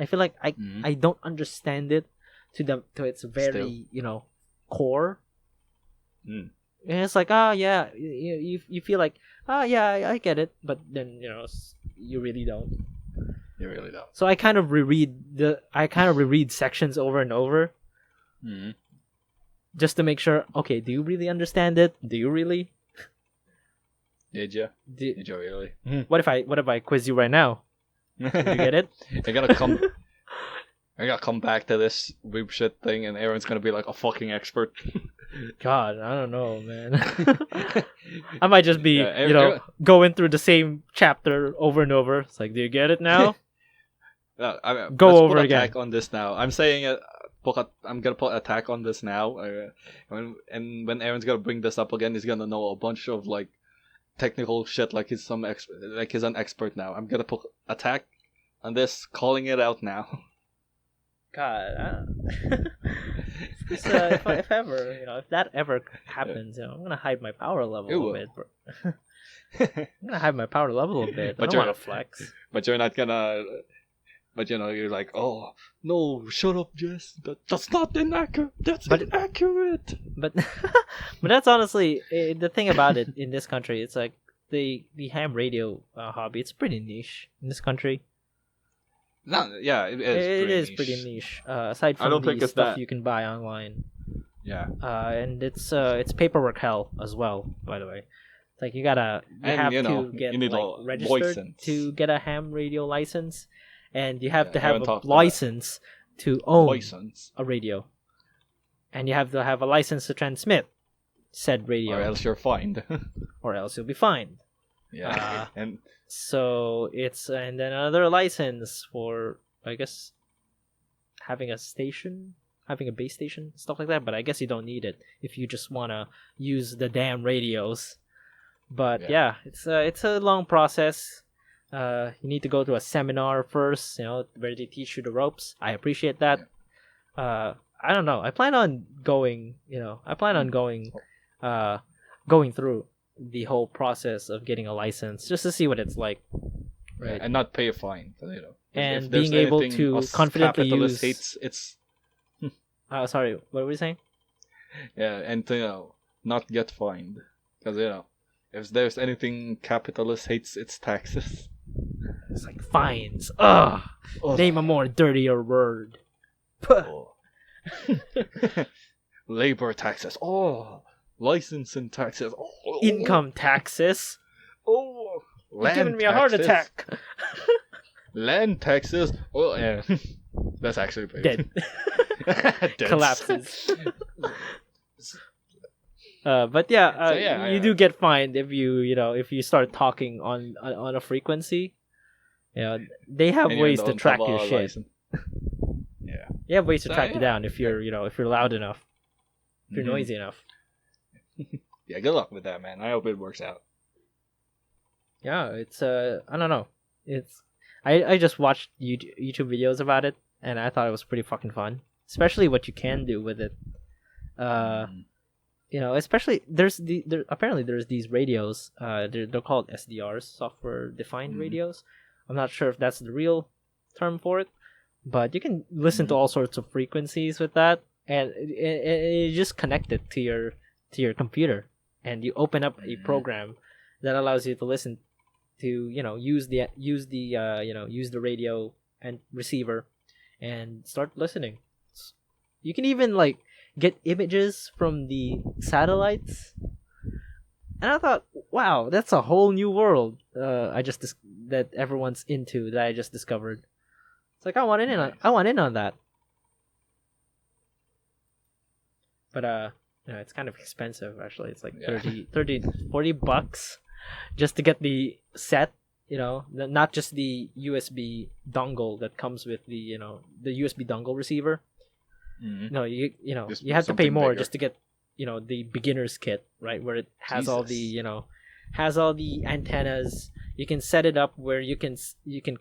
I feel like I don't understand it to its very core. And it's like yeah, you feel like yeah, I get it, but then you really don't. You really don't. So I kind of reread sections over and over, just to make sure. Okay, do you really understand it? Do you really? Did you really? What if I quiz you right now? Did you get it? I gotta come back to this Weebshit thing, and Aaron's gonna be like a fucking expert. God, I don't know, man. I might just be, going through the same chapter over and over. It's like, do you get it now? No, Go over let's put again. Attack on this now. I'm saying it. I'm gonna put attack on this now. And when Aaron's gonna bring this up again, he's gonna know a bunch of like technical shit, like he's an expert now. I'm gonna put attack on this, calling it out now. God, if ever, if that ever happens, I'm gonna hide my power level a bit. I'm gonna hide my power level a bit. I don't want to flex. But you're not gonna. But you're like, oh no, shut up, Jess. That's not inaccurate. That's inaccurate. But that's honestly the thing about it in this country. It's like the ham radio hobby. It's pretty niche in this country. No, yeah, it is. It is pretty niche. Aside from the stuff you can buy online. Yeah. And it's paperwork hell as well. By the way, it's like you have to get registered license to get a ham radio license. And you have to have a license to own a radio. And you have to have a license to transmit said radio. Or else you're fined. Or else you'll be fined. Yeah. And then another license for, I guess, having a station. having a base station, stuff like that. But I guess you don't need it if you just want to use the damn radios. But yeah, it's a long process. You need to go to a seminar first, where they teach you the ropes. I appreciate that. I don't know. I plan on going. Going through the whole process of getting a license just to see what it's like, right? And not pay a fine, And if there's being able anything to us confidently capitalist use. hates, it's Sorry, what were you saying? yeah, and to not get fined, because if there's anything capitalist hates, it's taxes. It's like fines. Ugh. Name a more dirtier word. Oh. Labor taxes. Oh, licensing taxes. Oh, Income taxes. Oh, You're land giving me a heart taxes. attack. Land taxes. Oh, yeah. That's actually pretty Dead. Dead. Collapses. But yeah, you do get fined if you start talking on a frequency. They have And you ways to don't track have your a shit. license. Yeah. They have ways to So, track you yeah. down if you're if you're loud enough, if you're Mhm. noisy enough. Yeah, good luck with that, man. I hope it works out. Yeah, it's I don't know. It's I just watched YouTube videos about it, and I thought it was pretty fucking fun, especially what you can do with it. Especially apparently there's these radios. They're called SDRs, software defined radios. I'm not sure if that's the real term for it, but you can listen to all sorts of frequencies with that, and you just connect it to your computer, and you open up a program that allows you to listen to use the radio and receiver and start listening. You can even like get images from the satellites, and I thought, wow, that's a whole new world. That everyone's into, that I just discovered. It's like I want in on that. But it's kind of expensive actually. It's like 30, 40 bucks just to get the set, not just the USB dongle that comes with the USB dongle receiver. No, you have to pay more just to get the beginner's kit, right, where it has all the has all the antennas. You can set it up where you can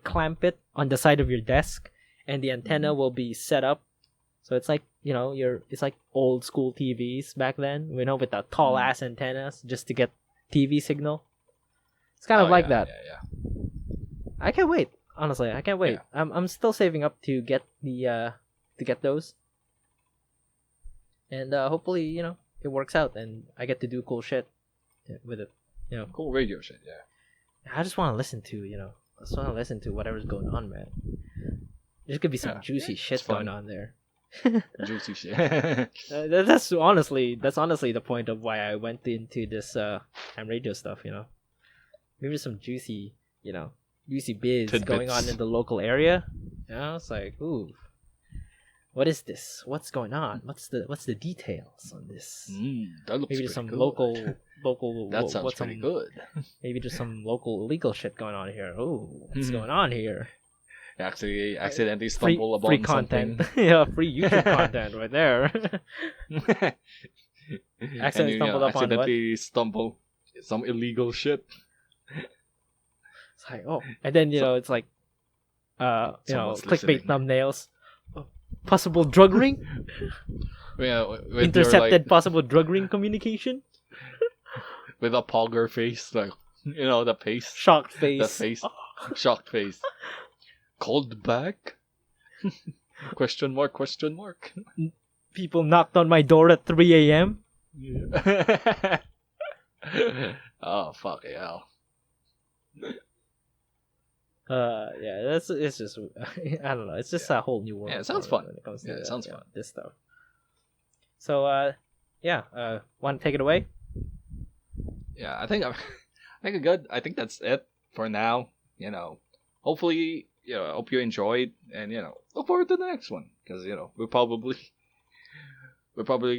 clamp it on the side of your desk, and the antenna will be set up. So it's like it's like old school TVs back then, with the tall ass antennas just to get TV signal. It's kind of like that. Yeah. I can't wait. Honestly, I can't wait. Yeah. I'm still saving up to get those, and hopefully it works out and I get to do cool shit with it. Cool radio shit. Yeah. I just want to listen to whatever's going on, man. There's gonna be some juicy shit going on there. Juicy shit. That's honestly the point of why I went into this ham radio stuff. Maybe some juicy biz Tidbits. going on in the local area. It's like, ooh, what is this? What's going on? What's the details on this? That looks Maybe just some good. local. That sounds pretty good. Maybe just some local illegal shit going on here. Oh, what's going on here? Actually, accidentally stumble upon free content. something. Yeah, free YouTube content right there. Accidentally stumble some illegal shit. It's like, and then it's like, Someone's clickbait listening. thumbnails. Possible drug ring. With Intercepted possible drug ring communication. with a pogger face, like the face, Shocked face. the face, shocked face. Called back? Question mark? People knocked on my door at 3 a.m. Yeah. Oh fuck hell. Yeah, it's just I don't know. It's just a whole new world. Yeah, it sounds fun. When it comes to It sounds fun. this stuff. So want to take it away? Yeah, I think I'm good. I think that's it for now. Hopefully, I hope you enjoyed, and look forward to the next one, because we're probably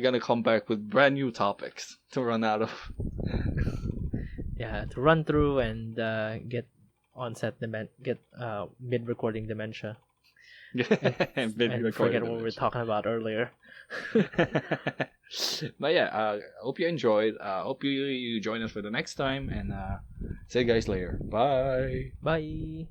gonna come back with brand new topics to run out of. Yeah, to run through and get onset get mid recording dementia. And maybe and recorded forget what we were talking about earlier. But yeah, hope you enjoyed. Hope you join us for the next time, and see you guys later. Bye. Bye.